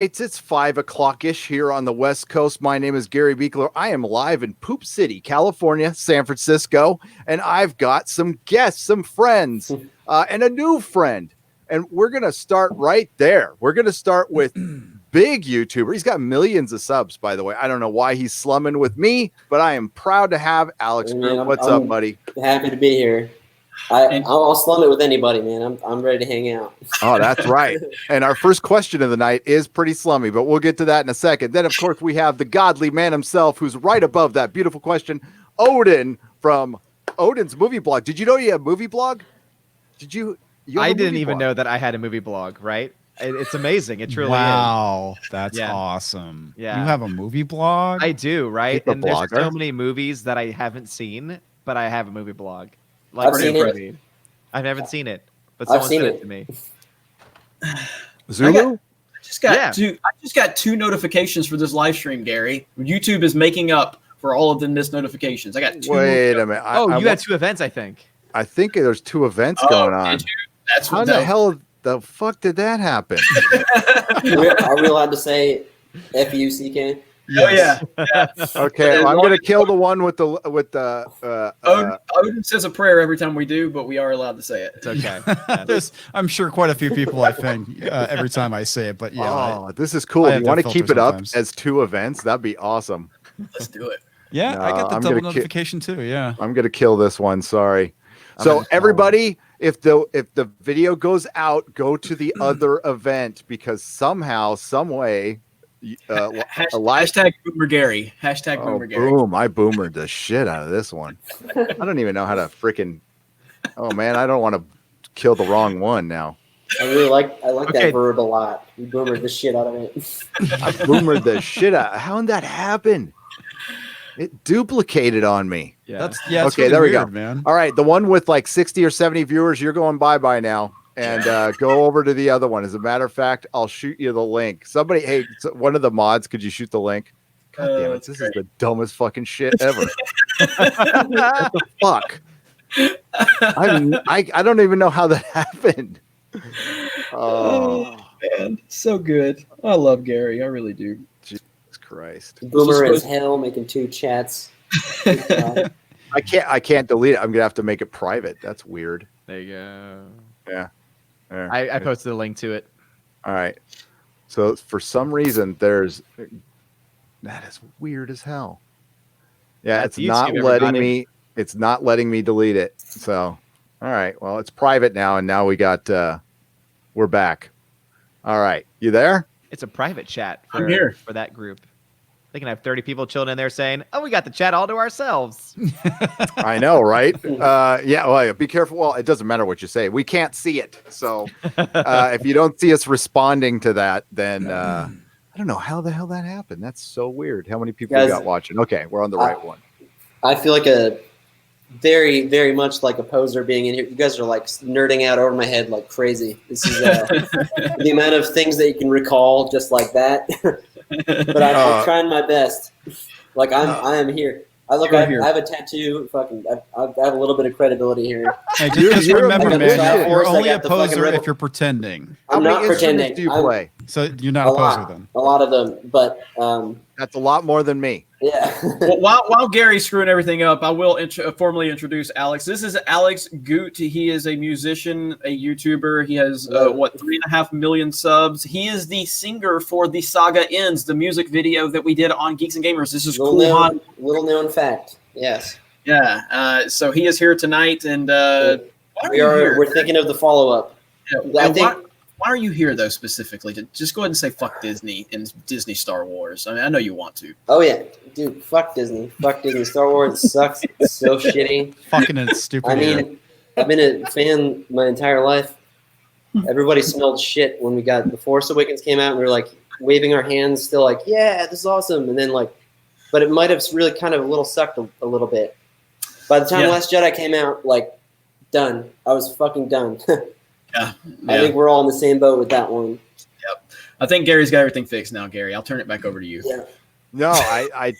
It's 5 o'clock-ish here on the West Coast. My name is Gary Beekler. I am live in Poop City, California, San Francisco, and I've got some guests, some friends, and a new friend. And we're going to start right there. We're going to start with big YouTuber. He's got millions of subs, by the way. I don't know why he's slumming with me, but I am proud to have Alex. Man, What's up, buddy? Happy to be here. I'll slum it with anybody, man. I'm ready to hang out. Oh, that's right. And our first question of the night is pretty slummy, but we'll get to that in a second. Then, of course, we have the godly man himself, who's right above that beautiful question, Odin from Odin's movie blog. Did you know you have a movie blog? Did you? I didn't even know that I had a movie blog. Right? It's amazing. It truly wow, that's awesome. Yeah, you have a movie blog? I do. Right? And there's so many movies that I haven't seen, but I have a movie blog. Like I've seen it. I haven't seen it, but I've someone seen sent it to me. Zulu? I just got two notifications for this live stream, Gary. YouTube is making up for all of the missed notifications. I got two. Wait a minute. You had two events, I think. I think there's two events going on. That's How the hell the fuck did that happen? Are we allowed to say F-U-C-K? Yes. Oh yeah. Okay, well, I'm gonna kill the one with the Odin says a prayer every time we do, but we are allowed to say it. It's okay. There's, I'm sure, quite a few people I think every time I say it, but yeah. This is cool. You want to keep it up as two events? That'd be awesome. Let's do it. Yeah, I get the double notification too. Yeah, I'm gonna kill this one. Sorry. So everybody, if the video goes out, go to the other event because somehow, some way. Hashtag Boomer Gary. Hashtag Boomer Gary. Boom! I boomered the shit out of this one. I don't even know how to freaking. Oh man, I don't want to kill the wrong one now. I like that verb a lot. You boomered the shit out of it. I boomered the shit out. How did that happen? It duplicated on me. Yeah. Okay, really there we weird, go, man. All right, the one with like 60 or 70 viewers, you're going bye now. And go over to the other one. As a matter of fact, I'll shoot you the link. Somebody, hey, one of the mods, could you shoot the link? God damn it, this is the dumbest fucking shit ever. What the fuck? I don't even know how that happened. Oh man, so good. I love Gary. I really do. Jesus Christ. Boomer as hell, making two chats. I can't delete it. I'm gonna have to make it private. That's weird. There you go. Yeah. I posted a link to it. All right. So for some reason, that is weird as hell. Yeah, it's not letting me. It's not letting me delete it. So, all right. Well, it's private now, and now we're back. All right, you there? It's a private chat. I'm here for that group. They can have 30 people chilling in there saying, "Oh, we got the chat all to ourselves." I know, right? Yeah. Well, be careful. Well, it doesn't matter what you say. We can't see it. So if you don't see us responding to that, then I don't know how the hell that happened. That's so weird. How many people you got watching? Okay, we're on the right one. I feel like a very, very much like a poser being in here. You guys are like nerding out over my head like crazy. This is the amount of things that you can recall just like that. But I'm trying my best. Like I am here. I have a tattoo. Fucking, I have a little bit of credibility here. Hey, just remember, man, you're only a poser if you're pretending. I'm not pretending. Do you play? So you're not a poser then. A lot of them, but that's a lot more than me. Yeah. Well, while Gary's screwing everything up, I will formally introduce Alex. This is Alex Goot. He is a musician, a YouTuber. He has 3.5 million subs. He is the singer for "The Saga Ends," the music video that we did on Geeks and Gamers. This is little known fact. Yes. Yeah. So he is here tonight, and we're thinking of the follow up. Yeah, why are you here, though, specifically? Just go ahead and say fuck Disney and Disney Star Wars. I mean, I know you want to. Oh, yeah. Dude, fuck Disney. Fuck Disney. Star Wars sucks. It's so shitty. Fucking it's stupid. I mean, I've been a fan my entire life. Everybody smelled shit when The Force Awakens came out, and we were, like, waving our hands, still like, yeah, this is awesome. And then, like, but it might have really kind of a little sucked a little bit. By the time Last Jedi came out, like, done. I was fucking done. Yeah. I think we're all in the same boat with that one. Yep. I think Gary's got everything fixed now, Gary. I'll turn it back over to you. Yeah. No, I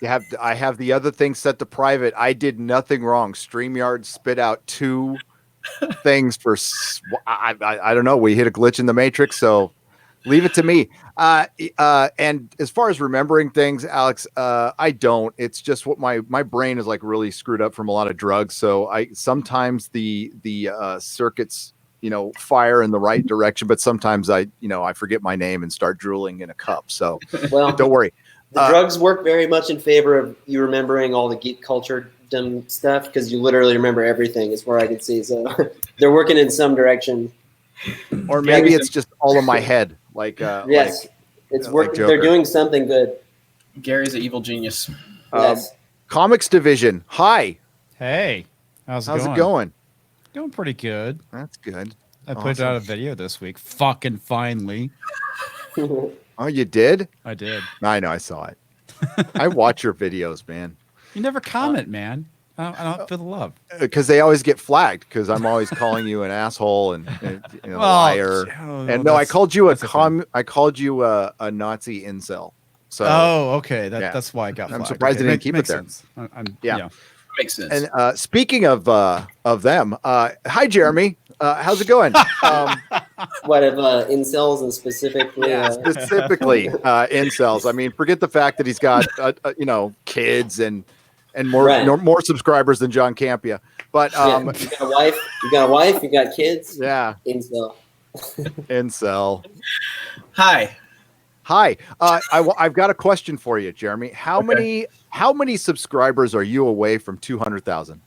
have the other thing set to private. I did nothing wrong. StreamYard spit out 2 things for I don't know. We hit a glitch in the matrix, so Leave it to me. And as far as remembering things, Alex, I don't. It's just what my brain is like really screwed up from a lot of drugs. So I sometimes the circuits, fire in the right direction, but sometimes I forget my name and start drooling in a cup. So Well, don't worry. The drugs work very much in favor of you remembering all the geek culture dumb stuff because you literally remember everything, as far as I can see. So they're working in some direction. Or maybe it's just all in my head. Like yes, it's working. like They're doing something good. Gary's an evil genius. Yes. Comics division. Hi. Hey, how's it going? Going pretty good. That's good. I put out a video this week. Fucking finally. Oh, you did? I did. I know. I saw it. I watch your videos, man. You never comment, man. I don't feel the love. Because they always get flagged because I'm always calling you an asshole and liar. And no, I called you I called you a Nazi incel. So okay. That's why I got flagged. I'm surprised they didn't keep it there. Sense. Makes sense. And speaking of them, hi Jeremy. How's it going? What of incels and specifically? Specifically incels. I mean, forget the fact that he's got kids and more subscribers than John Campia. But you got a wife, you got kids. Yeah, incel. Incel. Hi. I've got a question for you, Jeremy. How many subscribers are you away from 200,000?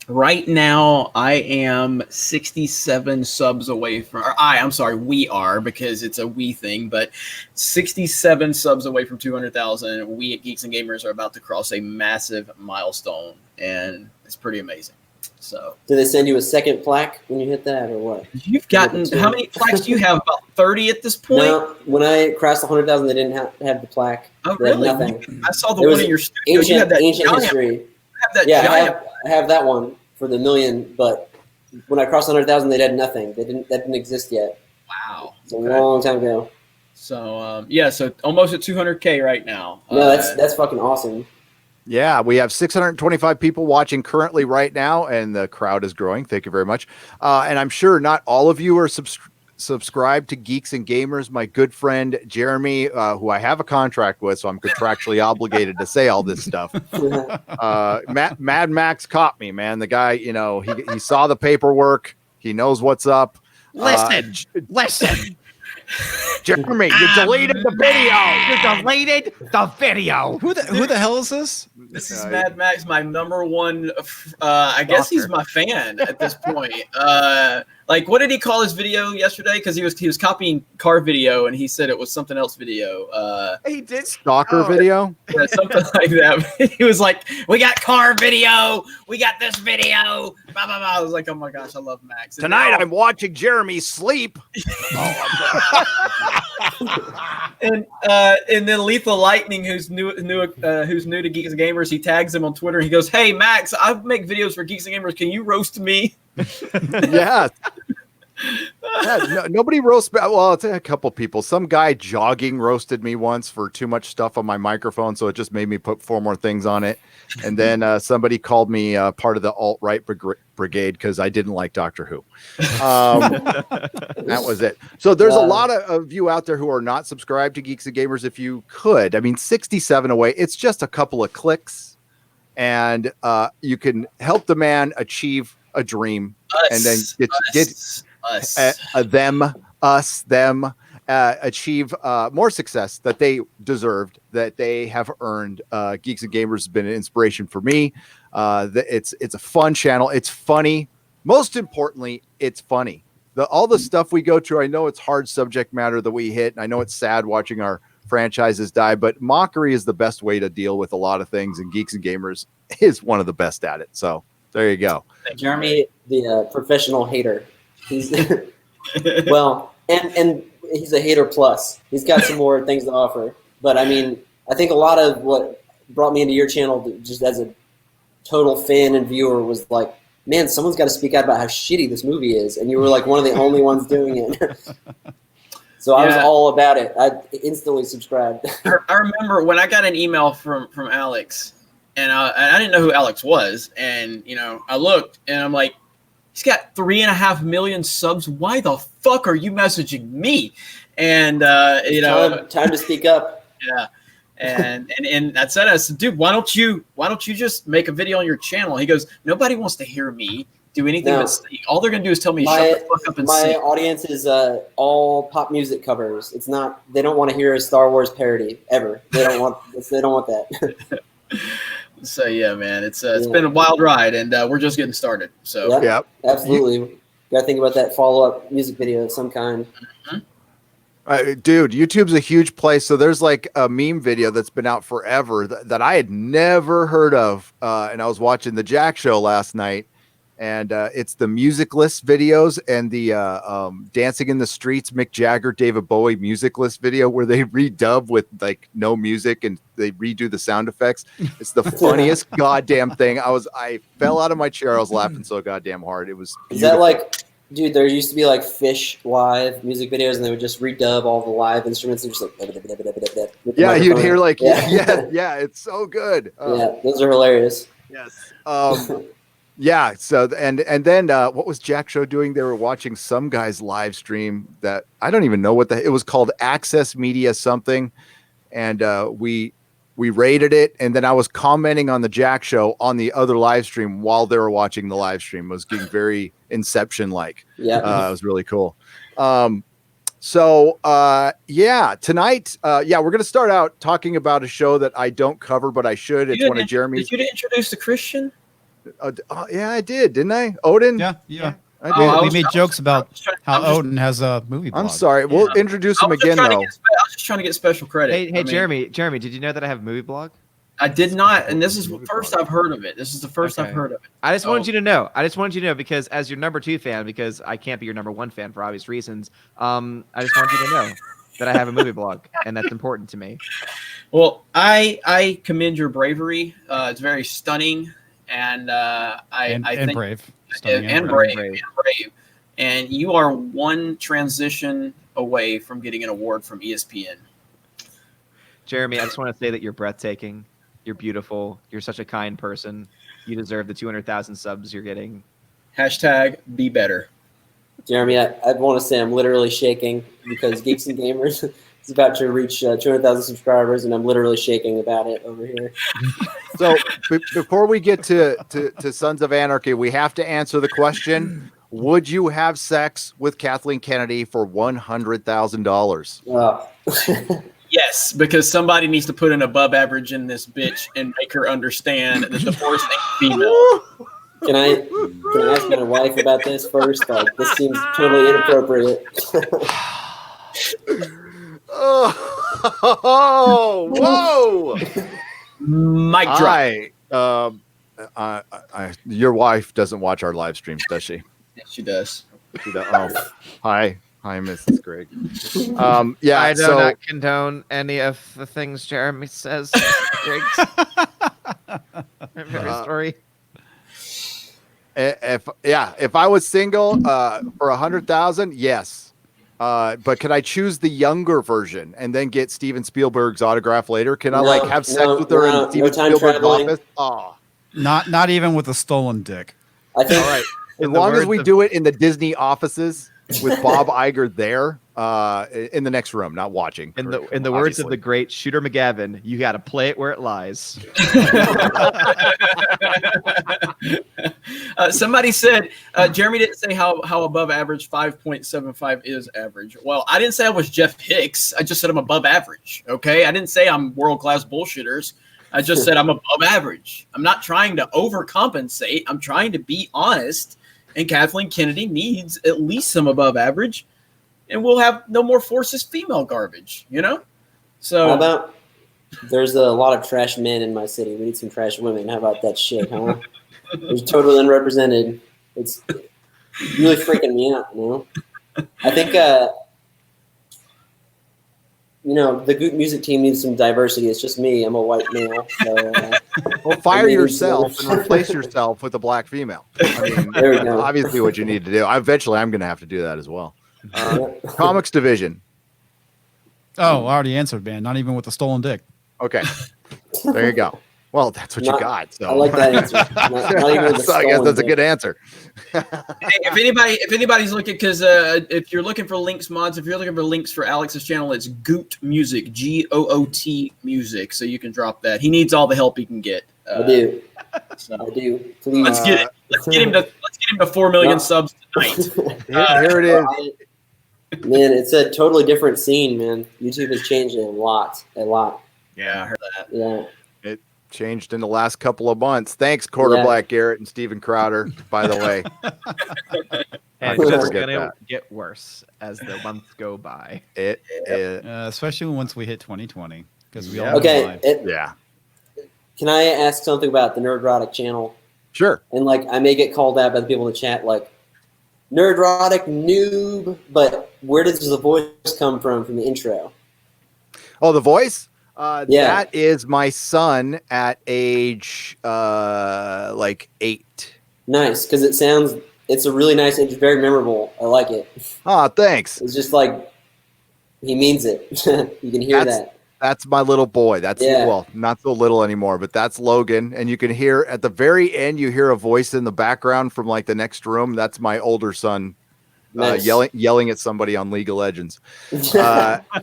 Right now, I am 67 subs away from. I'm sorry, we are, because it's a we thing, but 67 subs away from 200,000. We at Geeks and Gamers are about to cross a massive milestone, and it's pretty amazing. So, do they send you a second plaque when you hit that, or what? You've gotten how many plaques do you have? About 30 at this point. No, when I crossed 100,000, they didn't have the plaque. Oh, really? Nothing. I saw the one in your studio. Ancient, you had that ancient giant, history. Giant. I have that one for the million, but when I crossed 100,000, they had nothing. That didn't exist yet. Wow, it's a long time ago. So so almost at 200K right now. No, that's fucking awesome. Yeah, we have 625 people watching currently right now, and the crowd is growing. Thank you very much. And I'm sure not all of you are subscribed to Geeks and Gamers. My good friend Jeremy, who I have a contract with, so I'm contractually obligated to say all this stuff. Mad Max caught me, man. The guy, he saw the paperwork. He knows what's up. Listen. Jeremy, you deleted the video. You deleted the video. Who the hell is this? This is Mad Max, my number one. I guess he's my fan at this point. Like, what did he call his video yesterday? Because he was copying car video, and he said it was something else video. He did stalker video, yeah, something like that. He was like, "We got car video. We got this video." Blah, blah, blah. I was like, "Oh my gosh, I love Max." Tonight I'm watching Jeremy sleep. And then Lethal Lightning, who's new to Geeks and Gamers, he tags him on Twitter. And he goes, "Hey Max, I make videos for Geeks and Gamers. Can you roast me?" Yeah. Nobody roasts. Well, it's a couple people. Some guy jogging roasted me once for too much stuff on my microphone, so it just made me put 4 more things on it. And then somebody called me part of the alt-right brigade because I didn't like Doctor Who. That was it. So there's a lot of you out there who are not subscribed to Geeks and Gamers. If you could, 67 away. It's just a couple of clicks, and you can help the man achieve a dream, and then achieve more success that they deserved, that they have earned. Geeks and Gamers has been an inspiration for me. It's a fun channel. It's funny. Most importantly, it's funny. All the stuff we go through, I know it's hard subject matter that we hit, and I know it's sad watching our franchises die, but mockery is the best way to deal with a lot of things, and Geeks and Gamers is one of the best at it. So there you go. Jeremy, the professional hater. He's well, and he's a hater plus. He's got some more things to offer. But I think a lot of what brought me into your channel, just as a total fan and viewer, was like, man, someone's got to speak out about how shitty this movie is, and you were like one of the only ones doing it. So I was all about it. I instantly subscribed. I remember when I got an email from Alex. And I didn't know who Alex was. And, I looked and I'm like, he's got 3.5 million subs. Why the fuck are you messaging me? And you know, time to speak up. Yeah. And that said, I said, dude, why don't you just make a video on your channel? He goes, nobody wants to hear me do anything but sing. All they're gonna do is tell me shut the fuck up and sing. My audience is all pop music covers. It's not. They don't want to hear a Star Wars parody ever. They don't want that. So yeah, man, it's been a wild ride, and we're just getting started. So yeah, absolutely. Got to think about that follow-up music video of some kind. Dude, YouTube's a huge place. So there's like a meme video that's been out forever that I had never heard of. And I was watching the Jack Show last night, and it's the music list videos and the Dancing in the Streets, Mick Jagger, David Bowie music list video where they redub with like no music and they redo the sound effects. It's the funniest goddamn thing. I fell out of my chair. I was laughing so goddamn hard. It was beautiful. Is that like... Dude, there used to be like Fish live music videos, and they would just redub all the live instruments and just like. Yeah, you'd hear like yeah, it's so good. Yeah, those are hilarious. Yes. Yeah. So and then what was Jack Show doing? They were watching some guy's live stream that I don't even know what it was called, Access Media something, and we rated it, and then I was commenting on the Jack Show on the other live stream while they were watching the live stream. It was getting very Inception-like. Yeah, it was really cool. So tonight, we're going to start out talking about a show that I don't cover, but I should. It's one of Jeremy's. Did you introduce the Christian? Yeah, I did, didn't I? Odin? Yeah. I did. We made jokes about how Odin has a movie blog. I'm sorry. We'll introduce him again, though. I was just trying to get special credit. Hey, Jeremy, did you know that I have a movie blog? I did not, and this is the first I've heard of it. This is the first I've heard of it. I just wanted you to know. Because as your number 2 fan, because I can't be your number 1 fan for obvious reasons, I just want you to know that I have a movie blog, and that's important to me. Well, I commend your bravery. It's very stunning, and I think brave. And brave. And you are one transition away from getting an award from ESPN. Jeremy, I just want to say that you're breathtaking. You're beautiful. You're such a kind person. You deserve the 200,000 subs you're getting. Hashtag be better. Jeremy, I want to say I'm literally shaking because Geeks and Gamers is about to reach 200,000 subscribers, and I'm literally shaking about it over here. So before we get to Sons of Anarchy, we have to answer the question: would you have sex with Kathleen Kennedy for $100,000? Yes, because somebody needs to put an above average in this bitch and make her understand that the force ain't female. Can I ask my wife about this first? Like, this seems totally inappropriate. Oh, whoa! Mic drop. Your wife doesn't watch our live streams, does she? Yes, she does. Oh, hi, Mrs. Greg. I do not condone any of the things Jeremy says. Story. If I was single for 100,000, yes. But can I choose the younger version and then get Steven Spielberg's autograph later? Can I have sex with her in Steven Spielberg's office? Oh, not even with a stolen dick. I think. All right. As long as we do it in the Disney offices with Bob Iger there, in the next room, not watching. In the words of the great Shooter McGavin, you got to play it where it lies. Somebody said Jeremy didn't say how above average 5.75 is average. Well, I didn't say I was Jeff Hicks. I just said I'm above average. Okay, I didn't say I'm world class bullshitters. I just said I'm above average. I'm not trying to overcompensate. I'm trying to be honest. And Kathleen Kennedy needs at least some above average, and we'll have no more forces female garbage, you know? So how about there's a lot of trash men in my city. We need some trash women. How about that shit, huh? It's totally unrepresented. It's really freaking me out, you know? I think, the Goot music team needs some diversity. It's just me. I'm a white male. So, well, fire yourself and replace yourself with a black female. I mean, there we go. Obviously what you need to do. Eventually, I'm going to have to do that as well. Comics division. Oh, I already answered, man. Not even with a stolen dick. Okay. There you go. Well, that's what you got. So I like that answer. Not even with the so I guess stolen that's a bit. good answer. Hey, if anybody's looking, because if you're looking for links, mods, if you're looking for links for Alex's channel, it's Goot Music, Goot Music. So you can drop that. He needs all the help he can get. I do. So I do. Please. let's get it. Let's get him to 4 million subs tonight. Here it is. Man, it's a totally different scene, man. YouTube has changed it a lot. Yeah, I heard that. Yeah. It changed in the last couple of months. Thanks, Quarter Yeah. Black Garrett and Steven Crowder, by the way. And I it's just just forget gonna that. get worse as the months go by. Especially once we hit 2020, because we Yeah. all Okay. live. Yeah. Can I ask something about the Nerdrotic channel? Sure. And like, I may get called out by the people in the chat, like, Nerdrotic noob, but where does the voice come from the intro? Oh, the voice? Yeah. That is my son at age like 8. Nice, because it's a really nice, it's very memorable. I like it. Oh, thanks. It's just like, he means it. You can hear that. That's my little boy. That's Yeah. well, not so little anymore, but that's Logan. And you can hear at the very end, you hear a voice in the background from like the next room. That's my older son Nice. yelling at somebody on League of Legends.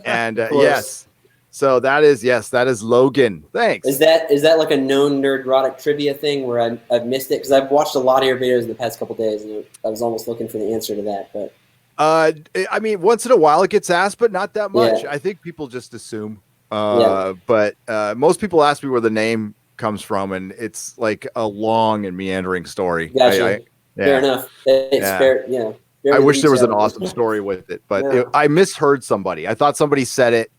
And Of course. yes, so that is Logan. Thanks. Is that like a known Nerdrotic trivia thing where I've missed it? Because I've watched a lot of your videos in the past couple days, and I was almost looking for the answer to that. But I mean, once in a while it gets asked, but not that much. Yeah. I think people just assume. Yeah. But most people ask me where the name comes from, and it's like a long and meandering story. Gotcha. Fair Yeah. enough. It's Yeah. fair. Yeah. I wish there was an Detailed. awesome story with it, but Yeah. I misheard somebody. I thought somebody said it,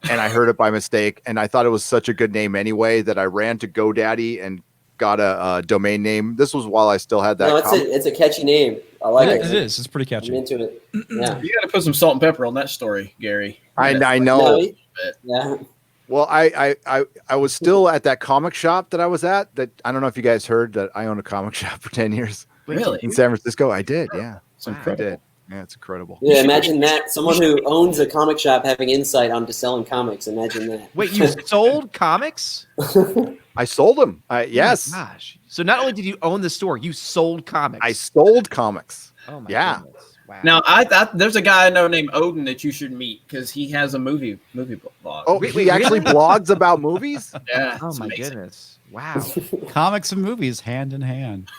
and I heard it by mistake, and I thought it was such a good name anyway that I ran to GoDaddy and got a domain name. This was while I still had that. No, it's a catcy name. I like it. It is. It's pretty I'm catchy. into it. Yeah. You got to put some salt and pepper on that story, Gary. I No, know. yeah. Well, I was still at that comic shop that I was at. That I don't know if you guys heard that I own a comic shop for 10 years Really? in San Francisco. I did, yeah. It's I incredible. did. Yeah, it's incredible. Yeah, imagine that. Someone who owns a comic shop having insight onto selling comics. Imagine that. Wait, you sold comics? I sold them. Yes, Oh my gosh. So not only did you own the store, you sold comics. I sold comics. Oh my Yeah. goodness. Wow. Now, there's a guy I know named Odin that you should meet because he has a movie blog. Oh, he actually blogs about movies? yeah. Oh it's my amazing. goodness. Wow. Comics and movies hand in hand.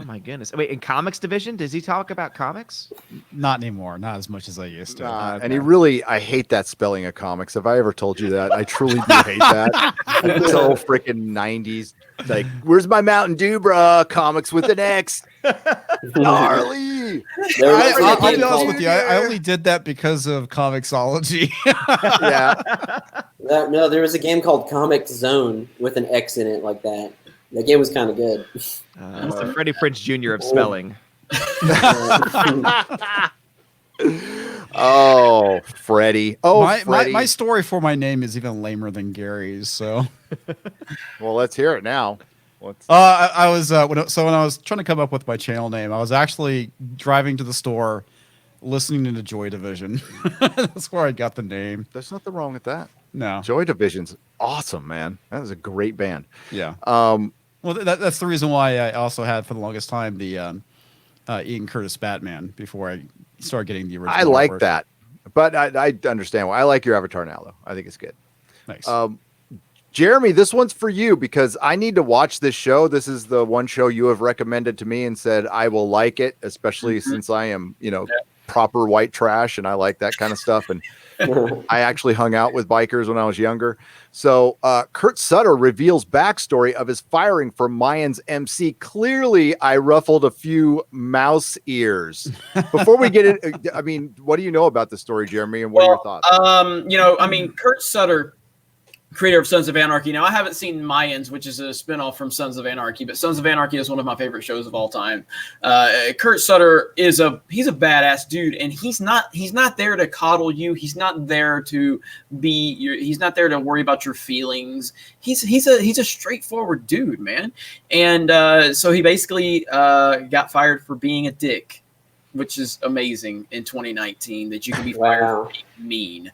Oh my goodness. Wait, in comics division, does he talk about comics? Not anymore. Not as much as I used to. And I hate that spelling of comics. Have I ever told you that? I truly do hate that. It's so freaking 90s. Like, where's my Mountain Dew, bruh? Comics with an X. Gnarly. There was I'll a be game honest called- with you. I only did that because of Comixology. Yeah. No, there was a game called Comic Zone with an X in it, like that. That game was kind of good. It's the Freddie Prinze Jr. of spelling. Oh, Freddie. Oh, Freddie. my story for my name is even lamer than Gary's. So, Well, let's hear it now. I was when I was trying to come up with my channel name, I was actually driving to the store, listening to Joy Division. That's where I got the name. There's nothing wrong with that. No, Joy Division's awesome, man. That is a great band. yeah. Um, Well, that's the reason why I also had for the longest time the Ian Curtis Batman before I started getting the original. I like artwork. that, but I understand why. I like your avatar now, though. I think it's good. Nice. Jeremy, this one's for you because I need to watch this show. This is the one show you have recommended to me and said I will like it, especially since I am, proper white trash and I like that kind of stuff. And I actually hung out with bikers when I was younger. So Kurt Sutter reveals backstory of his firing for Mayans MC. Clearly, I ruffled a few mouse ears. Before we get in, I mean, what do you know about the story, Jeremy? And what are your thoughts? Kurt Sutter, creator of Sons of Anarchy. Now, I haven't seen Mayans, which is a spinoff from Sons of Anarchy, but Sons of Anarchy is one of my favorite shows of all time. Kurt Sutter he's a badass dude, and he's not there to coddle you. He's not there to he's not there to worry about your feelings. He's a straightforward dude, man. And so he basically got fired for being a dick. which is amazing in 2019 that you can be fired for being mean.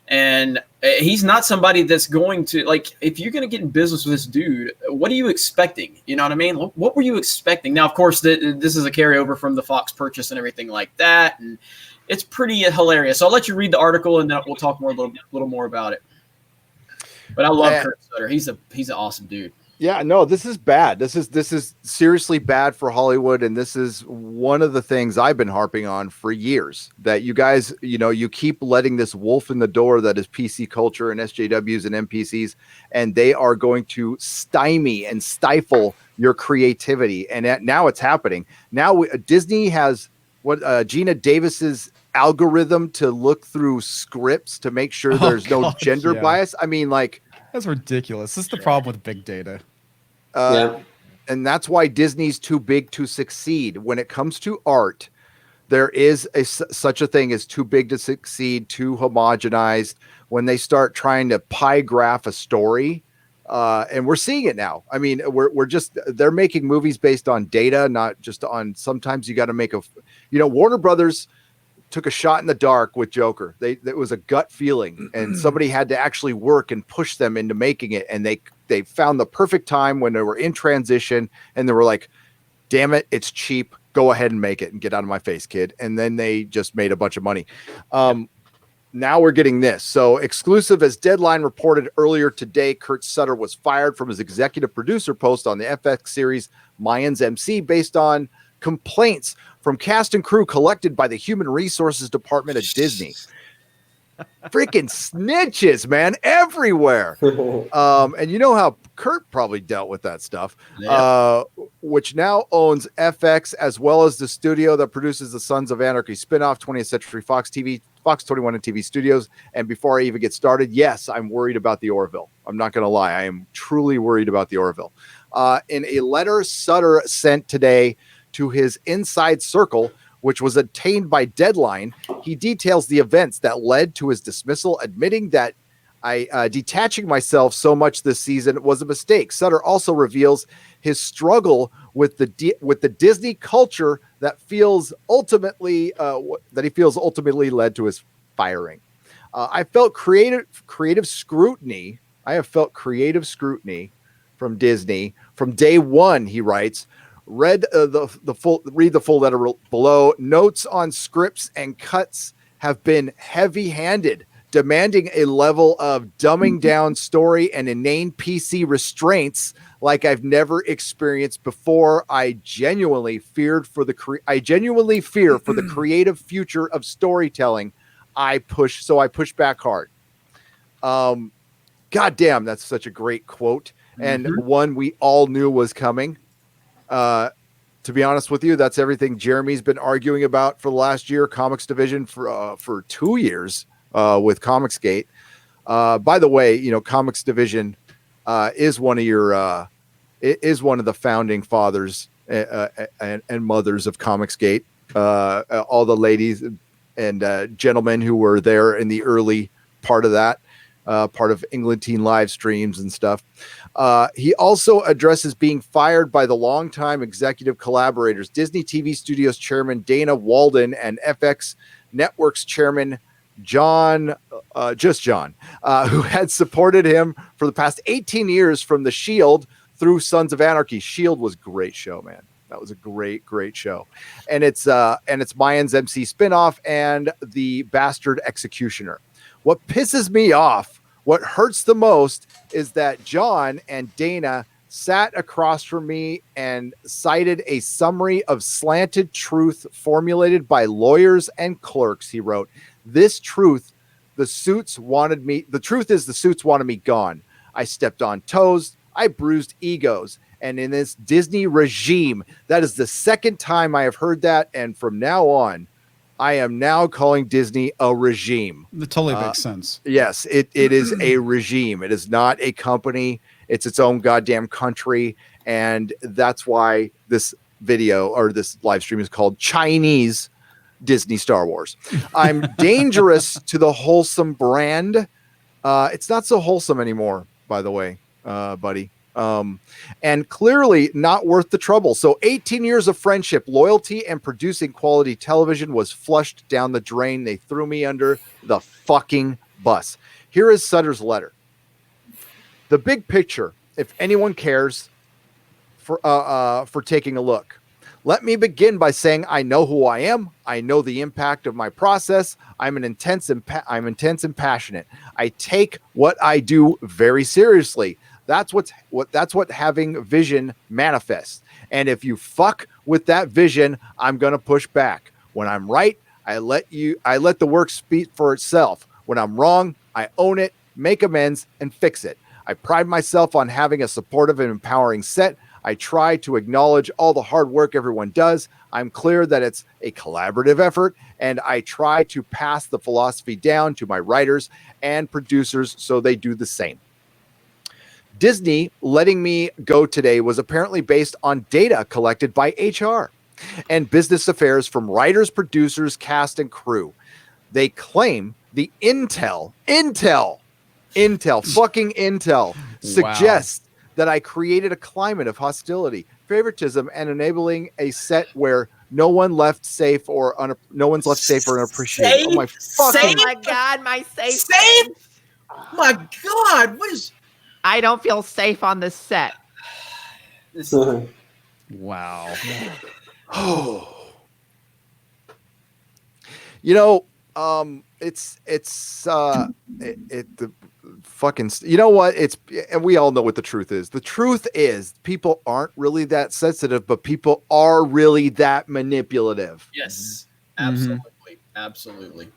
And he's not somebody that's going to, like, if you're going to get in business with this dude, what are you expecting? You know what I mean? What were you expecting? Now, of course, this is a carryover from the Fox purchase and everything like that. And it's pretty hilarious. So I'll let you read the article and then we'll talk a little more about it. But I love Kurt Sutter. He's an awesome dude. Yeah, no, this is bad. This is seriously bad for Hollywood, and this is one of the things I've been harping on for years, that you guys, you keep letting this wolf in the door that is PC culture and SJWs and NPCs, and they are going to stymie and stifle your creativity. And now it's happening. Now Disney has Gina Davis's algorithm to look through scripts to make sure there's no gender bias. I mean, like, that's ridiculous. This is the problem with big data. And that's why Disney's too big to succeed. When it comes to art, there is such a thing as too big to succeed, too homogenized. When they start trying to pie graph a story, and we're seeing it now. I mean, they're making movies based on data, not just on, sometimes you got to make Warner Brothers took a shot in the dark with Joker. It was a gut feeling, and somebody had to actually work and push them into making it. And they found the perfect time when they were in transition, and they were like, damn it, it's cheap. Go ahead and make it and get out of my face, kid. And then they just made a bunch of money. Now we're getting this. So exclusive, as Deadline reported earlier today, Kurt Sutter was fired from his executive producer post on the FX series Mayans MC based on complaints from cast and crew collected by the Human Resources Department of Disney. Freaking snitches, man, everywhere. And you know how Kurt probably dealt with that stuff, which now owns FX as well as the studio that produces the Sons of Anarchy spinoff, 20th Century Fox TV, Fox 21 and TV Studios. And before I even get started, yes, I'm worried about the Orville. I'm not going to lie. I am truly worried about the Orville. In a letter Sutter sent today to his inside circle, which was obtained by Deadline, he details the events that led to his dismissal, admitting that detaching myself so much this season was a mistake. Sutter also reveals his struggle with the Disney culture that feels ultimately led to his firing. I felt creative scrutiny. I have felt creative scrutiny from Disney from day one, he writes. Read the full letter below. Notes on scripts and cuts have been heavy-handed, demanding a level of dumbing down story and inane PC restraints like I've never experienced before. I genuinely fear for the creative future of storytelling. I push back hard. God damn, that's such a great quote, and one we all knew was coming. To be honest with you, that's everything Jeremy's been arguing about for the last year. Comics Division for 2 years with Comicsgate. By the way, Comics Division is one of the founding fathers and mothers of Comicsgate. All the ladies and gentlemen who were there in the early part of that. Part of England Teen live streams and stuff. He also addresses being fired by the longtime executive collaborators, Disney TV Studios chairman Dana Walden and FX Networks chairman John, who had supported him for the past 18 years from The Shield through Sons of Anarchy. Shield was a great show, man. That was a great, great show. And it's Mayans MC spinoff and The Bastard Executioner. What pisses me off, what hurts the most, is that John and Dana sat across from me and cited a summary of slanted truth formulated by lawyers and clerks. He wrote, the truth is the suits wanted me gone. I stepped on toes. I bruised egos. And in this Disney regime, that is the second time I have heard that. And from now on, I am now calling Disney a regime. That totally makes sense. Yes, it is a regime. It is not a company. It's its own goddamn country. And that's why this video or this live stream is called Chinese Disney Star Wars. I'm dangerous to the wholesome brand. It's not so wholesome anymore, by the way, buddy. And clearly not worth the trouble. So 18 years of friendship, loyalty, and producing quality television was flushed down the drain. They threw me under the fucking bus. Here is Sutter's letter. The big picture, if anyone cares for taking a look. Let me begin by saying I know who I am. I know the impact of my process. I'm intense and passionate. I take what I do very seriously. That's what having vision manifests. And if you fuck with that vision, I'm gonna push back. When I'm right, I let the work speak for itself. When I'm wrong, I own it, make amends, and fix it. I pride myself on having a supportive and empowering set. I try to acknowledge all the hard work everyone does. I'm clear that it's a collaborative effort, and I try to pass the philosophy down to my writers and producers so they do the same. Disney letting me go today was apparently based on data collected by HR and business affairs from writers, producers, cast, and crew. They claim the intel suggests that I created a climate of hostility, favoritism, and enabling a set where no one's left safe or unappreciated. Oh my fucking! Oh my God, my safe. Safe? My God, what is? I don't feel safe on this set. Wow. Oh, you know, it's the fucking, you know what? And we all know what the truth is. The truth is people aren't really that sensitive, but people are really that manipulative. Yes, absolutely, absolutely.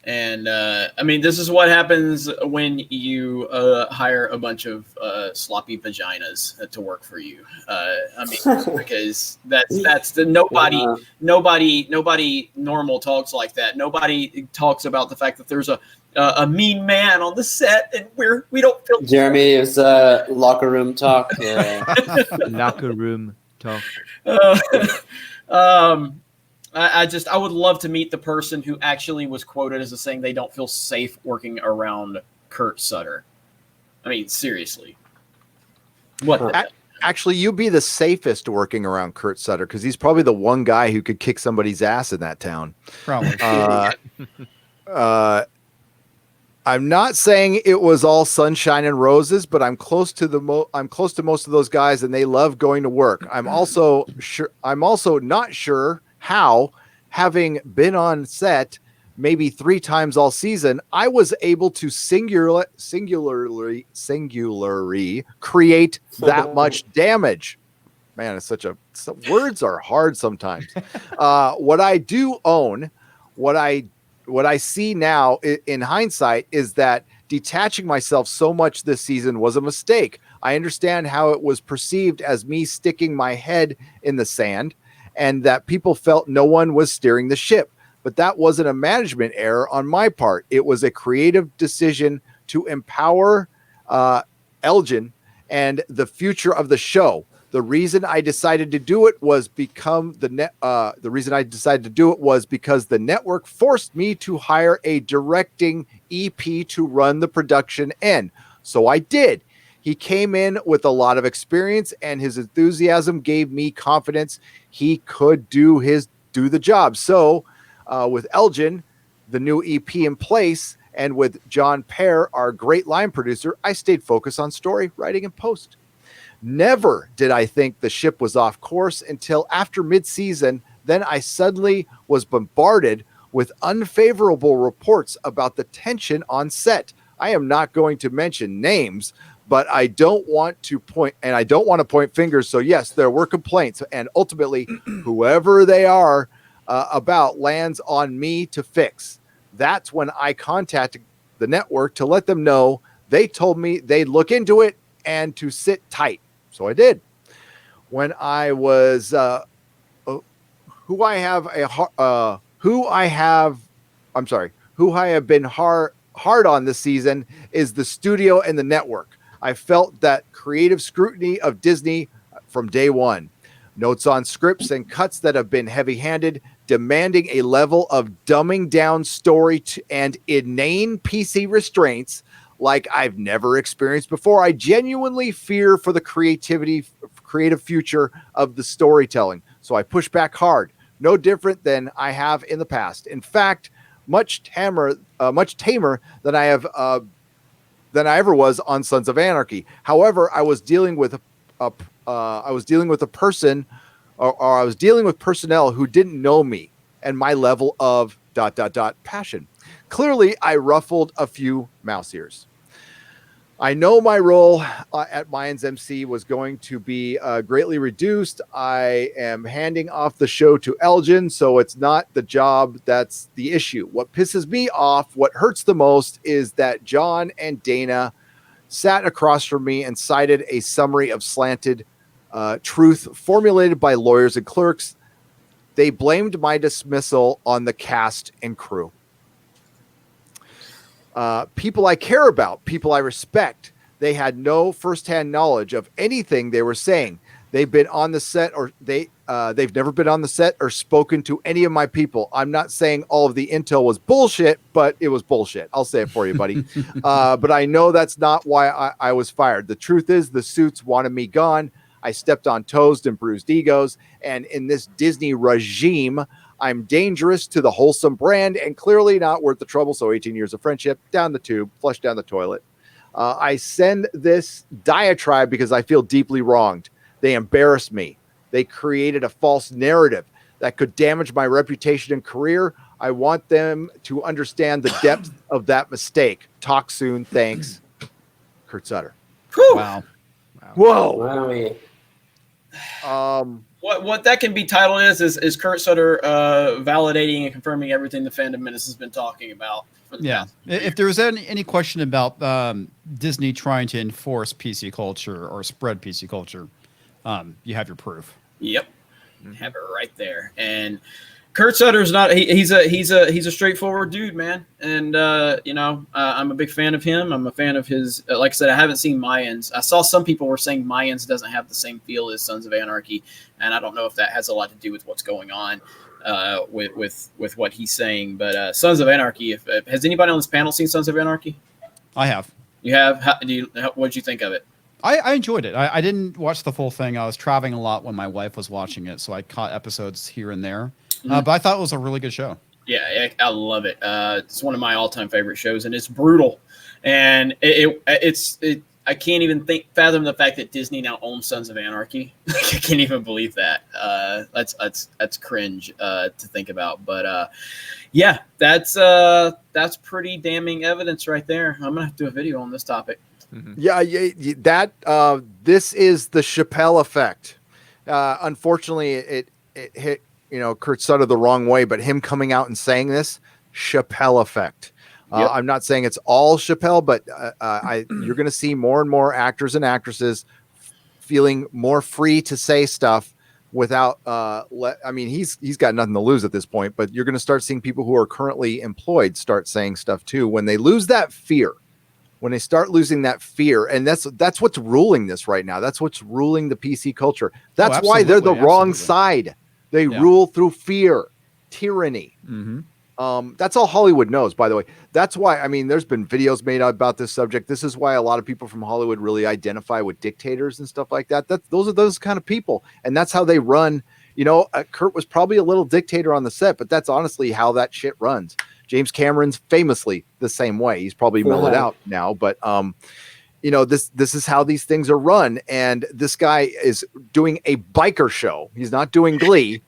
And I mean, this is what happens when you hire a bunch of sloppy vaginas to work for you. I mean, because that's the nobody normal talks like that. Nobody talks about the fact that there's a mean man on the set, and we don't feel. Jeremy, it was locker room talk. Locker room talk. I would love to meet the person who actually was quoted as saying they don't feel safe working around Kurt Sutter. I mean, seriously. What? Actually, you'd be the safest working around Kurt Sutter because he's probably the one guy who could kick somebody's ass in that town. Probably. I'm not saying it was all sunshine and roses, but I'm close to I'm close to most of those guys, and they love going to work. I'm also not sure how, having been on set maybe 3 times all season, I was able to singularly create that much damage. Man, it's words are hard sometimes. What I do own, what I see now in hindsight is that detaching myself so much this season was a mistake. I understand how it was perceived as me sticking my head in the sand and that people felt no one was steering the ship. But that wasn't a management error on my part. It was a creative decision to empower Elgin and the future of the show. The reason I decided to do it was because the network forced me to hire a directing EP to run the production end. So I did. He came in with a lot of experience, and his enthusiasm gave me confidence he could do the job. So with Elgin, the new EP in place, and with John Pear, our great line producer, I stayed focused on story, writing, and post. Never did I think the ship was off course until after mid-season. Then I suddenly was bombarded with unfavorable reports about the tension on set. I am not going to mention names, but I don't want to point fingers. So yes, there were complaints, and ultimately, whoever they are about lands on me to fix. That's when I contacted the network to let them know. They told me they'd look into it and to sit tight. So I did. When I was who I have been hard on this season is the studio and the network. I felt that creative scrutiny of Disney from day one. Notes on scripts and cuts that have been heavy-handed, demanding a level of dumbing down story and inane PC restraints like I've never experienced before. I genuinely fear for the creative future of the storytelling. So I push back hard, no different than I have in the past. In fact, much tamer than I have than I ever was on Sons of Anarchy. However, I was dealing with a person, or I was dealing with personnel who didn't know me and my level of ... passion. Clearly, I ruffled a few mouse ears. I know my role at Mayans MC was going to be greatly reduced. I am handing off the show to Elgin, so it's not the job that's the issue. What pisses me off, what hurts the most, is that John and Dana sat across from me and cited a summary of slanted truth formulated by lawyers and clerks. They blamed my dismissal on the cast and crew. People I care about, people I respect, they had no firsthand knowledge of anything they were saying. They've been on the set, or they've never been on the set or spoken to any of my people. I'm not saying all of the intel was bullshit, but it was bullshit. I'll say it for you, buddy. But I know that's not why I was fired. The truth is, the suits wanted me gone. I stepped on toes and bruised egos. And in this Disney regime, I'm dangerous to the wholesome brand and clearly not worth the trouble. So 18 years of friendship, down the tube, flush down the toilet. I send this diatribe because I feel deeply wronged. They embarrassed me. They created a false narrative that could damage my reputation and career. I want them to understand the depth of that mistake. Talk soon. Thanks. Kurt Sutter. Whew. Wow. Whoa. Wow. What that can be titled is Kurt Sutter validating and confirming everything the Fandom Menace has been talking about. Yeah. If there was any question about Disney trying to enforce PC culture or spread PC culture, you have your proof. Yep. Have it right there. And Kurt Sutter's not. He's a straightforward dude, man. And I'm a big fan of him. I'm a fan of his. Like I said, I haven't seen Mayans. I saw some people were saying Mayans doesn't have the same feel as Sons of Anarchy, and I don't know if that has a lot to do with what's going on with what he's saying. But Sons of Anarchy. Has anybody on this panel seen Sons of Anarchy? I have. You have. What did you think of it? I enjoyed it. I didn't watch the full thing. I was traveling a lot when my wife was watching it, so I caught episodes here and there. But I thought it was a really good show. Yeah, I love it. It's one of my all-time favorite shows, and it's brutal. And it's I can't even fathom the fact that Disney now owns Sons of Anarchy. I can't even believe that. That's cringe to think about. But yeah, that's pretty damning evidence right there. I'm gonna have to do a video on this topic. Mm-hmm. Yeah, this is the Chappelle effect. Unfortunately, it hit Kurt Sutter the wrong way, but him coming out and saying this, Chappelle effect. Yep. I'm not saying it's all Chappelle, but you're going to see more and more actors and actresses feeling more free to say stuff without. He's got nothing to lose at this point, but you're going to start seeing people who are currently employed start saying stuff too when they lose that fear. When they start losing that fear, and that's what's ruling this right now. That's what's ruling the PC culture. That's why they're the wrong side. They rule through fear, tyranny. Mm-hmm. That's all Hollywood knows, by the way. That's why, there's been videos made about this subject. This is why a lot of people from Hollywood really identify with dictators and stuff like that. Those are those kind of people, and that's how they run. Kurt was probably a little dictator on the set, but that's honestly how that shit runs. James Cameron's famously the same way. He's probably mellowed out now, but this is how these things are run. And this guy is doing a biker show. He's not doing Glee.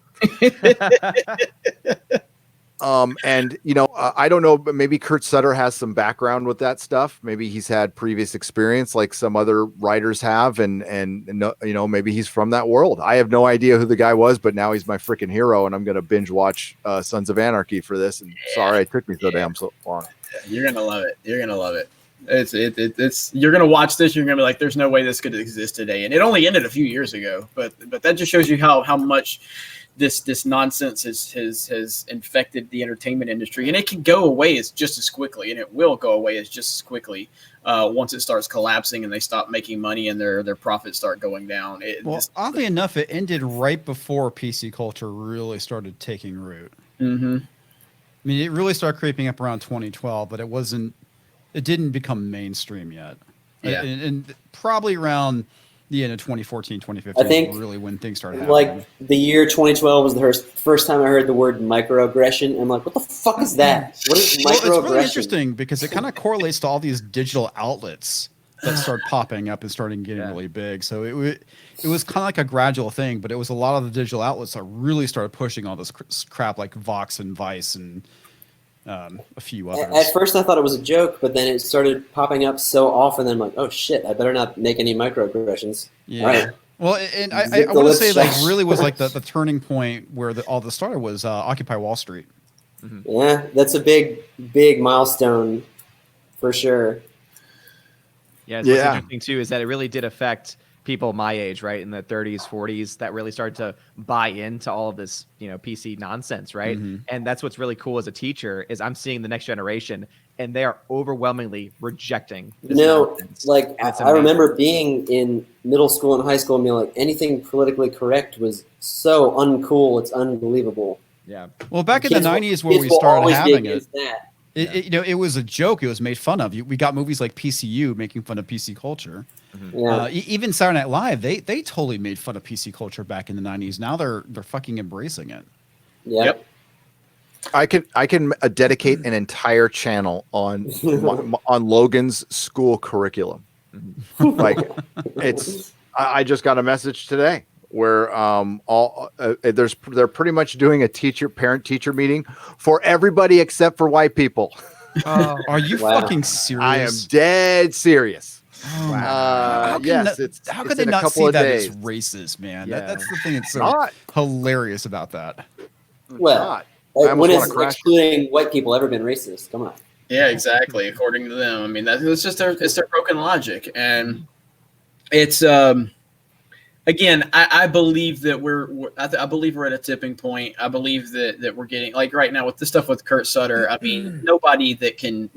I don't know, but maybe Kurt Sutter has some background with that stuff. Maybe he's had previous experience like some other writers have, and maybe he's from that world. I have no idea who the guy was, but now he's my freaking hero, and I'm going to binge watch Sons of Anarchy for this. And sorry it took me so damn so long. You're gonna love it. You're gonna love it. It's you're gonna watch this. You're gonna be like, "There's no way this could exist today," and it only ended a few years ago. But that just shows you how much this nonsense has infected the entertainment industry, and it can go away just as quickly, and it will go away just as quickly once it starts collapsing and they stop making money and their profits start going down. Oddly enough, it ended right before PC culture really started taking root. Mm-hmm. It really started creeping up around 2012, but it wasn't it didn't become mainstream yet. Yeah. And probably around the end of 2014, 2015, I think really when things started happening. like the year 2012 was the first time I heard the word microaggression. I'm like, what the fuck is that? What is Well, microaggression? it's really interesting because it kind of correlates to all these digital outlets that start popping up and starting getting really big. So it was kind of like a gradual thing, but it was a lot of the digital outlets that really started pushing all this crap like Vox and Vice and a few others. At first, I thought it was a joke, but then it started popping up so often. I'm like, oh shit, I better not make any microaggressions. Yeah. All right. Well, and I Zip the want to lips say like shut. really was like the turning point where all this started was Occupy Wall Street. Yeah, that's a big milestone for sure. Yeah, what's interesting too is that it really did affect people my age, right, in the 30s, 40s, that really started to buy into all of this, PC nonsense, right? And that's what's really cool as a teacher is I'm seeing the next generation, and they are overwhelmingly rejecting this nonsense. Like And it's I remember amazing. being in middle school and high school and being like, anything politically correct was so uncool. It's unbelievable. Yeah. Well, back in the Kids will- 90s when kids we will started always be having it, against that. it was a joke. It was made fun of. We got movies like PCU making fun of PC culture. Yeah. Even Saturday Night Live, they totally made fun of PC culture back in the 90s. Now they're fucking embracing it. Yep. I can dedicate an entire channel on Logan's school curriculum. Like I just got a message today where they're pretty much doing a parent teacher meeting for everybody except for white people. Are you fucking serious? I am dead serious. Oh, wow. How could they not see that as racist, man? Yeah. That's the thing that's so hilarious about that. Well, when has excluding white people ever been racist? Come on. Yeah, exactly. According to them, I mean it's just their broken logic, and it's again. I believe that I believe we're at a tipping point. I believe that we're getting like right now with this stuff with Kurt Sutter. I mean, nobody that can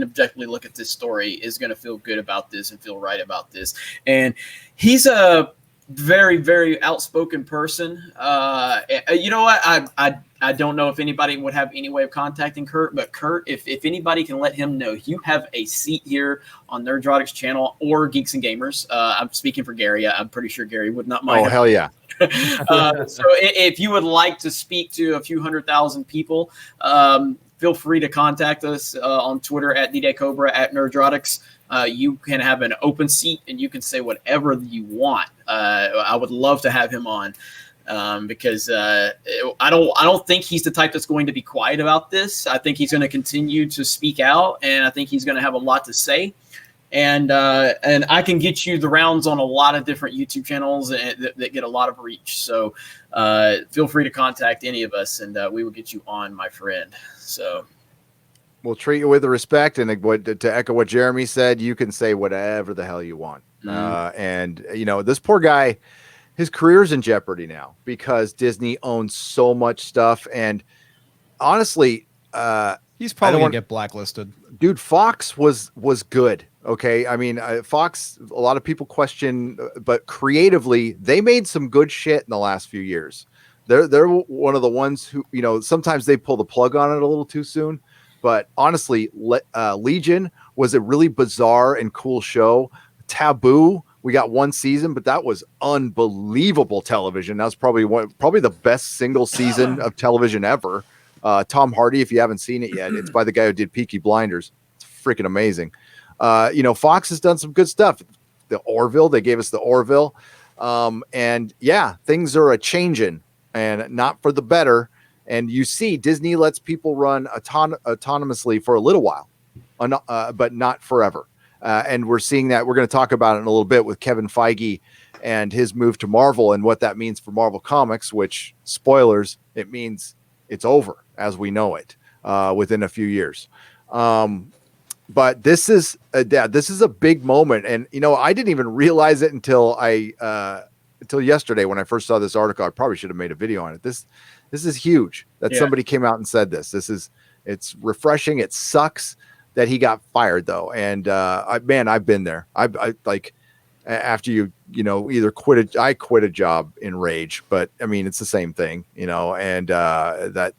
objectively look at this story is going to feel good about this and feel right about this. And he's a very, very outspoken person. You know what? I don't know if anybody would have any way of contacting Kurt, but Kurt, if anybody can let him know, you have a seat here on Nerdrotic's channel or Geeks and Gamers. I'm speaking for Gary. I'm pretty sure Gary would not mind. Oh, hell yeah. So if you would like to speak to a few 100,000 people, feel free to contact us on Twitter at DDayCobra at Nerdrotics. You can have an open seat and you can say whatever you want. I would love to have him on because I don't think he's the type that's going to be quiet about this. I think he's going to continue to speak out, and I think he's going to have a lot to say. And I can get you the rounds on a lot of different YouTube channels that get a lot of reach. So feel free to contact any of us, and we will get you on, my friend. So we'll treat you with respect. And to echo what Jeremy said, you can say whatever the hell you want. And this poor guy, his career's in jeopardy now because Disney owns so much stuff. And honestly, he's probably gonna get blacklisted. Dude, Fox was good. Okay. I mean, Fox, a lot of people question, but creatively, they made some good shit in the last few years. They're one of the ones who, sometimes they pull the plug on it a little too soon. But honestly, Legion was a really bizarre and cool show. Taboo, we got one season, but that was unbelievable television. That was probably the best single season of television ever. Tom Hardy, if you haven't seen it yet, it's by the guy who did Peaky Blinders. It's freaking amazing. Fox has done some good stuff. The Orville, they gave us the Orville. And yeah, things are a-changing and not for the better. And you see Disney lets people run autonomously for a little while, but not forever. And we're seeing that. We're going to talk about it in a little bit with Kevin Feige and his move to Marvel and what that means for Marvel Comics, which, spoilers, it means it's over as we know it within a few years. But this is a big moment. And, I didn't even realize it until yesterday when I first saw this article. I probably should have made a video on it. This is huge that somebody came out and said this. It's refreshing. It sucks that he got fired though. And I've been there. I like after you either I quit a job in rage, but I mean, it's the same thing, and that,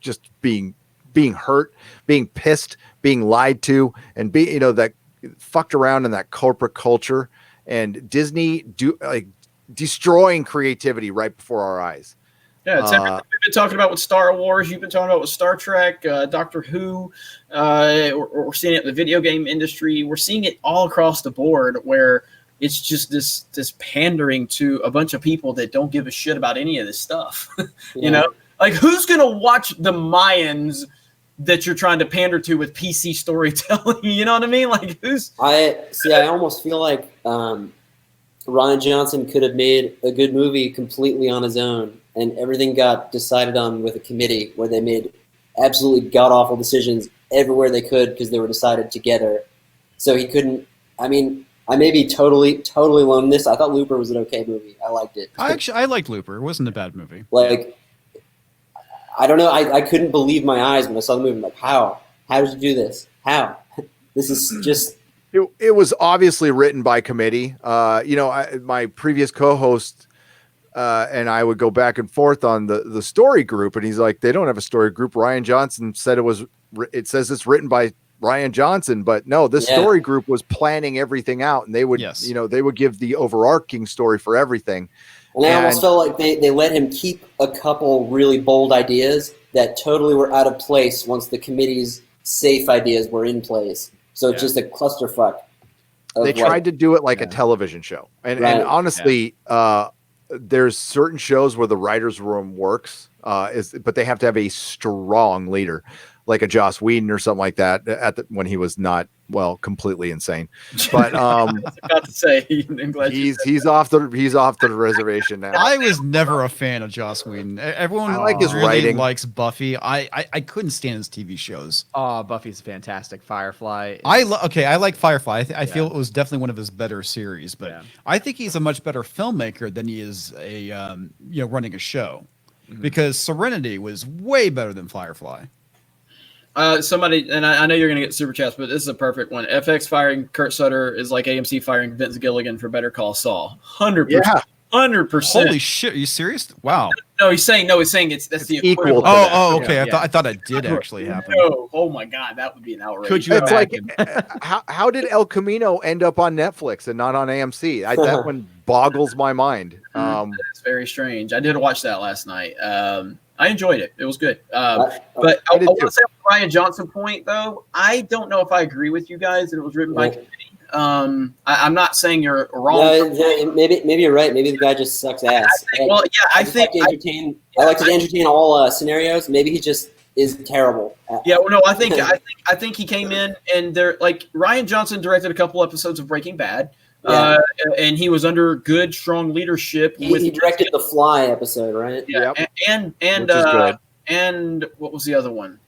just being being hurt, being pissed, being lied to, and that fucked around in that corporate culture, and Disney destroying creativity right before our eyes. Yeah, it's everything we've been talking about with Star Wars. You've been talking about with Star Trek, Doctor Who. We're seeing it in the video game industry. We're seeing it all across the board, where it's just this pandering to a bunch of people that don't give a shit about any of this stuff. You know, like, who's gonna watch the Mayans that you're trying to pander to with PC storytelling? You know what I mean? Like, I almost feel like Rian Johnson could have made a good movie completely on his own, and everything got decided on with a committee where they made absolutely god-awful decisions everywhere they could because they were decided together. So he couldn't. I mean, I may be totally alone in this. I thought Looper was an okay movie. I liked it. I liked Looper. It wasn't a bad movie. Like, I don't know. I couldn't believe my eyes when I saw the movie. I'm like, how? How did you do this? How? This is just... It was obviously written by committee. My previous co-host and I would go back and forth on the story group, and he's like, they don't have a story group. Rian Johnson said it says it's written by Rian Johnson, but no, this story group was planning everything out, and they would, they would give the overarching story for everything. And I almost felt like they let him keep a couple really bold ideas that totally were out of place once the committee's safe ideas were in place. So it's just a clusterfuck. They tried to do it like a television show. And honestly, there's certain shows where the writer's room works, but they have to have a strong leader, like a Joss Whedon or something like that, when he was not, completely insane. But I was about to say, I'm glad he's off the reservation now. I was never a fan of Joss Whedon. Everyone like his really writing. likes Buffy. I couldn't stand his TV shows. Oh, Buffy's fantastic. Firefly. I like Firefly. I feel it was definitely one of his better series, but I think he's a much better filmmaker than he is running a show, because Serenity was way better than Firefly. Somebody, and I know you're going to get super chats, but this is a perfect one. FX firing Kurt Sutter is like AMC firing Vince Gilligan for Better Call Saul. 100%. Yeah. 100%. Holy shit! Are you serious? Wow. No, he's saying that's the equal. Oh, okay. I thought it did actually happen. No. Oh my God, that would be an outrage. Could you imagine? How did El Camino end up on Netflix and not on AMC? That one boggles my mind. It's very strange. I did watch that last night. I enjoyed it. It was good. But I want to say on the Rian Johnson point, though, I don't know if I agree with you guys that it was written by committee. I'm not saying you're wrong. No, maybe you're right. Maybe the guy just sucks ass. I like to entertain all scenarios. Maybe he just is terrible. I think he came in, and they're like, Rian Johnson directed a couple episodes of Breaking Bad. And he was under good, strong leadership. He directed the Fly episode, right? Yeah, and what was the other one?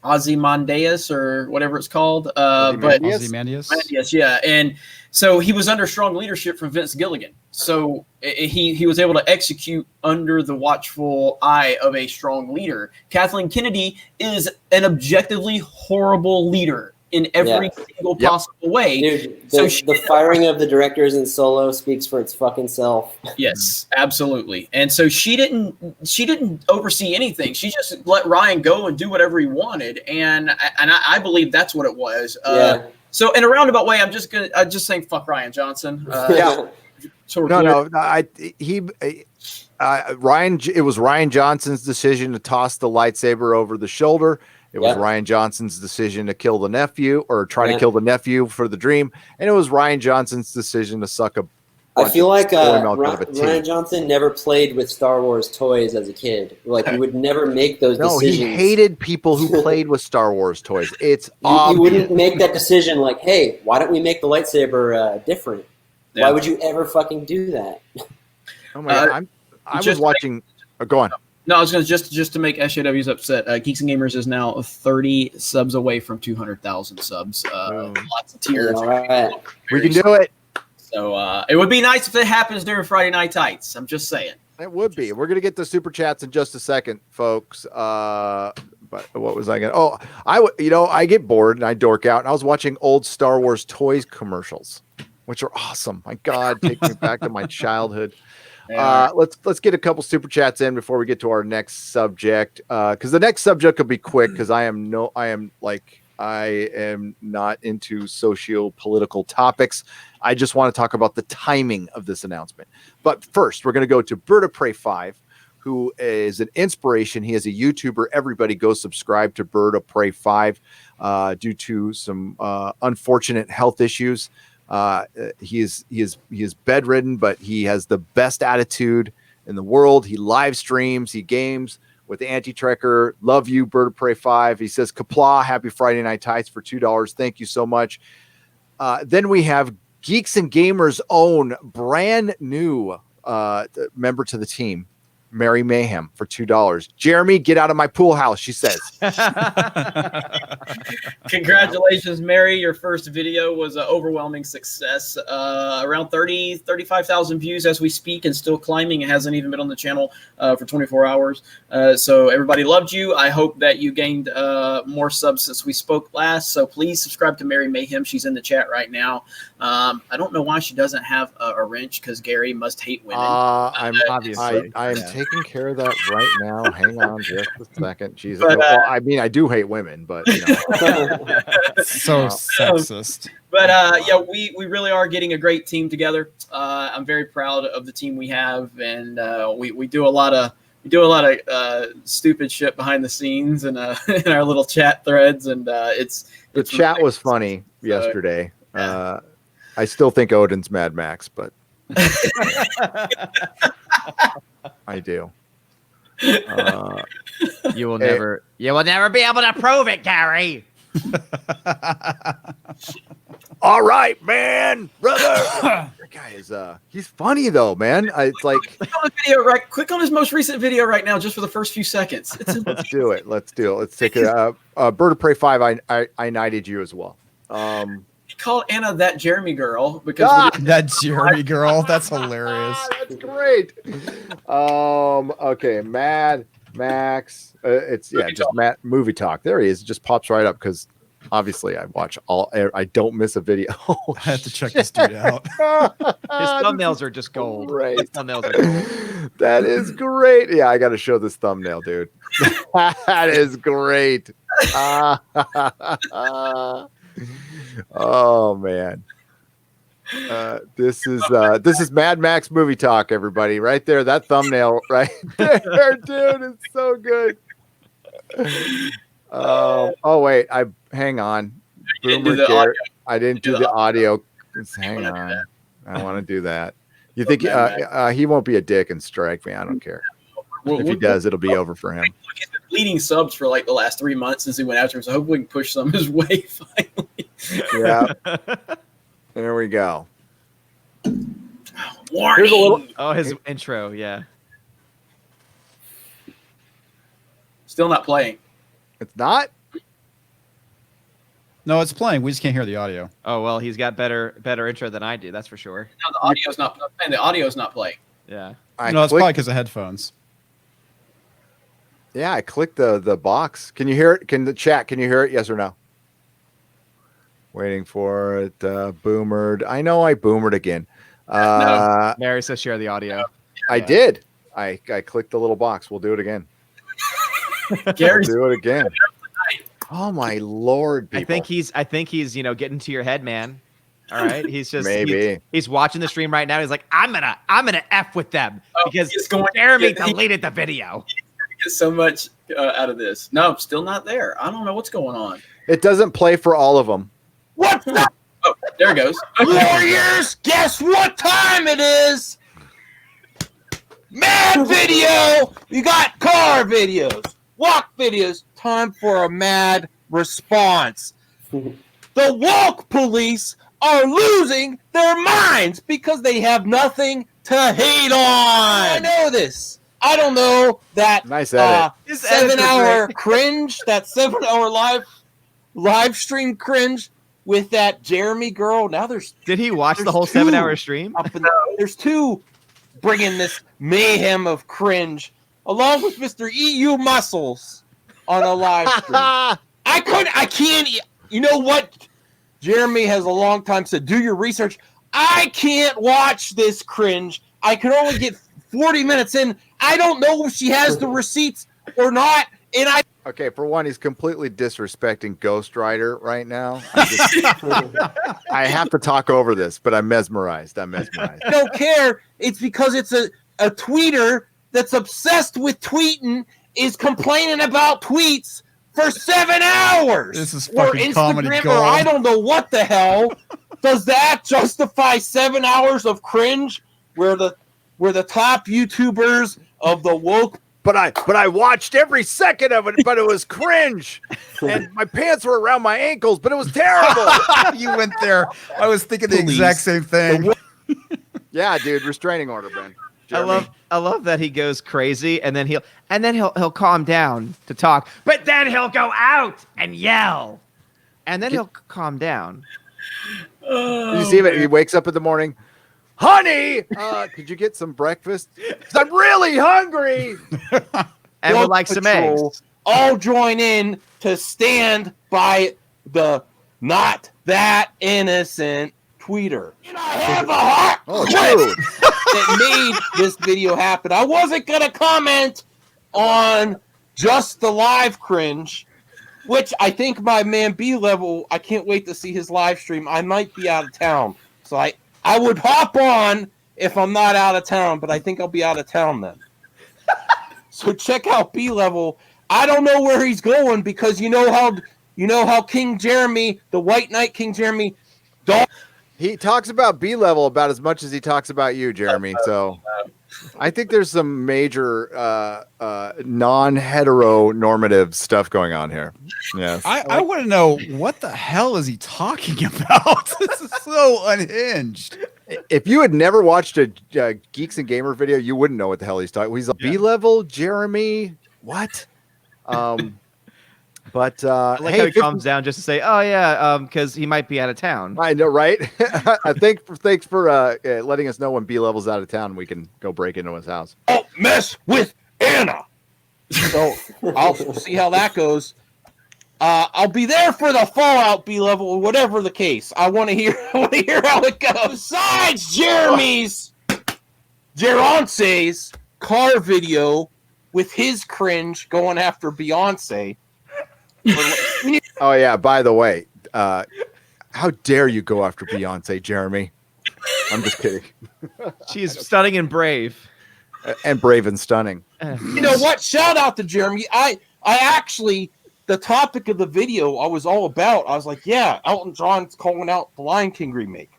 Ozymandias or whatever it's called. Ozymandias, yeah. And so he was under strong leadership from Vince Gilligan. So he was able to execute under the watchful eye of a strong leader. Kathleen Kennedy is an objectively horrible leader in every single possible way. Dude, the firing of the directors in Solo speaks for its fucking self. Yes, absolutely. And so she didn't oversee anything. She just let Ryan go and do whatever he wanted. And I believe that's what it was. So in a roundabout way, I'm just saying fuck Rian Johnson. It was Rian Johnson's decision to toss the lightsaber over the shoulder. It was Rian Johnson's decision to kill the nephew, or try to kill the nephew for the dream. And it was Rian Johnson's decision to suck a I feel like Rian Johnson never played with Star Wars toys as a kid. Like, he would never make those decisions. No, he hated people who played with Star Wars toys. It's He wouldn't make that decision like, hey, why don't we make the lightsaber different? Why would you ever fucking do that? Oh my God. I was watching. Go on. No, I was going to just to make SJWs upset. Geeks and Gamers is now 30 subs away from 200,000 subs. Lots of tiers. All right. We can do it. So it would be nice if it happens during Friday Night Tights. I'm just saying. It would be. We're going to get the super chats in just a second, folks. But what was I going to? I get bored and I dork out. And I was watching old Star Wars toys commercials, which are awesome. My God, take me back to my childhood. Let's get a couple super chats in before we get to our next subject. Because the next subject will be quick because I am not into socio-political topics. I just want to talk about the timing of this announcement. But first, we're going to go to Bird of Prey 5, who is an inspiration. He is a YouTuber. Everybody go subscribe to Bird of Prey 5 due to some unfortunate health issues. He is bedridden, but he has the best attitude in the world. He live streams, he games with the Anti-Trekker. Love you, Bird of Prey 5. He says, Kapla, happy Friday Night Tights for $2. Thank you so much. Then we have Geeks and Gamers' own brand new member to the team, Mary Mayhem, for $2. Jeremy, get out of my pool house, she says. Congratulations, Mary. Your first video was an overwhelming success. Around 35,000 views as we speak and still climbing. It hasn't even been on the channel for 24 hours. So everybody loved you. I hope that you gained more subs since we spoke last. So please subscribe to Mary Mayhem. She's in the chat right now. I don't know why she doesn't have a wrench because Gary must hate women. I am taking care of that right now. Hang on just a second. Jesus. Well, I mean, I do hate women, but you know. So sexist. But yeah, we really are getting a great team together. I'm very proud of the team we have, and we do a lot of stupid shit behind the scenes and in our little chat threads, and it's chat was funny yesterday. Yeah. I still think Odin's Mad Max, but I do. You will never be able to prove it, Gary. All right, man, brother. That guy is he's funny though, man. It's like click on his most recent video right now, just for the first few seconds. Let's do it. Let's take it. Bird of Prey 5. I knighted you as well. He called Anna that Jeremy girl because that Jeremy girl. That's hilarious. That's great. Okay, Mad Max. It's just Matt movie talk. There he is. It just pops right up because obviously I watch all. I don't miss a video. I have to check this dude out. His thumbnails are just gold. Right. His thumbnails are gold. That is great. Yeah, I got to show this thumbnail, dude. That is great. Oh man. This is Mad Max movie talk, everybody. Right there, that thumbnail right there, dude, is so good. Oh wait, hang on. I didn't do the audio. Hang on. I want to do that. You think he won't be a dick and strike me? I don't care. If he does, it'll be over for him. He's been bleeding subs for like the last 3 months since he went after him, so hopefully we can push some his way finally. Yeah. There we go. Warning. His intro, yeah. Still not playing. It's not? No, it's playing. We just can't hear the audio. Oh well, he's got better intro than I do. That's for sure. No, the audio's not playing. The audio's not playing. Yeah. No, it's probably because of headphones. Yeah, I clicked the box. Can you hear it? Can you hear it? Yes or no? Waiting for it. Boomered. I know I boomered again. No. Mary says share the audio. I did. I clicked the little box. We'll do it again. Gary's do it again. Oh my Lord, people. I think he's getting to your head, man. All right. He's just maybe he's watching the stream right now. He's like, I'm gonna F with them because Jeremy deleted the video. Get so much out of this. No, I'm still not there. I don't know what's going on. It doesn't play for all of them. What's up? Oh, there it goes. Warriors, guess what time it is? Mad video. You got car videos, walk videos. Time for a mad response. The woke police are losing their minds because they have nothing to hate on. I know this. I don't know that nice edit. 7-hour cringe, that 7-hour live stream cringe with that Jeremy girl. Now did he watch the whole 7-hour stream? There's two bringing this mayhem of cringe along with Mr. EU Muscles on a live stream. I can't. You know what? Jeremy has a long time said, do your research. I can't watch this cringe. I can only get 40 minutes in. I don't know if she has the receipts or not. And Okay, for one, he's completely disrespecting Ghost Rider right now. I have to talk over this, but I'm mesmerized. I don't care. It's because it's a tweeter that's obsessed with tweeting is complaining about tweets for 7 hours. This is fucking comedy gold. Or I don't know what the hell. Does that justify 7 hours of cringe where the top YouTubers of the woke? But I watched every second of it, but it was cringe. And my pants were around my ankles, but it was terrible. You went there. I was thinking the exact same thing. Yeah, dude, restraining order, Ben. Jeremy. I love that he goes crazy and then he'll calm down to talk, but then he'll go out and yell. And then he'll calm down. You see him, he wakes up in the morning. Honey, could you get some breakfast? 'Cause I'm really hungry. And would like some eggs. All join in to stand by the not that innocent tweeter. And I have a heart that made this video happen. I wasn't going to comment on just the live cringe, which I think my man B-Level, I can't wait to see his live stream. I might be out of town. So I would hop on if I'm not out of town, but I think I'll be out of town then. So check out B-Level. I don't know where he's going because you know how King Jeremy, the White Knight King Jeremy, he talks about B-Level about as much as he talks about you, Jeremy. So I think there's some major non-heteronormative stuff going on here. Yes. I want to know what the hell is he talking about? This is so unhinged. If you had never watched a Geeks and Gamer video, you wouldn't know what the hell he's talking. He's a B-Level, Jeremy. What? But I like how he comes down just to say, "Oh yeah," because he might be out of town. I know, right? Thanks for letting us know when B-Level's out of town. And we can go break into his house. Don't mess with Anna. So I'll see how that goes. I'll be there for the Fallout B-Level, whatever the case. I want to hear how it goes. Besides Geronce's car video with his cringe going after Beyonce. Oh yeah, by the way, how dare you go after Beyonce, Jeremy? I'm just kidding. She's stunning and brave. And brave and stunning. You know what? Shout out to Jeremy. I actually, the topic of the video I was all about. I was like, yeah, Elton John's calling out the Lion King remake.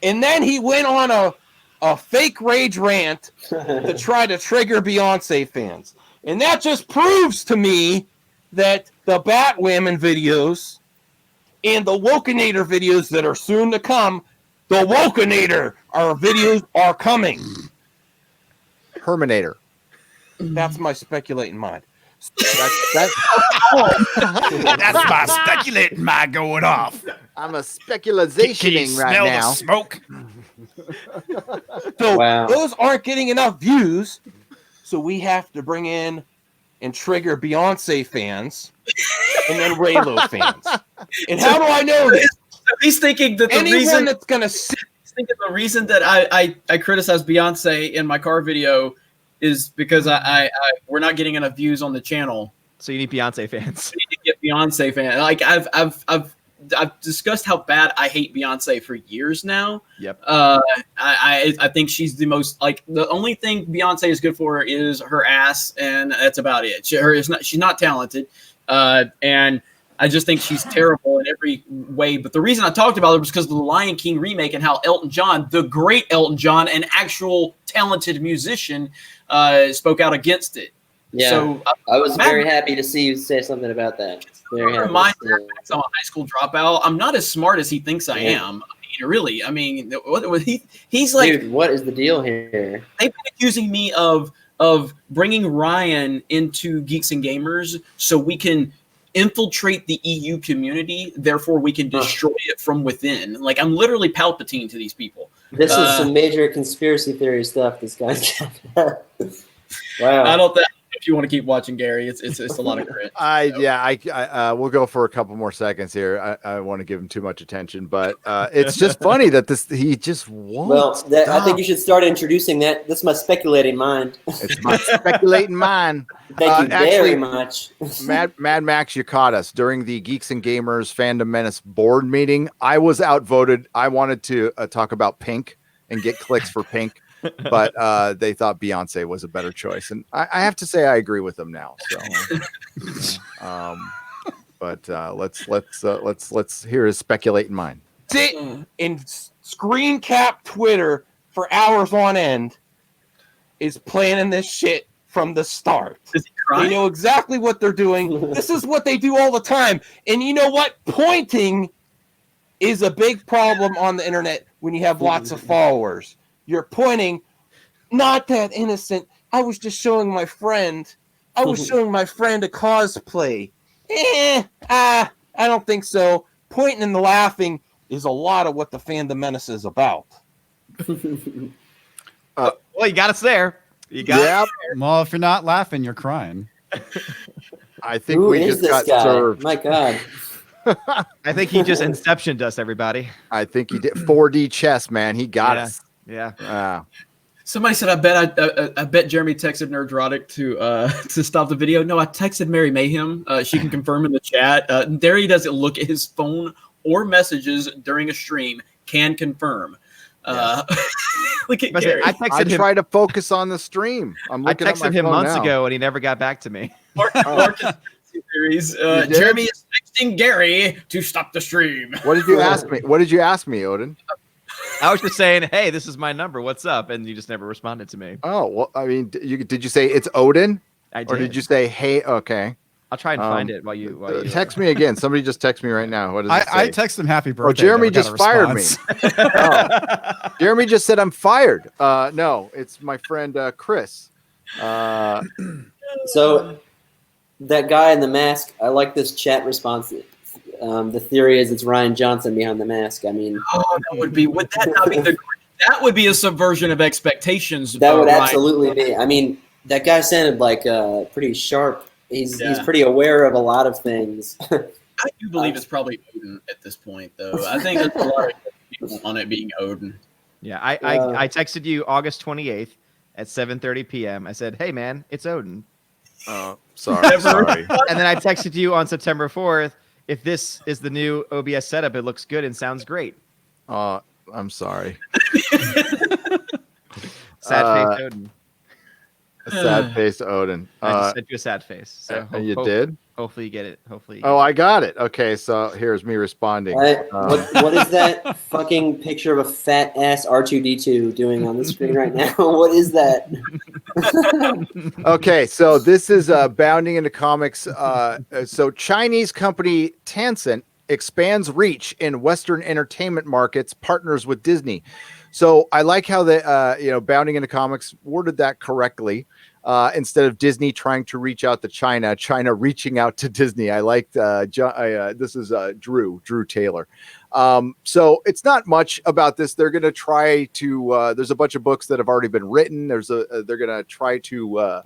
And then he went on a fake rage rant to try to trigger Beyonce fans. And that just proves to me that the Batwoman videos and the Wokenator videos that are soon to come, the Wokenator videos are coming. Herminator. That's my speculating mind. That's my speculating mind going off. I'm a speculationing right now. The smoke? So those aren't getting enough views, so we have to bring in and trigger Beyonce fans and then Raylo fans. And how do I know this? He's thinking that anyone that's gonna thinking the reason that I criticize Beyonce in my car video is because we're not getting enough views on the channel. So you need Beyonce fans. You need to get Beyonce fans. Like I've discussed how bad I hate Beyonce for years now. Yep. I think she's the most, like, the only thing Beyonce is good for is her ass, and that's about it. She's not talented, and I just think she's terrible in every way. But the reason I talked about it was because of the Lion King remake and how Elton John, the great Elton John, an actual talented musician, spoke out against it. Yeah, so I was very happy to see you say something about that. Very happy. I'm a high school dropout. I'm not as smart as he thinks I am. I mean, he's like, dude, what is the deal here? They've been accusing me of bringing Ryan into Geeks and Gamers so we can infiltrate the EU community. Therefore, we can destroy it from within. Like, I'm literally Palpatine to these people. This is some major conspiracy theory stuff. This guy's got. Wow. I don't think if you want to keep watching Gary. It's a lot of cringe. I we'll go for a couple more seconds here. I want to give him too much attention, but it's just funny that he just won't. Well, I think you should start introducing that. That's my speculating mind. It's my speculating mind. Thank you very much. Mad Max, you caught us during the Geeks and Gamers Fandom Menace board meeting. I was outvoted. I wanted to talk about Pink and get clicks for Pink. But they thought Beyonce was a better choice, and I have to say I agree with them now. So, but let's hear his speculating mind. Sit and screen cap Twitter for hours on end is planning this shit from the start. Is he crying? They know exactly what they're doing. This is what they do all the time. And you know what? Pointing is a big problem on the internet when you have lots of followers. You're pointing, not that innocent. I was just showing my friend. I was showing my friend a cosplay. I don't think so. Pointing and laughing is a lot of what the Fandom Menace is about. Well, you got us there. You got us there. Well, if you're not laughing, you're crying. I think we just got served. My God. I think he just inceptioned us, everybody. I think he did 4D chess, man. He got us. Yeah. Somebody said, I bet Jeremy texted Nerdrotic to stop the video. No, I texted Mary Mayhem. She can confirm in the chat. There he doesn't look at his phone or messages during a stream. Can confirm. Look at Gary. I texted him. Try to focus on the stream. I texted him months ago, and he never got back to me. Series. Jeremy is texting Gary to stop the stream. What did you ask me? What did you ask me, Odin? I was just saying, hey, this is my number. What's up? And you just never responded to me. Oh, well, I mean, did you say it's Odin? I did. Or did you say, hey, okay. I'll try and find it while you text me again. Somebody just text me right now. What does it say? I text him happy birthday. Oh, Jeremy just fired me. Jeremy just said I'm fired. No, it's my friend Chris. So that guy in the mask, I like this chat response. The theory is it's Ryan Johnson behind the mask. I mean, would that not be that would be a subversion of expectations. That would absolutely be. I mean, that guy sounded like pretty sharp. He's pretty aware of a lot of things. I do believe it's probably Odin at this point, though. I think there's a lot of people on it being Odin. Yeah, I texted you August 28th at 7:30 p.m. I said, hey, man, it's Odin. Sorry. And then I texted you on September 4th. If this is the new OBS setup, it looks good and sounds great. I'm sorry. Sad face Odin. A sad face Odin. I just sent you a sad face. So you did? Hopefully you get it. I got it. Okay, so here's me responding. What is that fucking picture of a fat ass R2D2 doing on the screen right now? What is that? Okay, so this is bounding into comics. So Chinese company Tencent expands reach in Western entertainment markets, partners with Disney. So I like how the bounding into comics worded that correctly. Instead of Disney trying to reach out to China reaching out to Disney. I liked this is Drew Taylor. So it's not much about this. They're going to try to. There's a bunch of books that have already been written. They're going to try to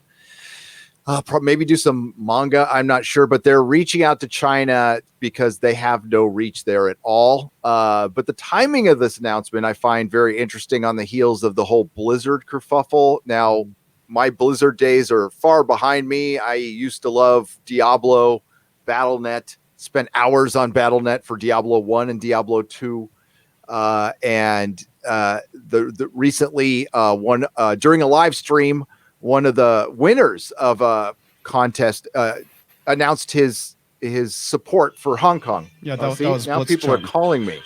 maybe do some manga. I'm not sure, but they're reaching out to China because they have no reach there at all. But the timing of this announcement I find very interesting on the heels of the whole Blizzard kerfuffle. Now, my Blizzard days are far behind me. I used to love Diablo, Battle.net, spent hours on Battle.net for Diablo 1 and Diablo 2. And recently during a live stream, one of the winners of a contest announced his support for Hong Kong. Yeah, that was now Blitz people Chung. are calling me.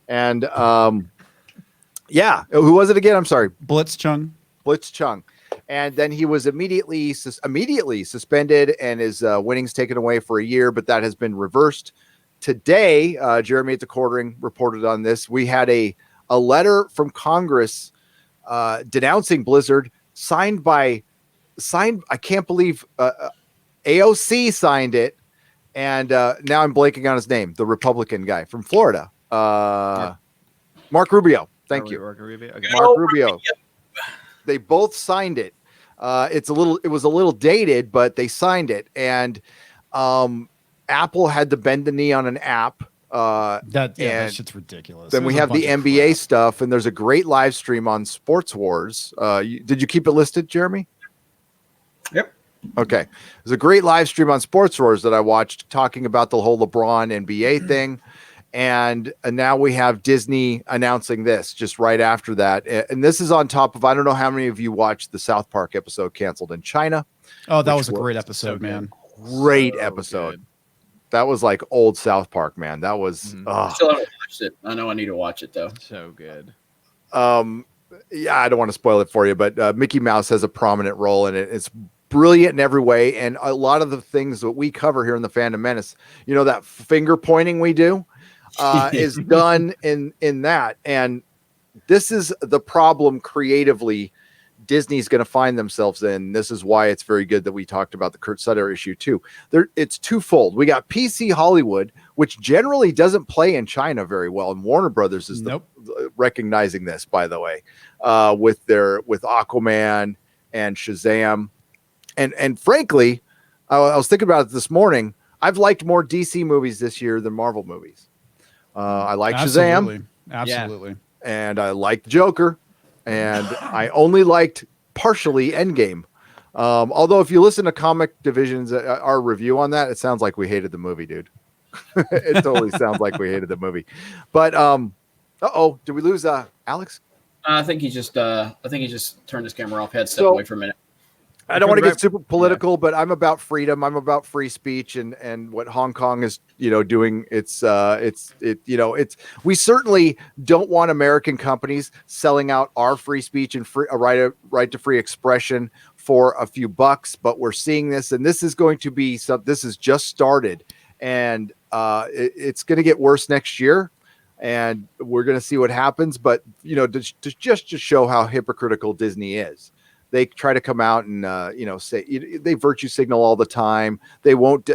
And who was it again? I'm sorry. Blitz Chung. And then he was immediately suspended and his winnings taken away for a year, but that has been reversed. Today, Jeremy at the Quartering reported on this. We had a letter from Congress denouncing Blizzard, signed, I can't believe AOC signed it. And now I'm blanking on his name, the Republican guy from Florida. Mark Rubio. Thank you. Mark Rubio. Okay. Mark Rubio. They both signed it. It was a little dated, but they signed it, and Apple had to bend the knee on an app. That shit's ridiculous. Then we have the NBA stuff, and there's a great live stream on Sports Wars. Did you keep it listed, Jeremy? Yep. Okay. There's a great live stream on Sports Wars that I watched talking about the whole LeBron NBA thing. And now we have Disney announcing this just right after that. And this is on top of, I don't know how many of you watched the South Park episode Canceled in China. Oh, that was a great episode, man. Great episode. Good. That was like old South Park, man. That was still haven't watched it. I know I need to watch it though. So good. Yeah, I don't want to spoil it for you, but Mickey Mouse has a prominent role in it. It's brilliant in every way, and a lot of the things that we cover here in the Fandom Menace, you know, that finger pointing we do is done in that. And this is the problem creatively Disney's going to find themselves in. This is why it's very good that we talked about the Kurt Sutter issue too. It's twofold. We got PC Hollywood, which generally doesn't play in China very well, and Warner Brothers is recognizing this, by the way, with Aquaman and Shazam, and frankly, I was thinking about it this morning. I've liked more DC movies this year than Marvel movies. I like Shazam, absolutely, and I liked Joker. And I only liked partially Endgame. Although if you listen to Comic Division's our review on that, it sounds like we hated the movie, dude. It totally sounds like we hated the movie. But did we lose Alex? I think he just turned his camera off, had stepped away for a minute. I don't want to get super political, but I'm about freedom. I'm about free speech, and what Hong Kong is, doing. We certainly don't want American companies selling out our free speech and right to free expression for a few bucks. But we're seeing this, and this is going to be this has just started, and it's going to get worse next year. And we're going to see what happens. But just to show how hypocritical Disney is. They try to come out and say they virtue signal all the time. They won't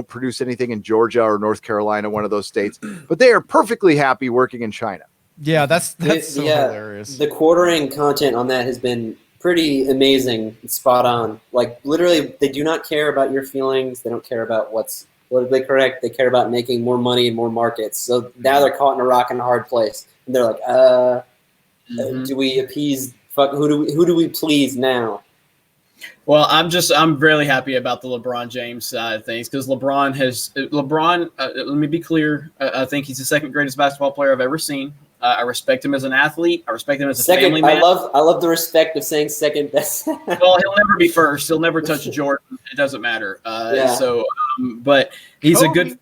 produce anything in Georgia or North Carolina, one of those states, but they are perfectly happy working in China. Yeah, that's so hilarious. The quartering content on that has been pretty amazing, spot on. Like literally, they do not care about your feelings. They don't care about what's politically correct. They care about making more money and more markets. So now they're caught in a rock and a hard place, and they're like, do we appease? Who do we please now? Well, I'm really happy about the LeBron James side of things because LeBron. Let me be clear. I think he's the second greatest basketball player I've ever seen. I respect him as an athlete. I respect him as a family man. I love the respect of saying second best. Well, he'll never be first. He'll never touch Jordan. It doesn't matter. So, but he's a good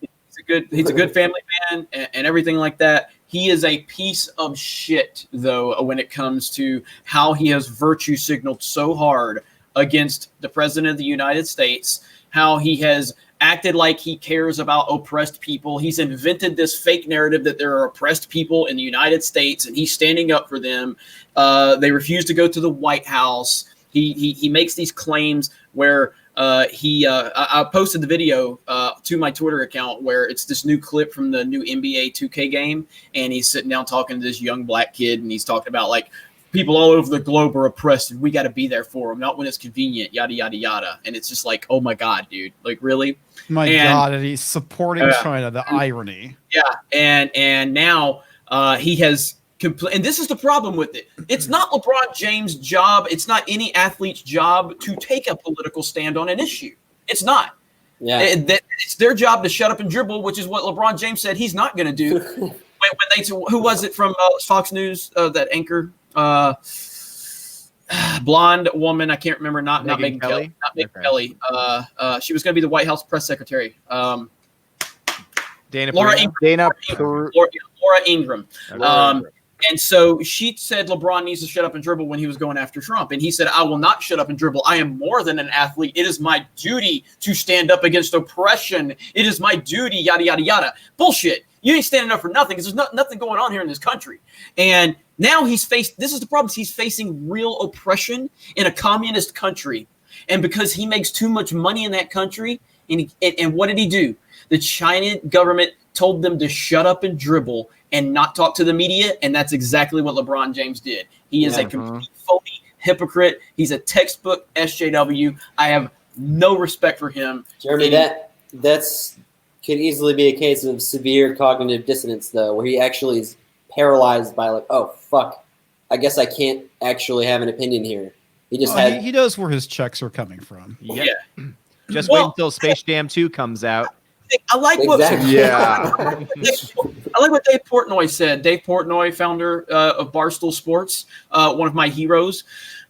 family man and everything like that. He is a piece of shit, though, when it comes to how he has virtue signaled so hard against the president of the United States, how he has acted like he cares about oppressed people. He's invented this fake narrative that there are oppressed people in the United States, and he's standing up for them. They refuse to go to the White House. He makes these claims where I posted the video to my Twitter account where it's this new clip from the new NBA 2K game, and he's sitting down talking to this young black kid, and he's talking about like people all over the globe are oppressed, and we got to be there for them, not when it's convenient, yada yada yada. And it's just like, oh my god, dude, like really? God, and he's supporting China. The irony. Yeah, and now he has. And this is the problem with it. It's not LeBron James' job. It's not any athlete's job to take a political stand on an issue. It's not. Yeah. It's their job to shut up and dribble, which is what LeBron James said he's not going to do. Who was it from Fox News? That anchor, blonde woman. I can't remember. Not Megyn Kelly. Not Megyn Kelly. She was going to be the White House press secretary. Laura Ingraham. And so she said LeBron needs to shut up and dribble when he was going after Trump. And he said, I will not shut up and dribble. I am more than an athlete. It is my duty to stand up against oppression. It is my duty, yada, yada, yada. Bullshit. You ain't standing up for nothing because there's nothing going on here in this country. And now this is the problem. He's facing real oppression in a communist country. And because he makes too much money in that country, and what did he do? The China government told them to shut up and dribble and not talk to the media, and that's exactly what LeBron James did. He is a complete phony, hypocrite. He's a textbook SJW. I have no respect for him. Jeremy, that's could easily be a case of severe cognitive dissonance, though, where he actually is paralyzed by like, oh fuck, I guess I can't actually have an opinion here. He just he knows where his checks are coming from. Yep. Yeah. Just wait until Space Jam 2 comes out. I like exactly. I like what Dave Portnoy said. Dave Portnoy, founder of Barstool Sports, one of my heroes.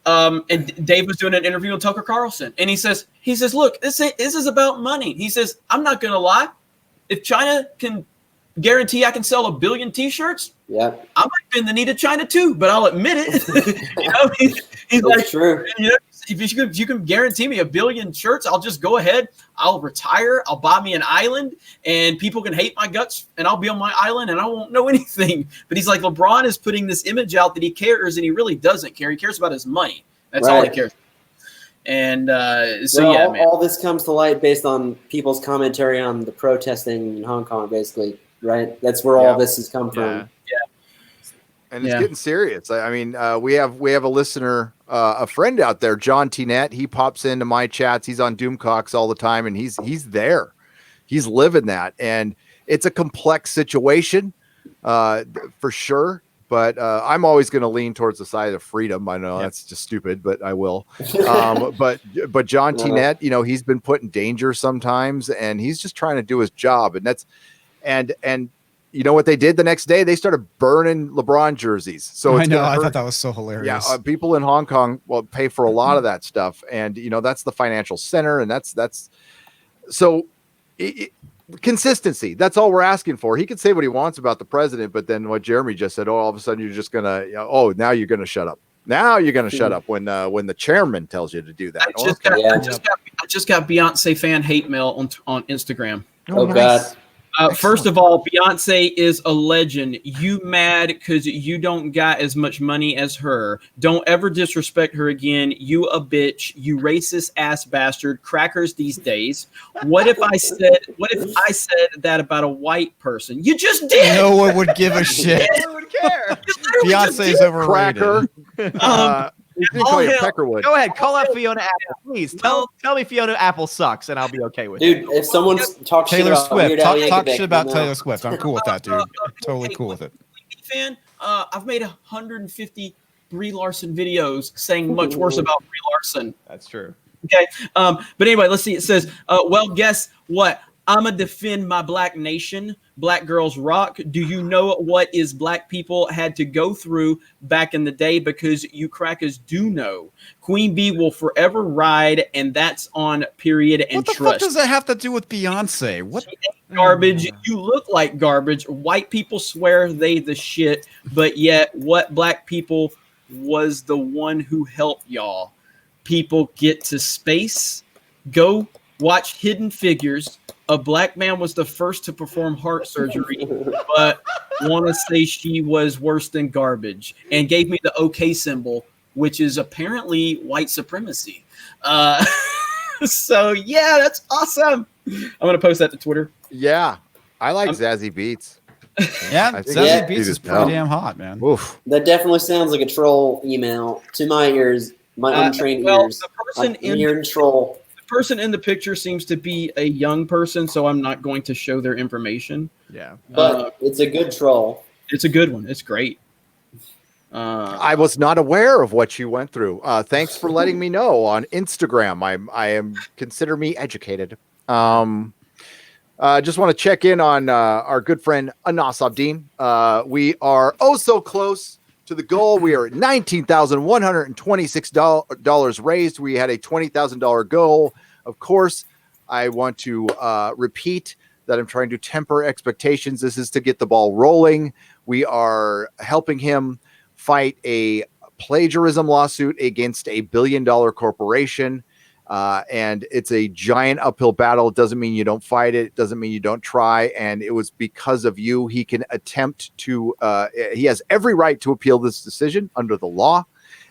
And Dave was doing an interview with Tucker Carlson, and he says, look, this is about money. He says, I'm not going to lie. If China can guarantee I can sell 1 billion T-shirts, I might bend the knee to China too, but I'll admit it. He's like, true. If you can guarantee me 1 billion shirts, I'll just go ahead. I'll retire. I'll buy me an island, and people can hate my guts, and I'll be on my island, and I won't know anything. But he's like, LeBron is putting this image out that he cares, and he really doesn't care. He cares about his money. That's all he cares. And man. All this comes to light based on people's commentary on the protesting in Hong Kong, basically, right? That's where all this has come from. And it's getting serious. I mean, we have a listener, a friend out there, John Tnett. He pops into my chats. He's on Doomcocks all the time, and he's there. He's living that, and it's a complex situation, for sure. But I'm always going to lean towards the side of freedom. I know that's just stupid, but I will. But John Tnett, he's been put in danger sometimes, and he's just trying to do his job, and that's and. You know what they did the next day? They started burning LeBron jerseys. So I thought that was so hilarious. Yeah, people in Hong Kong will pay for a lot of that stuff, and that's the financial center, and that's so consistency. That's all we're asking for. He can say what he wants about the president, but then what Jeremy just said, all of a sudden you're just gonna, now you're gonna shut up. Now you're gonna shut up when the chairman tells you to do that. I just got Beyonce fan hate mail on Instagram. Oh nice. God. First of all, Beyonce is a legend. You mad because you don't got as much money as her. Don't ever disrespect her again. You a bitch. You racist ass bastard. Crackers these days. What if I said that about a white person? You just did. No one would give a shit. No one would care. Beyonce's overrated. Cracker. Call you Peckerwood. Go ahead, call out Fiona Apple, please. Tell me Fiona Apple sucks, and I'll be okay with it. Dude, if someone talks Taylor shit about Swift, talk Yankovic, shit about Taylor Swift. I'm cool with that, dude. Totally cool with it. Fan, I've made 150 Brie Larson videos saying much worse about Brie Larson. That's true. Okay, but anyway, let's see. It says, well, guess what? I'ma defend my black nation. Black girls rock. Do you know what is black people had to go through back in the day? Because you crackers do know. Queen Bee will forever ride, and that's on period and trust. What the fuck does that have to do with Beyonce? What garbage? You look like garbage. White people swear they the shit, but yet what black people was the one who helped y'all. People get to space. Go watch Hidden Figures. A black man was the first to perform heart surgery, but want to say she was worse than garbage, and gave me the OK symbol, which is apparently white supremacy. So yeah, that's awesome. I'm gonna post that to Twitter. Yeah, I like Zazie Beetz. Yeah, Zazie Beetz is pretty damn hot, man. Oof. That definitely sounds like a troll email to my ears, my untrained ears. The person troll. Person in the picture seems to be a young person, so I'm not going to show their information. Yeah, but it's a good troll. It's a good one. It's great. I was not aware of what you went through. Thanks for letting me know on Instagram. I am consider me educated. Just want to check in on our good friend Anas Abdin. We are so close to the goal. We are at $19,126 raised. We had a $20,000 goal. Of course, I want to repeat that I'm trying to temper expectations. This is to get the ball rolling. We are helping him fight a plagiarism lawsuit against a $1 billion corporation. And it's a giant uphill battle. It doesn't mean you don't fight it. It doesn't mean you don't try. And it was because of you. He can attempt to, he has every right to appeal this decision under the law.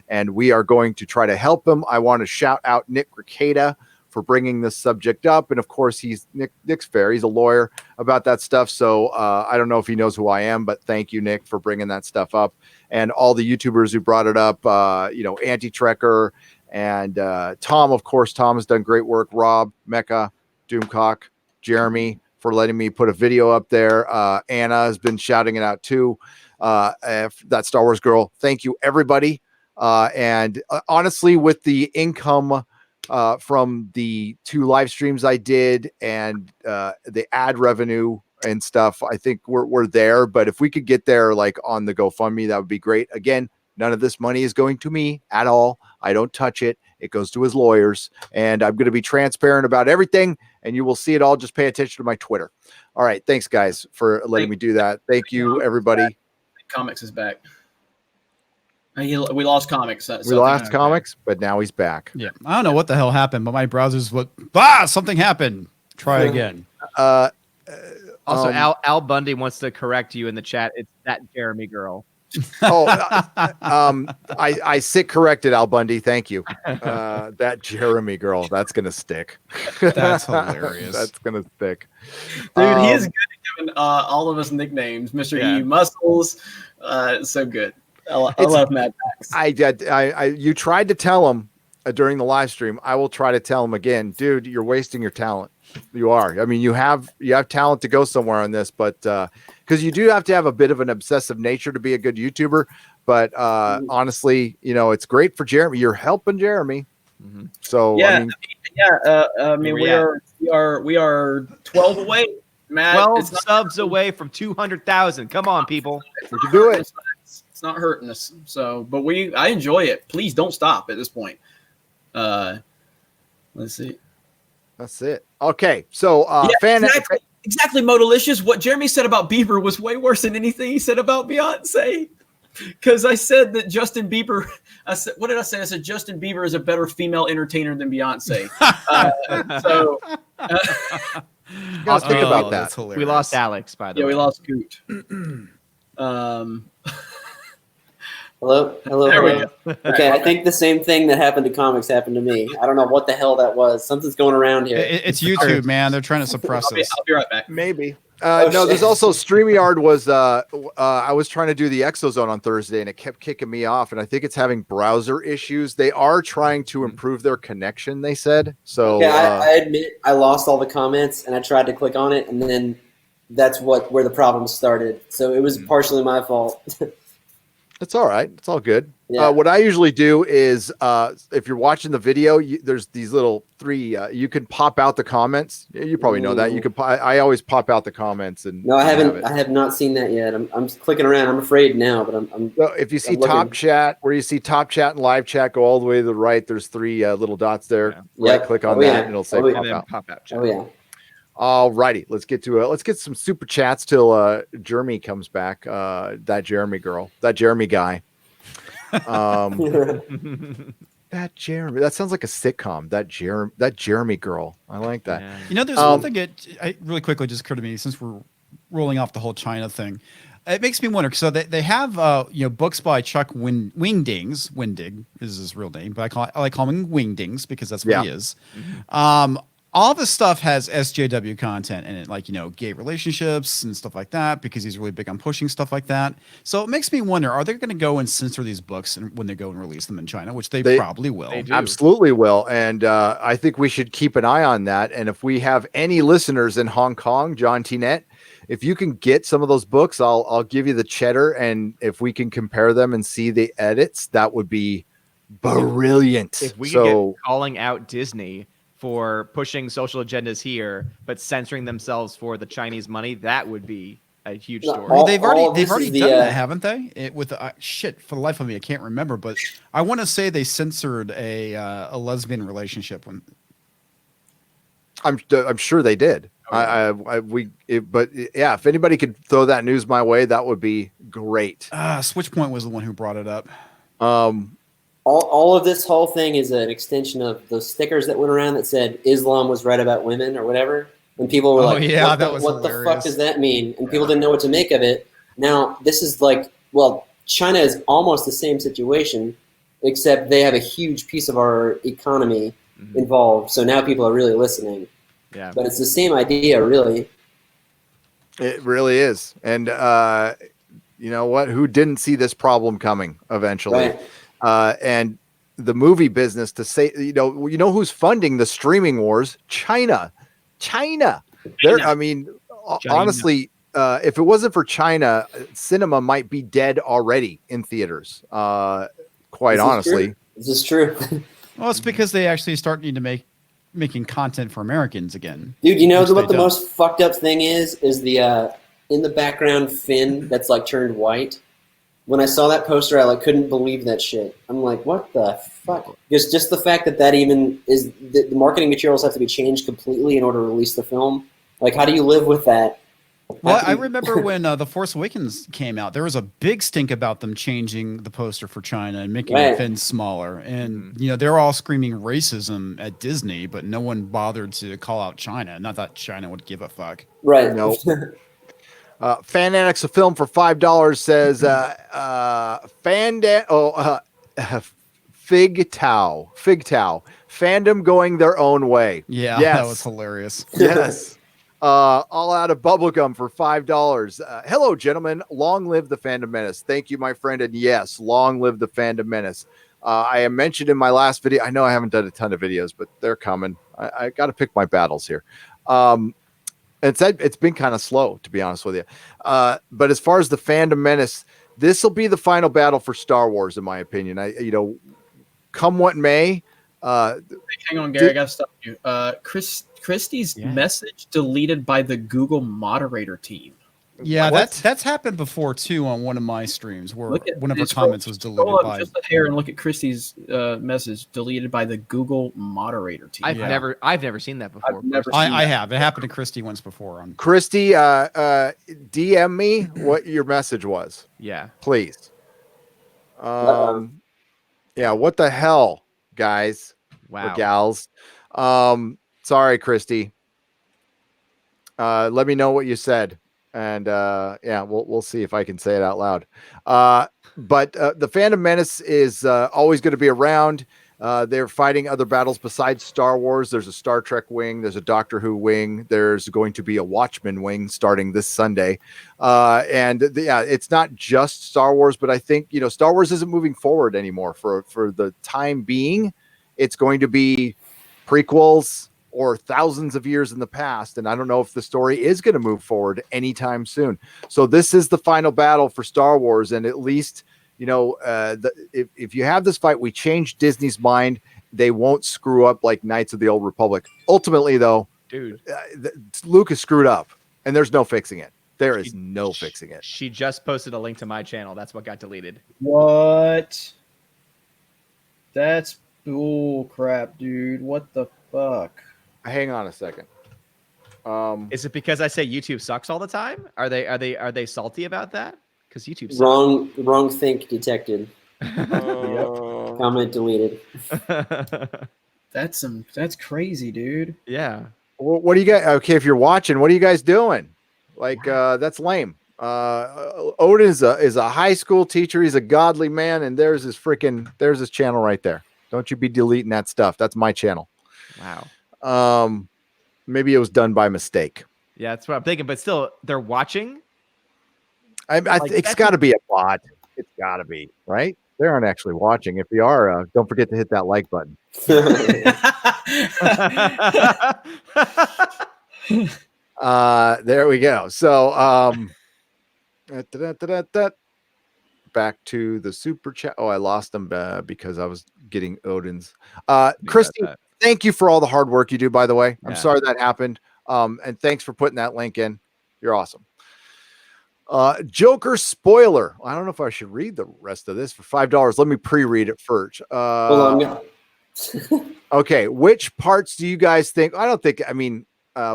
And we are going to try to help him. I want to shout out Nick Ricada bringing this subject up. And of course, Nick's fair. He's a lawyer about that stuff. So I don't know if he knows who I am, but thank you, Nick, for bringing that stuff up. And all the YouTubers who brought it up, Anti-Trekker and Tom, of course. Tom has done great work. Rob, Mecca, Doomcock, Jeremy, for letting me put a video up there. Anna has been shouting it out too. That Star Wars girl. Thank you, everybody. And honestly, with the income from the 2 live streams I did and the ad revenue and stuff, I think we're there. But if we could get there like on the GoFundMe, that would be great. Again, none of this money is going to me at all. I don't touch it. It goes to his lawyers, and I'm going to be transparent about everything, and you will see it all. Just pay attention to my Twitter. All right. Thanks, guys, for letting me do that. Thank you, everybody. Comics is back. We lost Comics. We lost Comics, but now he's back. Yeah. I don't know what the hell happened, but my browser's something happened. Try again. Also, Al Bundy wants to correct you in the chat. It's that Jeremy girl. I sit corrected, Al Bundy. Thank you. That Jeremy girl, that's gonna stick. That's hilarious. That's gonna stick, dude. He is good at giving all of us nicknames. Mr. E Muscles, so good. I love Mad Max. You tried to tell him during the live stream. I will try to tell him again, dude. You're wasting your talent. You are. I mean, you have talent to go somewhere on this, but because you do have to have a bit of an obsessive nature to be a good YouTuber. But honestly, it's great for Jeremy. You're helping Jeremy. Mm-hmm. So yeah, we are 12 away. Matt, 12 subs away from 200,000. Come on, people. We can do it. It's not hurting us. So, but I enjoy it. Please don't stop at this point. Let's see. That's it. Okay, so exactly, Modalicious. What Jeremy said about Bieber was way worse than anything he said about Beyonce. Because I said that Justin Bieber. What did I say? I said Justin Bieber is a better female entertainer than Beyonce. Let's think about that. We lost Alex, by the way. Yeah, we lost Goot. Hello. There we go. Okay, I think the same thing that happened to Comics happened to me. I don't know what the hell that was. Something's going around here. It's YouTube, man. They're trying to suppress us. I'll be right back. Maybe. No, there's also StreamYard was I was trying to do the Exozone on Thursday and it kept kicking me off, and I think it's having browser issues. They are trying to improve their connection, they said. So I admit I lost all the comments and I tried to click on it, and then that's where the problem started. So it was partially my fault. It's all right. It's all good. Yeah. What I usually do is if you're watching the video, there's these little 3 you can pop out the comments. You probably know that. You can I always pop out the comments. And no, I haven't. I have not seen that yet. I'm clicking around. I'm afraid now, but I'm so if you see Top Chat, where you see Top Chat and Live Chat, go all the way to the right. There's 3 little dots there. Yeah. Right click on that and it'll say pop out chat. Oh yeah. All righty, let's get some super chats till Jeremy comes back. That Jeremy girl, that Jeremy guy, that Jeremy. That sounds like a sitcom. That Jeremy girl. I like that. Yeah. There's one thing that really quickly just occurred to me since we're rolling off the whole China thing. It makes me wonder. So they have books by Chuck Wingdings. Windig is his real name, but I like calling him Wingdings because that's what he is. Mm-hmm. All this stuff has SJW content in it, like, gay relationships and stuff like that, because he's really big on pushing stuff like that. So it makes me wonder, are they going to go and censor these books when they go and release them in China, which they probably will. They absolutely will. And I think we should keep an eye on that. And if we have any listeners in Hong Kong, John T-Net, if you can get some of those books, I'll give you the cheddar. And if we can compare them and see the edits, that would be brilliant. If we can get calling out Disney for pushing social agendas here, but censoring themselves for the Chinese money, that would be a huge story. Well, they've already done that, haven't they? For the life of me, I can't remember, but I want to say they censored a lesbian relationship. I'm sure they did. But if anybody could throw that news my way, that would be great. Switchpoint was the one who brought it up. All of this whole thing is an extension of those stickers that went around that said Islam was right about women or whatever. And people were like, what the fuck does that mean? And people didn't know what to make of it. Now, this is China is almost the same situation, except they have a huge piece of our economy involved. So now people are really listening. Yeah. But it's the same idea, really. It really is. And you know what? Who didn't see this problem coming eventually? Right. And the movie business to say, you know who's funding the streaming wars? China. I mean, honestly, if it wasn't for China, cinema might be dead already in theaters. Quite honestly. This is true. Well, it's because they actually start needing to making content for Americans again. Dude, you know what the most fucked up thing is the in the background fin that's like turned white. When I saw that poster, I like couldn't believe that shit. I'm like, what the fuck? Just the fact that even is the marketing materials have to be changed completely in order to release the film. Like, how do you live with that? Well, I remember when The Force Awakens came out, there was a big stink about them changing the poster for China and making the fins smaller. And, you know, they're all screaming racism at Disney, but no one bothered to call out China. Not that China would give a fuck. Right. No. Fan Annex a film for $5 says Fig Tao. Fandom going their own way. Yeah, yes. That was hilarious. Yes. All out of bubblegum for $5. Hello, gentlemen. Long live the Fandom Menace. Thank you, my friend. And yes, long live the Fandom Menace. I mentioned in my last video, I know I haven't done a ton of videos, but they're coming. I got to pick my battles here. It's been kind of slow, to be honest with you. But as far as the Fandom Menace, this will be the final battle for Star Wars, in my opinion. Come what may. Hang on, Gary. I got to stop you. Christie's message deleted by the Google moderator team. Yeah, that's happened before too on one of my streams where one of her comments was deleted by. Just a hair and look at Christie's message deleted by the Google moderator team. I've never seen that before. I have. It happened to Christie once before. Christy, DM me what your message was. Yeah, please. Yeah, what the hell, guys? Wow, or gals. Sorry, Christy. Let me know what you said. And we'll see if I can say it out loud. But the Fandom Menace is always going to be around. They're fighting other battles besides Star Wars. There's a Star Trek wing. There's a Doctor Who wing. There's going to be a Watchmen wing starting this Sunday. It's not just Star Wars, but I think, Star Wars isn't moving forward anymore for the time being. It's going to be prequels or thousands of years in the past. And I don't know if the story is going to move forward anytime soon. So this is the final battle for Star Wars. And at least, if you have this fight, we change Disney's mind. They won't screw up like Knights of the Old Republic. Ultimately, though, dude, Lucas screwed up and there's no fixing it. There is no fixing it. She just posted a link to my channel. That's what got deleted. What? That's bull crap, dude. What the fuck? Hang on a second. Is it because I say YouTube sucks all the time? Are they salty about that? Because YouTube sucks. Wrong think detected. Comment deleted. That's crazy, dude. Yeah. What do you guys? Okay, if you're watching, what are you guys doing? Like that's lame. Odin is a high school teacher. He's a godly man, and there's his channel right there. Don't you be deleting that stuff. That's my channel. Wow. Maybe it was done by mistake. Yeah, that's what I'm thinking. But still, they're watching. It's got to be a bot. It's got to be, right? They aren't actually watching. If you are, don't forget to hit that like button. There we go. So, back to the super chat. Oh, I lost them because I was getting Odin's. Christy, thank you for all the hard work you do, by the way. I'm sorry that happened. And thanks for putting that link in. You're awesome. Joker spoiler. I don't know if I should read the rest of this for $5. Let me pre-read it first. Okay. Which parts do you guys think?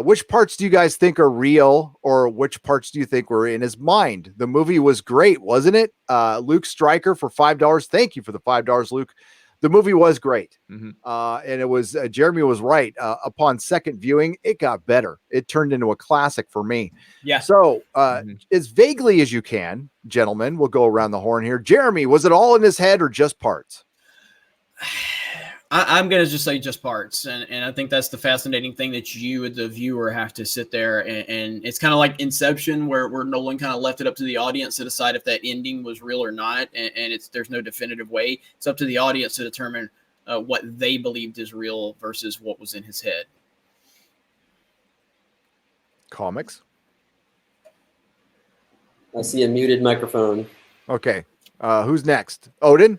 Which parts do you guys think are real, or which parts do you think were in his mind? The movie was great, wasn't it? Luke Stryker for $5. Thank you for the $5, Luke. The movie was great. And it was, Jeremy was right. Upon second viewing, it got better. It turned into a classic for me. Yeah. So as vaguely as you can, gentlemen, we'll go around the horn here. Jeremy, was it all in his head or just parts? I'm going to just say just parts. And I think that's the fascinating thing that you, the viewer, have to sit there. And it's kind of like Inception, where Nolan kind of left it up to the audience to decide if that ending was real or not. And there's no definitive way. It's up to the audience to determine what they believed is real versus what was in his head. Comics. I see a muted microphone. Okay. Who's next? Odin?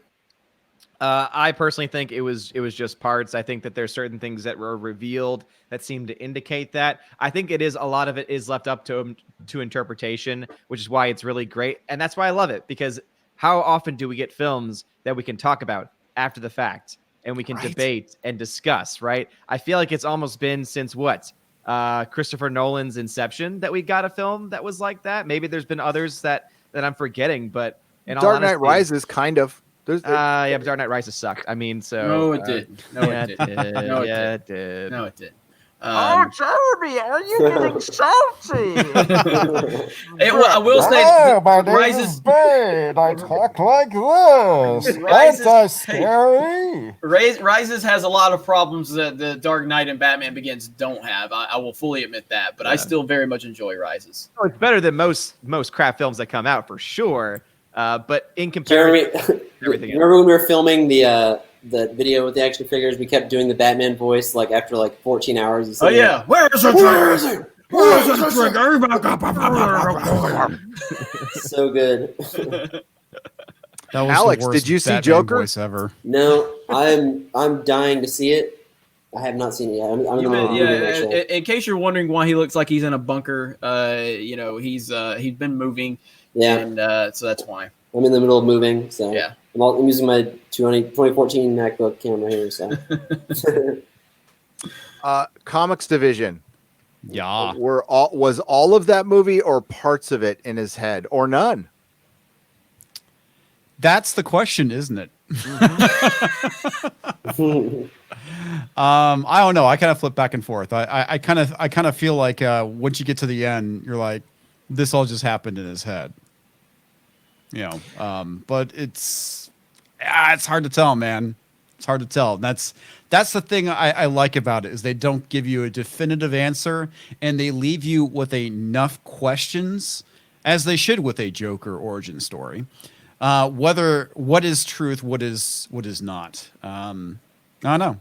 I personally think it was just parts. I think that there's certain things that were revealed that seem to indicate that. I think a lot of it is left up to interpretation, which is why it's really great. And that's why I love it, because how often do we get films that we can talk about after the fact and we can debate and discuss, right? I feel like it's almost been since Christopher Nolan's Inception that we got a film that was like that. Maybe there's been others that I'm forgetting, but Dark Knight Rises kind of. But Dark Knight Rises sucked. I mean, so no, it did. No, it did. No, it did. No, it did. Jeremy, are you getting salty? I will say, my name Rises is Bane. I talk like this. Rises- Aren't I scary? Rises has a lot of problems that the Dark Knight and Batman Begins don't have. I will fully admit that, but I still very much enjoy Rises. Oh, it's better than most crap films that come out for sure. But in comparison, Jeremy, everything remember when we were filming the video with the action figures? We kept doing the Batman voice like after like 14 hours. Oh yeah, where is the trigger? Where is the trigger? So good. That was Alex, the worst did you see Batman Joker? voice ever? No, I'm dying to see it. I have not seen it yet. I'm in the middle of moving, actually. In case you're wondering why he looks like he's in a bunker, he's been moving, and so that's why. I'm in the middle of moving, so yeah. I'm using my 2014 MacBook camera here. So, Comics division. Yeah. Was all of that movie or parts of it in his head or none? That's the question, isn't it? I don't know. I kind of flip back and forth. I kind of feel like once you get to the end, you're like, this all just happened in his head. But it's hard to tell, man. It's hard to tell. That's the thing I like about it, is they don't give you a definitive answer, and they leave you with enough questions, as they should with a Joker origin story. What is truth, what is not. I don't know.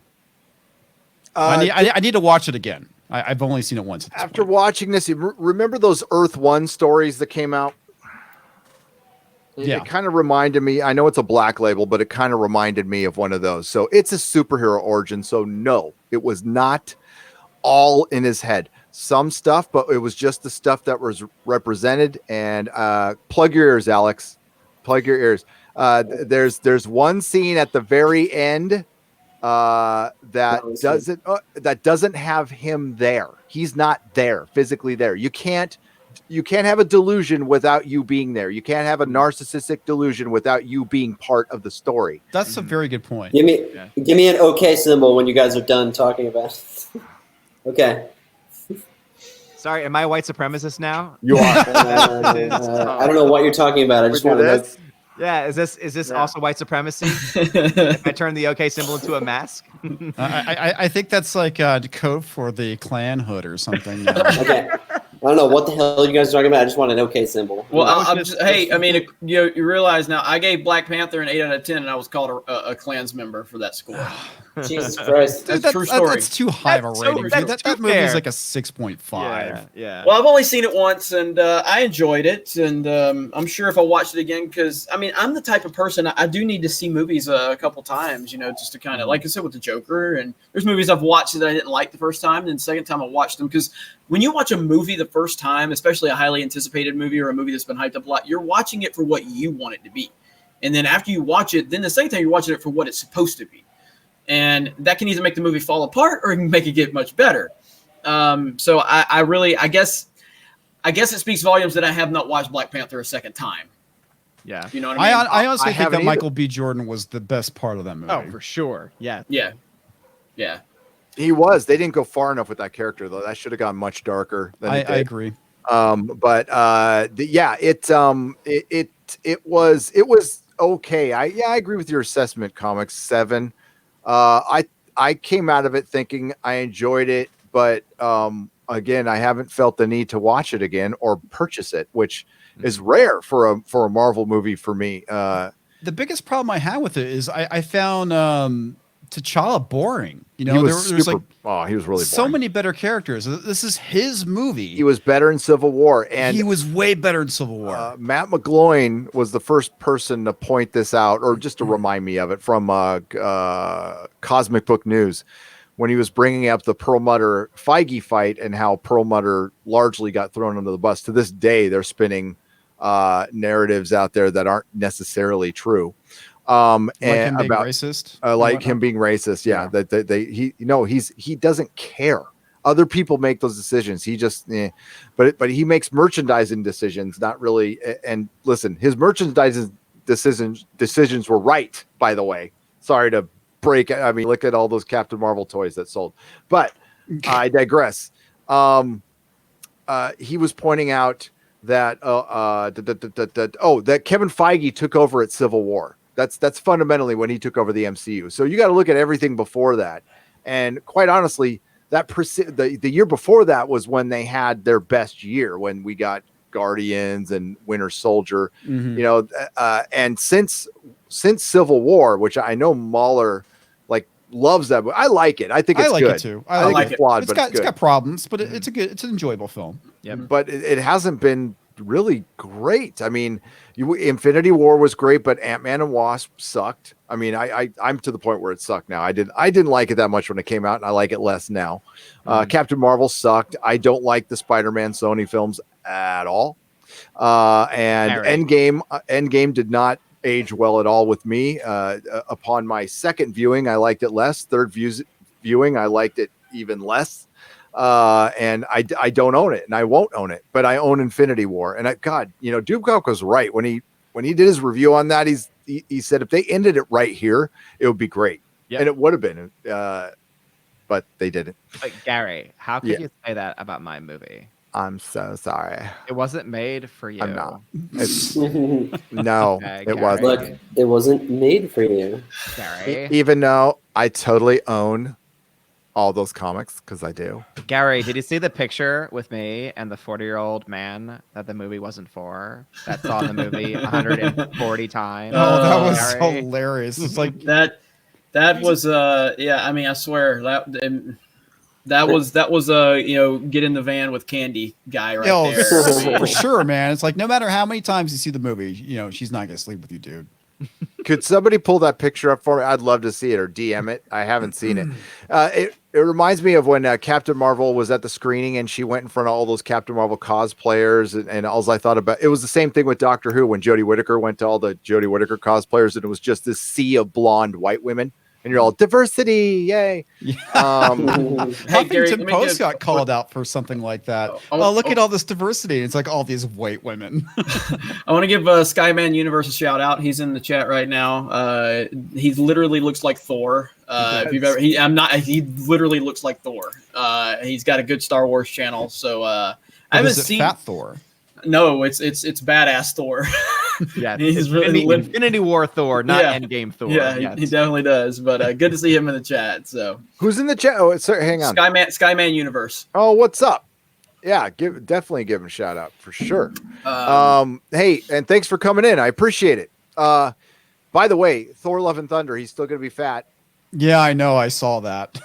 I need to watch it again. I've only seen it once. After watching this, remember those Earth 1 stories that came out? Yeah. It kind of reminded me, I know it's a Black Label, but it kind of reminded me of one of those. So it's a superhero origin. So no, it was not all in his head. Some stuff, but it was just the stuff that was represented. And plug your ears, Alex. Plug your ears. There's one scene at the very end that doesn't have him there. He's not there, physically there. You can't have a delusion without you being there. You can't have a narcissistic delusion without you being part of the story. That's a very good point. Give me an okay symbol when you guys are done talking about it. Okay. Sorry, am I a white supremacist now? You are. I don't know what you're talking about. I just want to know. Yeah, is this also white supremacy? If I turn the OK symbol into a mask? I think that's like code for the Klan hood or something. Okay. I don't know what the hell you guys are talking about. I just want an okay symbol. Well, you realize now I gave Black Panther an 8 out of 10, and I was called a Klans member for that score. Jesus Christ. That's a true story. That's too high of a rating. That movie is like a 6.5. Yeah. Well, I've only seen it once, and I enjoyed it, and I'm sure if I watched it again, because I'm the type of person, I do need to see movies a couple times, just to kind of, like I said with the Joker, and there's movies I've watched that I didn't like the first time, and the second time I watched them, because when you watch a movie the first time, especially a highly anticipated movie or a movie that's been hyped up a lot, you're watching it for what you want it to be. And then after you watch it, then the second time you're watching it for what it's supposed to be. And that can either make the movie fall apart or it can make it get much better. So I guess it speaks volumes that I have not watched Black Panther a second time. Yeah. You know what I mean? I honestly think that either. Michael B. Jordan was the best part of that movie. Oh, for sure. Yeah. Yeah. He was. They didn't go far enough with that character, though. That should have gone much darker than it did. I agree. It was okay. I agree with your assessment, Comics 7. I came out of it thinking I enjoyed it, but again, I haven't felt the need to watch it again or purchase it, which is rare for a Marvel movie for me. The biggest problem I had with it is I found T'Challa boring. You know, he was there's like he was really so boring. many better characters. This is his movie. He was better in Civil War, and he was way better in Civil War. Matt McGloin was the first person to point this out, or just to remind me of it, from Cosmic Book News, when he was bringing up the Perlmutter Feige fight and how Perlmutter largely got thrown under the bus. To this day, they're spinning narratives out there that aren't necessarily true. Like and him being about racist, like him being racist. Yeah, that he doesn't care. Other people make those decisions. He just, but he makes merchandising decisions, not really. And listen, his merchandising decisions were right, by the way. Sorry to break. I mean, look at all those Captain Marvel toys that sold. But I digress. He was pointing out that that Kevin Feige took over at Civil War. That's fundamentally when he took over the MCU. So you got to look at everything before that. And quite honestly, the year before that was when they had their best year, when we got Guardians and Winter Soldier. And since Civil War, which I know Mahler loves that, but I like it. I think it's I like good. it too. I like it's flawed, but it's got problems, but it's an enjoyable film. Yeah, but it hasn't been really great. I mean, Infinity War was great, but Ant-Man and Wasp sucked. I mean, I'm to the point where it sucked now. I didn't like it that much when it came out, and I like it less now. Captain Marvel sucked. I don't like the Spider-Man Sony films at all. And Endgame did not age well at all with me. Upon my second viewing, I liked it less. Third viewing, I liked it even less. And I don't own it, and I won't own it, but I own Infinity War. And Dubkov was right when he did his review on that. He said if they ended it right here, it would be great. Yep. And it would have been, but they didn't. But Gary, how could you say that about my movie? I'm so sorry. It wasn't made for you. I'm not. No, Okay, it wasn't. Look, it wasn't made for you. Gary. Even though I totally own all those comics, because I do. Gary, did you see the picture with me and the 40-year-old man that the movie wasn't for? That saw the movie 140 times. Oh, that was Gary? hilarious. It's like that was yeah. I mean, I swear that was get in the van with candy guy right there. For sure, man. It's like no matter how many times you see the movie, she's not gonna sleep with you, dude. Could somebody pull that picture up for me? I'd love to see it, or DM it. I haven't seen it. It reminds me of when Captain Marvel was at the screening and she went in front of all those Captain Marvel cosplayers, and all I thought about, it was the same thing with Doctor Who when Jodie Whittaker went to all the Jodie Whittaker cosplayers, and it was just this sea of blonde white women. And you're all diversity, yay! Hey, Gary, Huffington Post got called out for something like that. Look at all this diversity. It's like all these white women. I want to give Skyman Universe a shout out. He's in the chat right now. He literally looks like Thor. If you've ever, he literally looks like Thor. He's got a good Star Wars channel. So I haven't seen Fat Thor. No, it's badass Thor. Yeah, he's Infinity War Thor, not Endgame Thor. Yeah, he definitely does. But good to see him in the chat. So who's in the chat? Oh, sorry, hang on. Skyman Universe. Oh, what's up? Yeah, definitely give him a shout out for sure. Hey, and thanks for coming in. I appreciate it. By the way, Thor: Love and Thunder, he's still gonna be fat. Yeah, I know. I saw that.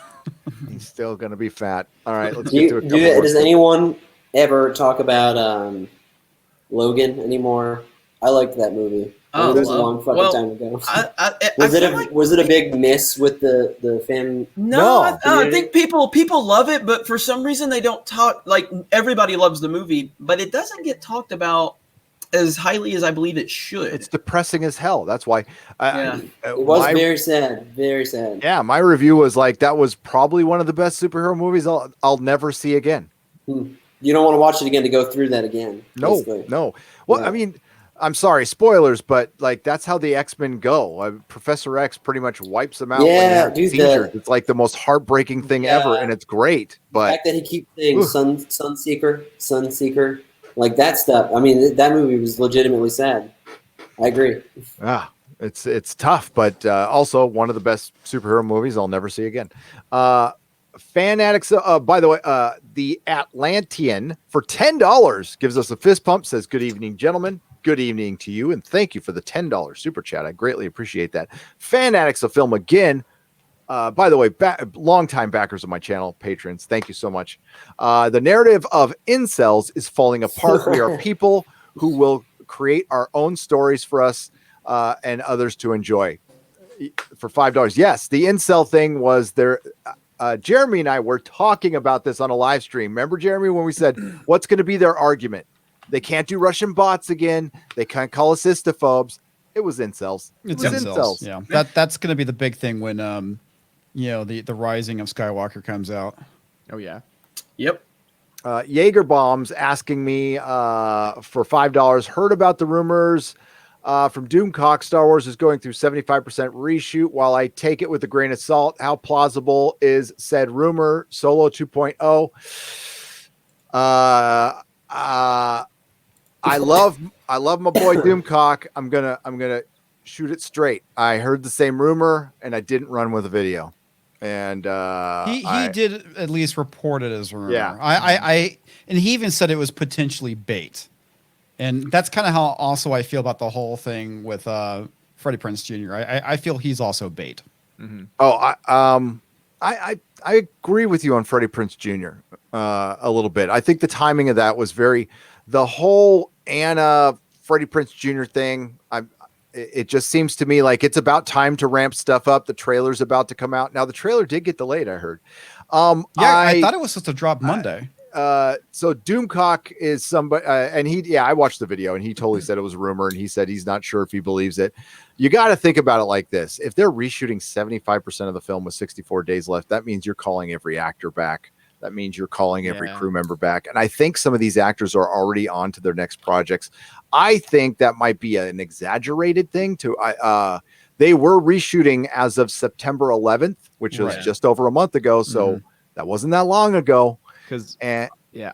He's still gonna be fat. All right, let's get to a couple more. Does anyone ever talk about Logan anymore? I liked that movie. Oh, it was a long fucking time ago. Was it a big miss with the fan? No, I think people love it, but for some reason they don't talk. Like everybody loves the movie, but it doesn't get talked about as highly as I believe it should. It's depressing as hell. That's why. It was very sad. Very sad. Yeah, my review was like that was probably one of the best superhero movies I'll never see again. You don't want to watch it again to go through that again. No, basically. no. Well, I mean, I'm sorry, spoilers, but like that's how the X-Men go. Professor X pretty much wipes them out. Yeah, dude, it's like the most heartbreaking thing ever, and it's great. But the fact that he keeps saying Sunseeker, like that stuff. I mean, that movie was legitimately sad. I agree. It's tough, but also one of the best superhero movies I'll never see again. Fan Addicts, by the way, the Atlantean for $10 gives us a fist pump, says, "Good evening, gentlemen. Good evening to you, and thank you for the $10 super chat. I greatly appreciate that." Fan Addicts of Film again. By the way, longtime backers of my channel, patrons, thank you so much. The narrative of incels is falling apart. We are people who will create our own stories for us and others to enjoy. For $5, yes, the incel thing was there. Jeremy and I were talking about this on a live stream. Remember, Jeremy, when we said, what's going to be their argument? They can't do Russian bots again. They can't call us istophobes. It was incels. It's incels. Yeah, that's going to be the big thing when, the Rising of Skywalker comes out. Oh, yeah. Yep. Jaeger Bombs asking me for $5. Heard about the rumors from Doomcock. Star Wars is going through 75% reshoot. While I take it with a grain of salt, how plausible is said rumor? Solo 2.0. I love my boy Doomcock. I'm gonna shoot it straight. I heard the same rumor and I didn't run with the video. And he did at least report it as rumor. Yeah. I and he even said it was potentially bait. And that's kind of how also I feel about the whole thing with Freddie Prinze Jr. I feel he's also bait. Mm-hmm. Oh, I agree with you on Freddie Prinze Jr. A little bit. I think the timing of that was the whole Anna Freddie Prinze Jr. thing. It just seems to me like it's about time to ramp stuff up. The trailer's about to come out. Now the trailer did get delayed, I heard. I thought it was supposed to drop Monday. So Doomcock is somebody, and I watched the video and he totally said it was a rumor and he said he's not sure if he believes it. You got to think about it like this. If they're reshooting 75% of the film with 64 days left, that means you're calling every actor back. That means you're calling every crew member back. And I think some of these actors are already on to their next projects. I think that might be an exaggerated thing they were reshooting as of September 11th, which was just over a month ago. So that wasn't that long ago.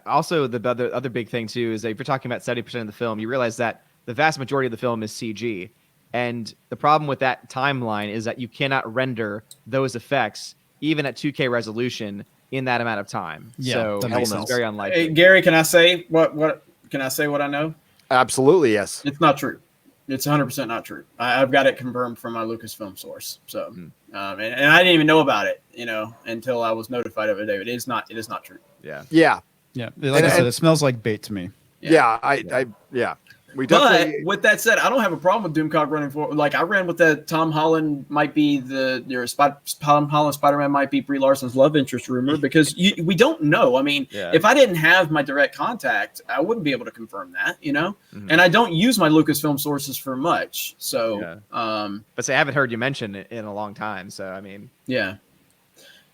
Also the other big thing too is that if you're talking about 70% of the film, you realize that the vast majority of the film is CG, and the problem with that timeline is that you cannot render those effects even at 2K resolution in that amount of time. Yeah, so it's very unlikely. Hey, Gary, can I say what I know? Absolutely, yes. It's not true. It's 100% not true. I've got it confirmed from my Lucasfilm source. So, and I didn't even know about it, until I was notified of it. It is not true. Yeah. Like I said, it smells like bait to me. We definitely. But with that said, I don't have a problem with Doomcock running forward. Like I ran with that Tom Holland might be Tom Holland Spider-Man might be Brie Larson's love interest rumor because we don't know. I mean, if I didn't have my direct contact, I wouldn't be able to confirm that, And I don't use my Lucasfilm sources for much. So, but I haven't heard you mention it in a long time. So I mean,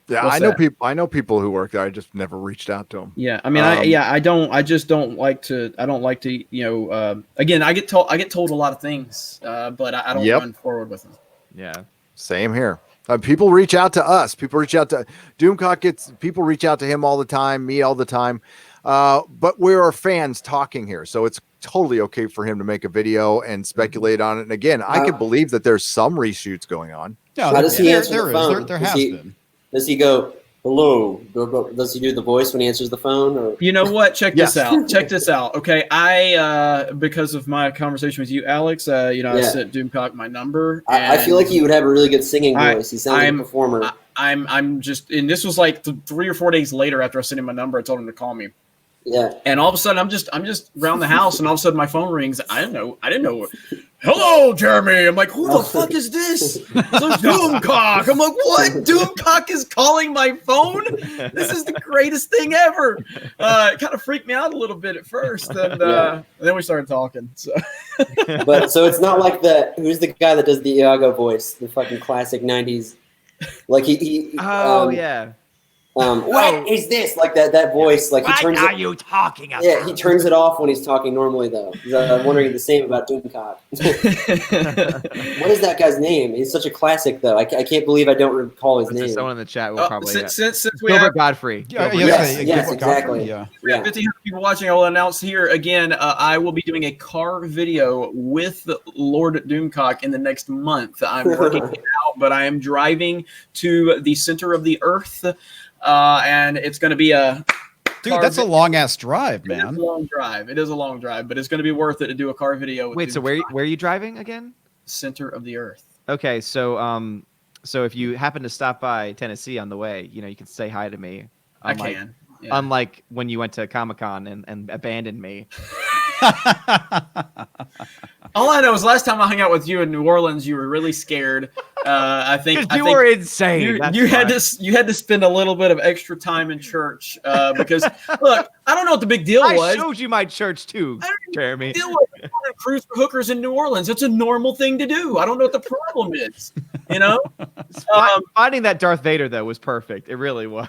I know people who work there. I just never reached out to them. Yeah, I mean, I don't like to. Again, I get told a lot of things, but I don't run forward with them. Yeah, same here. People reach out to us. People reach out to Doomcock. People reach out to him all the time. Me all the time. But we are fans talking here, so it's totally okay for him to make a video and speculate on it. And again, I can believe that there's some reshoots going on. Yeah, how does he answer the phone? There has been. Does he go, hello? Does he do the voice when he answers the phone? Or? You know what? Check this out. Check this out. Okay, I because of my conversation with you, Alex, I sent Doomcock my number. I feel like he would have a really good singing voice. He sounds like a performer. I'm just, and this was like 3 or 4 days later after I sent him my number. I told him to call me. Yeah. And all of a sudden, I'm just around the house, and all of a sudden, my phone rings. I didn't know. Hello, Jeremy. I'm like, who the fuck is this? It's Doomcock. I'm like, what? Doomcock is calling my phone? This is the greatest thing ever. It kind of freaked me out a little bit at first, and then we started talking. So, so it's not like who's the guy that does the Iago voice, the fucking classic '90s, like he. What is this? Like that voice. Like What are you talking about? Yeah, he turns it off when he's talking normally, though. I'm wondering the same about Doomcock. What is that guy's name? He's such a classic, though. I can't believe I don't recall his name. Someone in the chat will probably. Since we Gilbert have Godfrey. Yes, exactly. Yeah. 1,500 people watching, I will announce here again. I will be doing a car video with Lord Doomcock in the next month. I'm working it out, but I am driving to the center of the Earth, and it's going to be a. Dude, that's a long ass drive, man. It is a long drive. It is a long drive, but it's going to be worth it to do a car video. With Wait, so where are you driving again? Center of the Earth. Okay, so so if you happen to stop by Tennessee on the way, you can say hi to me. I can. Yeah. Unlike when you went to Comic-Con and abandoned me. All I know is last time I hung out with you in New Orleans, you were really scared. I think you were insane. You had to spend a little bit of extra time in church because look, I don't know what the big deal was. I showed you my church too, Jeremy. Deal with cruise for hookers in New Orleans. It's a normal thing to do. I don't know what the problem is. Finding that Darth Vader though was perfect. It really was.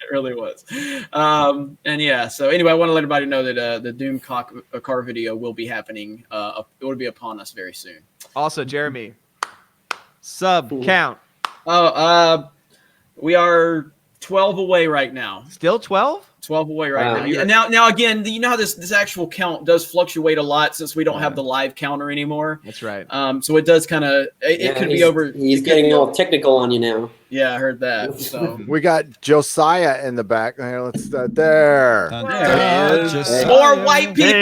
It really was. And yeah, so anyway, I want to let everybody know that the Doomcock car video will be happening. It will be upon us very soon. Also, Jeremy, sub count. We are 12 away right now. Still 12? 12 away right now. Now again, you know how this actual count does fluctuate a lot since we don't have the live counter anymore. That's right. So it does kind of it could be over. He's getting all technical on you now. Yeah, I heard that. So We got Josiah in the back. Let's start there. more white people.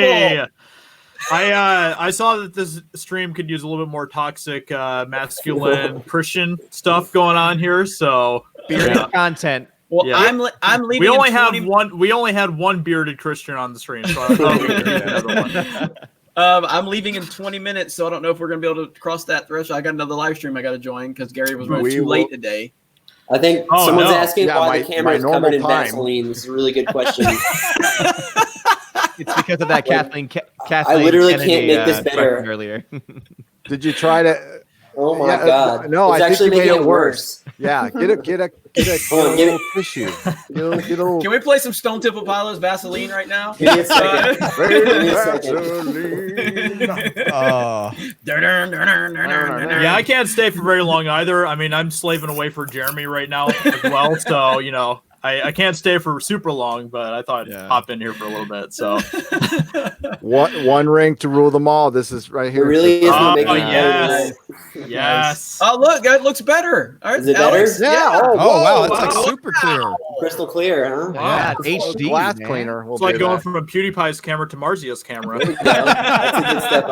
Hey, I saw that this stream could use a little bit more toxic, masculine Christian stuff going on here. So Bearded content. Well, yeah. I'm leaving. We only have one. We only had one bearded Christian on the stream, so I thought we could do another one. I'm leaving in 20 minutes, so I don't know if we're going to be able to cross that threshold. I got another live stream I got to join because Gary was running too late today. I think someone's asking why the camera is covered in Vaseline. This is a really good question. It's because of that Kathleen I literally Kennedy, can't make this better. Earlier. Did you try to? Oh my God! No, it's I actually think you making made it worse. Yeah, get a little tissue. Can we play some Stone Temple Pilots Vaseline right now? Give me a second. Give me a second. Yeah, I can't stay for very long either. I mean, I'm slaving away for Jeremy right now as well, so I can't stay for super long, but I thought I'd hop in here for a little bit. So one ring to rule them all. This is right here. It really is making yes. Yes. Oh, look, it looks better. All right, is it better? Yeah. Oh, wow, that's like super clear. Crystal clear, huh? Yeah, HD glass cleaner. It's like going from a PewDiePie's camera to Marzia's camera. That's a good step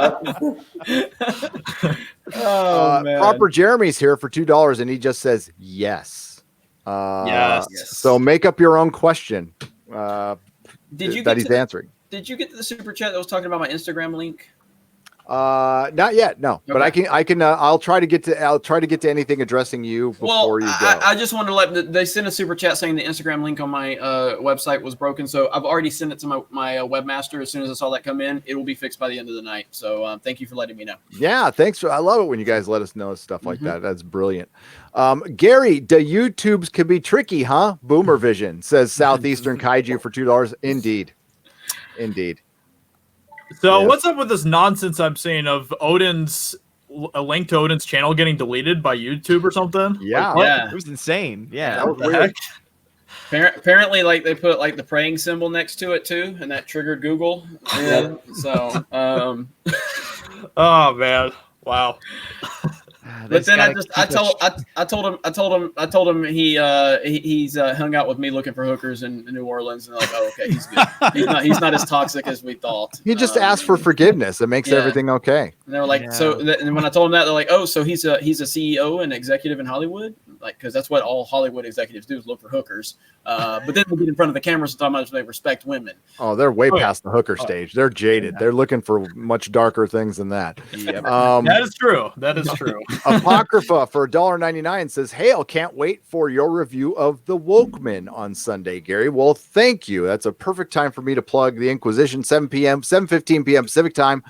up. Man. Proper Jeremy's here for $2, and he just says yes. Yes. So make up your own question. Did you that he's answering? Did you get to the super chat that was talking about my Instagram link? Not yet, no. Okay. But I can. I'll try to get to anything addressing you before you go. I just wanted to let they sent a super chat saying the Instagram link on my website was broken, so I've already sent it to my webmaster. As soon as I saw that come in, it will be fixed by the end of the night. So thank you for letting me know. Yeah, thanks. I love it when you guys let us know stuff like that. That's brilliant. Gary, the YouTubes can be tricky, huh? Boomer Vision says Southeastern Kaiju for $2. Indeed. So what's up with this nonsense I'm seeing of a link to Odin's channel getting deleted by YouTube or something? Yeah, it was insane. Yeah, that was weird. Apparently, like they put like the praying symbol next to it too, and that triggered Google. Yeah. So, oh man, wow. But then I told him he's hung out with me looking for hookers in New Orleans, and they're like, oh, okay, he's good. He's not as toxic as we thought. He just asked for forgiveness. It makes everything okay. And they were like, and when I told him that, they're like, oh, so he's a CEO and executive in Hollywood, like because that's what all Hollywood executives do is look for hookers. But then they get in front of the cameras and talk about they respect women. Oh, they're way past the hooker stage. They're jaded. They're looking for much darker things than that. Yep. That is true. Apocrypha for $1.99 says, "Hail, can't wait for your review of The Wokeman on Sunday, Gary." Well, thank you. That's a perfect time for me to plug The Inquisition, 7:15 p.m. Pacific time.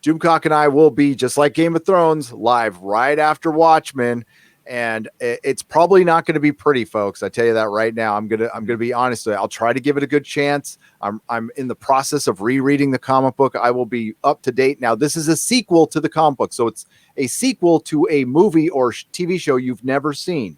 Doomcock and I will be, just like Game of Thrones, live right after Watchmen. and it's probably not going to be pretty, folks. I tell you that right now. I'm gonna be honest with you. I'll try to give it a good chance. I'm in the process of rereading the comic book. I will be up to date. Now, this is a sequel to the comic book, so it's a sequel to a movie or TV show you've never seen.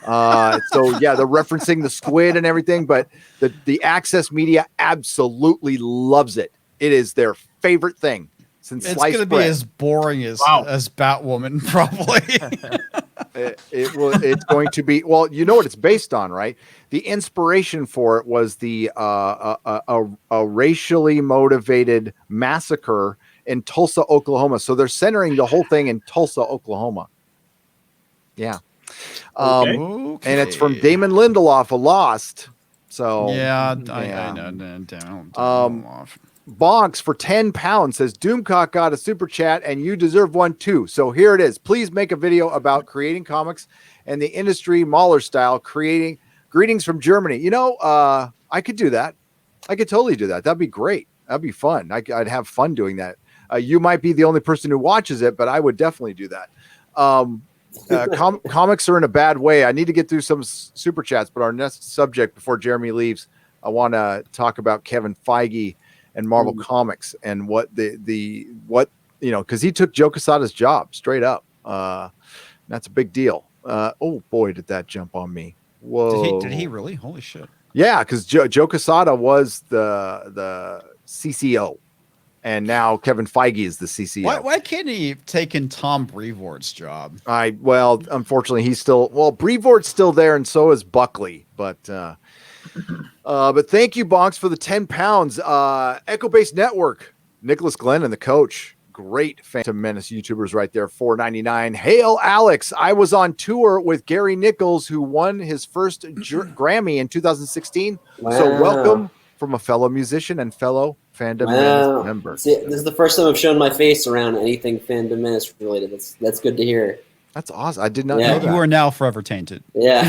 So yeah, they're referencing the squid and everything, but the Access Media absolutely loves it. It is their favorite thing since it's sliced going to bread. be as boring as Batwoman, probably. It's going to be, well, you know what it's based on, right? The inspiration for it was the a racially motivated massacre in Tulsa, Oklahoma. So they're centering the whole thing in Tulsa, Oklahoma. Yeah. And it's from Damon Lindelof of Lost. So I know. Bonks for 10 pounds says Doomcock got a super chat and you deserve one too. So here it is. Please make a video about creating comics and the industry Mahler style, creating greetings from Germany. You know, I could do that. I could totally do that. That'd be great. That'd be fun. I'd have fun doing that. You might be the only person who watches it, but I would definitely do that. Comics are in a bad way. I need to get through some super chats, but our next subject before Jeremy leaves, I want to talk about Kevin Feige and Marvel Comics and what what because he took Joe Quesada's job straight up. That's a big deal. Oh boy, did that jump on me. Whoa. Did he really? Holy shit. Yeah, because Joe Quesada was the CCO, and now Kevin Feige is the CCO. Why can't he have taken Tom Brevoort's job? Well, unfortunately, Brevoort's still there, and so is Buckley. But thank you, Bonks, for the 10 pounds. Echo Base Network, Nicholas Glenn and the coach. Great Phantom Menace YouTubers right there, $4.99. Hail, Alex. I was on tour with Gary Nichols, who won his first Grammy in 2016. Wow. So welcome from a fellow musician and fellow Fandom Menace member. See, this is the first time I've shown my face around anything Fandom Menace related. That's good to hear. That's awesome. I did not know that. You are now forever tainted. Yeah.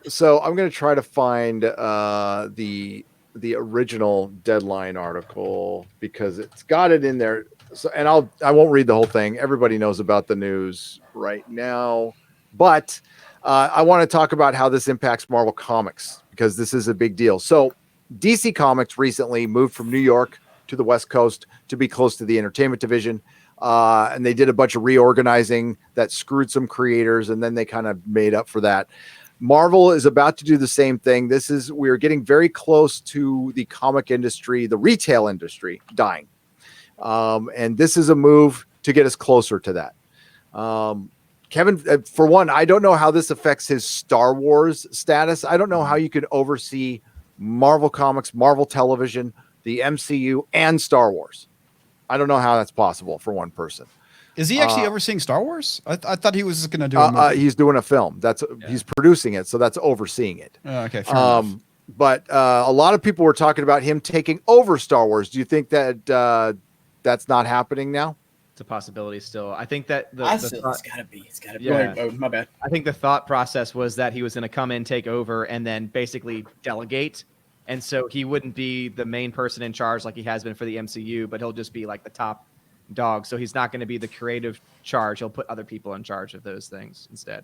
So I'm going to try to find the original Deadline article because it's got it in there. So, and I won't read the whole thing. Everybody knows about the news right now, but I want to talk about how this impacts Marvel Comics because this is a big deal. So DC Comics recently moved from New York to the West Coast to be close to the entertainment division. And they did a bunch of reorganizing that screwed some creators, and then they kind of made up for that. Marvel is about to do the same thing. We're getting very close to the comic industry, the retail industry dying. And this is a move to get us closer to that. Kevin, for one, I don't know how this affects his Star Wars status. I don't know how you could oversee Marvel Comics, Marvel Television, the MCU, and Star Wars. I don't know how that's possible for one person. Is he actually overseeing Star Wars? I thought he was just going to do a movie. He's doing a film. He's producing it, so that's overseeing it. Okay, fair enough. But a lot of people were talking about him taking over Star Wars. Do you think that that's not happening now? It's a possibility still. I think that it's got to be. It's got to be. Yeah. Oh, my bad. I think the thought process was that he was going to come in, take over, and then basically delegate. And so he wouldn't be the main person in charge like he has been for the MCU, but he'll just be like the top dog. So he's not going to be the creative charge. He'll put other people in charge of those things instead.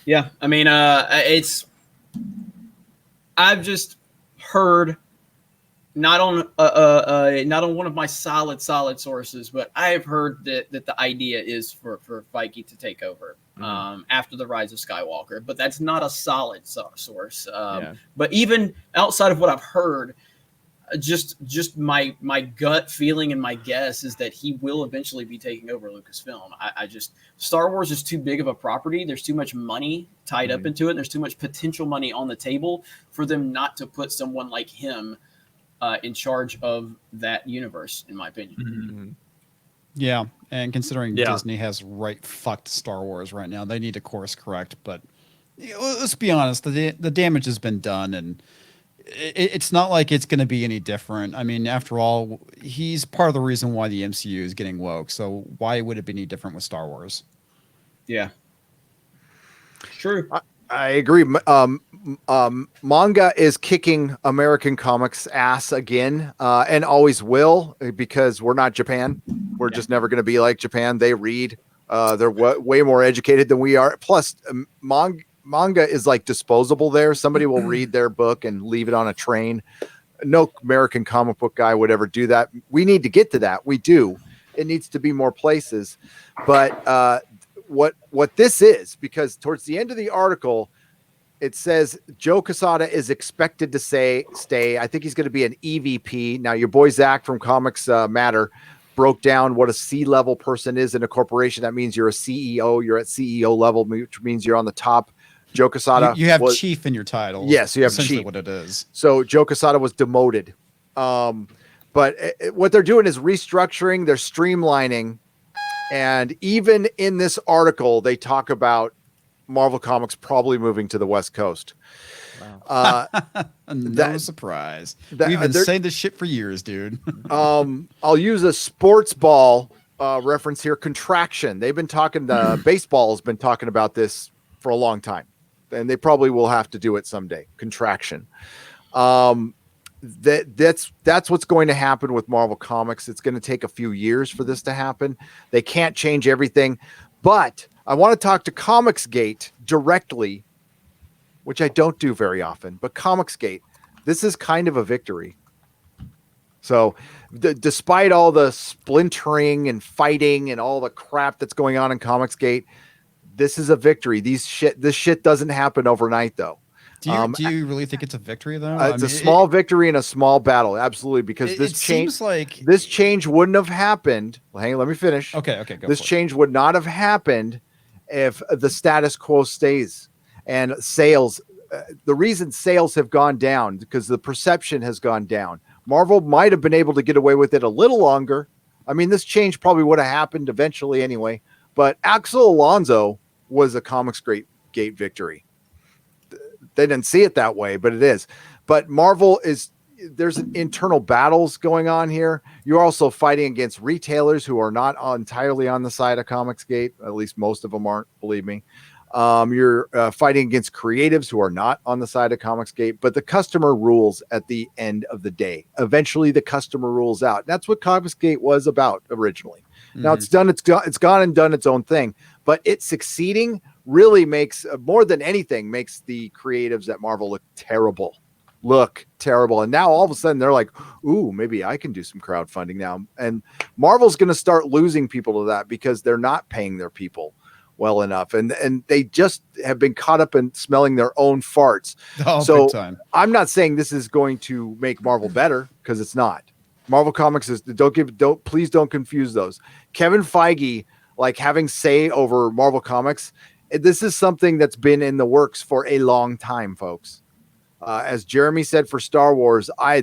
Yeah, I mean, I've just heard not on one of my solid sources, but I have heard that the idea is for Feige to take over after the Rise of Skywalker, but that's not a solid source. But even outside of what I've heard, just my gut feeling and my guess is that he will eventually be taking over Lucasfilm. Star Wars is too big of a property. There's too much money tied up into it. There's too much potential money on the table for them not to put someone like him in charge of that universe, in my opinion. Mm-hmm. Yeah, and considering Disney has fucked Star Wars right now, they need to course correct. But let's be honest, the damage has been done, and it's not like it's going to be any different. I mean, after all, he's part of the reason why the MCU is getting woke. So why would it be any different with Star Wars? Yeah, true. I agree. Manga is kicking American comics ass again, and always will, because we're not Japan. We're just never going to be like Japan. They read. They're way more educated than we are. Plus, manga is like disposable there. Somebody will read their book and leave it on a train. No American comic book guy would ever do that. We need to get to that. We do. It needs to be more places. But what this is, because towards the end of the article, it says Joe Quesada is expected to stay. I think he's going to be an EVP. Now, your boy Zach from Comics Matter broke down what a C-level person is in a corporation. That means you're a CEO. You're at CEO level, which means you're on the top. Joe Quesada. You have chief in your title. Yes, you have chief. What it is. So Joe Quesada was demoted. But what they're doing is restructuring. They're streamlining. And even in this article, they talk about Marvel Comics probably moving to the West Coast. Wow. No surprise. We've been saying this shit for years, dude. I'll use a sports ball reference here. Contraction. They've been talking. Baseball has been talking about this for a long time, and they probably will have to do it someday. Contraction. That's what's going to happen with Marvel Comics. It's going to take a few years for this to happen. They can't change everything, but I want to talk to Comicsgate directly, which I don't do very often, but Comicsgate, this is kind of a victory. So despite all the splintering and fighting and all the crap that's going on in Comicsgate, this is a victory. This shit doesn't happen overnight, though. Do you really think it's a victory, though? It's a small victory in a small battle. Absolutely. Because this change wouldn't have happened. Well, hang on, let me finish. Okay. This change would not have happened if the status quo stays and sales. The reason sales have gone down because the perception has gone down. Marvel might have been able to get away with it a little longer. I mean, this change probably would have happened eventually anyway. But Axel Alonso was a Comicsgate victory. They didn't see it that way, but it is. But Marvel there's internal battles going on here. You're also fighting against retailers who are not entirely on the side of Comicsgate. At least most of them aren't, believe me. You're fighting against creatives who are not on the side of Comicsgate, but the customer rules at the end of the day. Eventually the customer rules out. That's what Comicsgate was about originally. Mm-hmm. Now it's gone and done its own thing, but it succeeding really makes more than anything makes the creatives at Marvel look terrible. And now all of a sudden they're like, ooh, maybe I can do some crowdfunding now. And Marvel's going to start losing people to that because they're not paying their people well enough. And they just have been caught up in smelling their own farts. So big time. I'm not saying this is going to make Marvel better because it's not. Marvel Comics is please don't confuse those. Kevin Feige, like having say over Marvel Comics, this is something that's been in the works for a long time, folks. As Jeremy said for Star Wars, I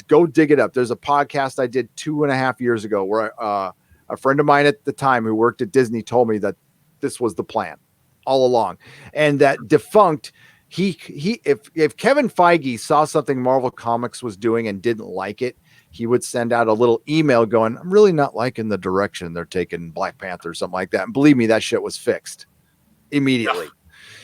go dig it up. There's a podcast I did 2.5 years ago where a friend of mine at the time who worked at Disney told me that this was the plan all along, and that defunct. If Kevin Feige saw something Marvel Comics was doing and didn't like it, he would send out a little email going, "I'm really not liking the direction they're taking Black Panther," or something like that. And believe me, that shit was fixed immediately.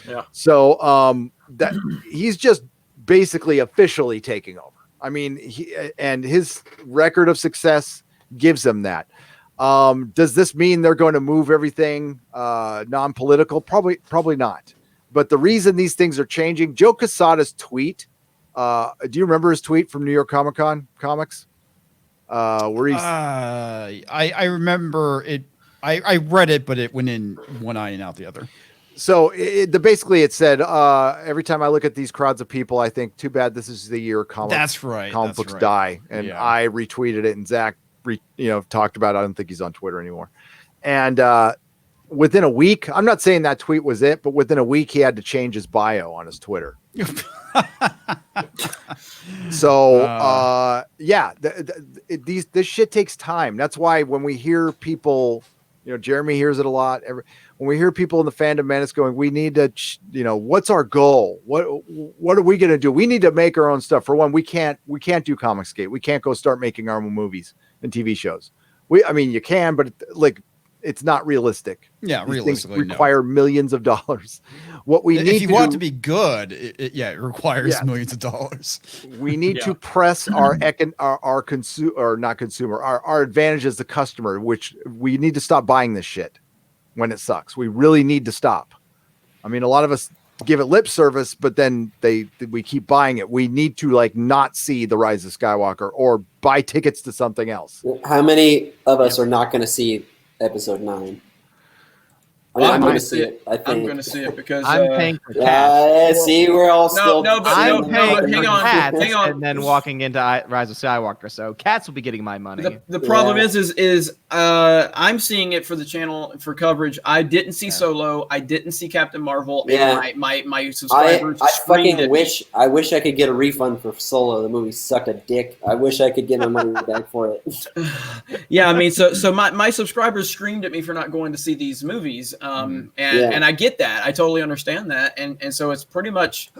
Yeah. So that he's just basically officially taking over. I mean, his record of success gives him that. Does this mean they're going to move everything non-political? Probably not. But the reason these things are changing, Joe Quesada's tweet. Do you remember his tweet from New York Comic-Con comics? Where he's I remember it. I read it, but it went in one eye and out the other. So basically it said, every time I look at these crowds of people, I think, too bad this is the year comic books die. And I retweeted it, and Zach talked about it. I don't think he's on Twitter anymore. And within a week, I'm not saying that tweet was it, but within a week, he had to change his bio on his Twitter. So, this shit takes time. That's why when we hear people, Jeremy hears it a lot. When we hear people in the Fandom Menace going, we need to, what's our goal? What are we going to do? We need to make our own stuff. For one, we can't do Comicsgate. We can't go start making our own movies and TV shows. You can, but like It's not realistic. Yeah, These realistically, things require millions of dollars. What we need if you want it to be good, it requires millions of dollars. We need to press our advantage as the customer, which we need to stop buying this shit when it sucks. We really need to stop. I mean, a lot of us give it lip service, but then we keep buying it. We need to like not see the Rise of Skywalker or buy tickets to something else. How many of us are not going to see Episode 9? I'm going to see it. I think I'm going to see it because I'm paying for cats. See, we're all still. I'm paying for hang on, cats, hang on. and then walking into Rise of Skywalker. So cats will be getting my money. The problem is I'm seeing it for the channel for coverage. I didn't see Solo. I didn't see Captain Marvel. Yeah. And my subscribers. I fucking wish. I wish I could get a refund for Solo. The movie sucked a dick. I wish I could get my money back for it. Yeah, I mean, so my subscribers screamed at me for not going to see these movies. And I get that. I totally understand that. And so it's pretty much,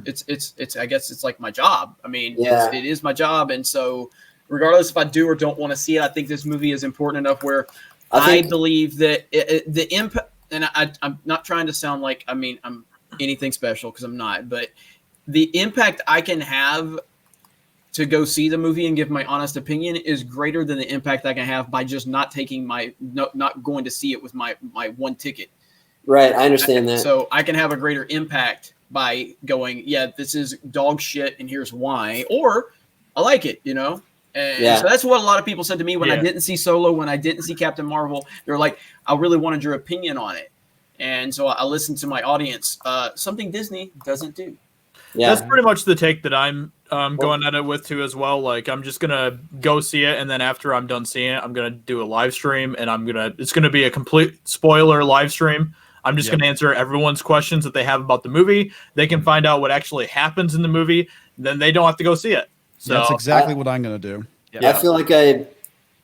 it's I guess it's like my job. I mean, it is my job. And so regardless if I do or don't want to see it, I think this movie is important enough where I believe that the impact, and I'm not trying to sound like, I mean, I'm anything special because I'm not, but the impact I can have to go see the movie and give my honest opinion is greater than the impact I can have by just not going to see it with my one ticket. Right, I understand that. So I can have a greater impact by going, yeah, this is dog shit and here's why, or I like it, you know? And so that's what a lot of people said to me when I didn't see Solo, when I didn't see Captain Marvel. They're like, I really wanted your opinion on it. And so I listened to my audience, something Disney doesn't do. Yeah, that's pretty much the take that I'm going at it with too as well. Like I'm just gonna go see it, and then after I'm done seeing it, I'm gonna do a live stream, and it's gonna be a complete spoiler live stream. I'm just gonna answer everyone's questions that they have about the movie. They can find out what actually happens in the movie, then they don't have to go see it. So that's exactly what I'm gonna do. I feel like I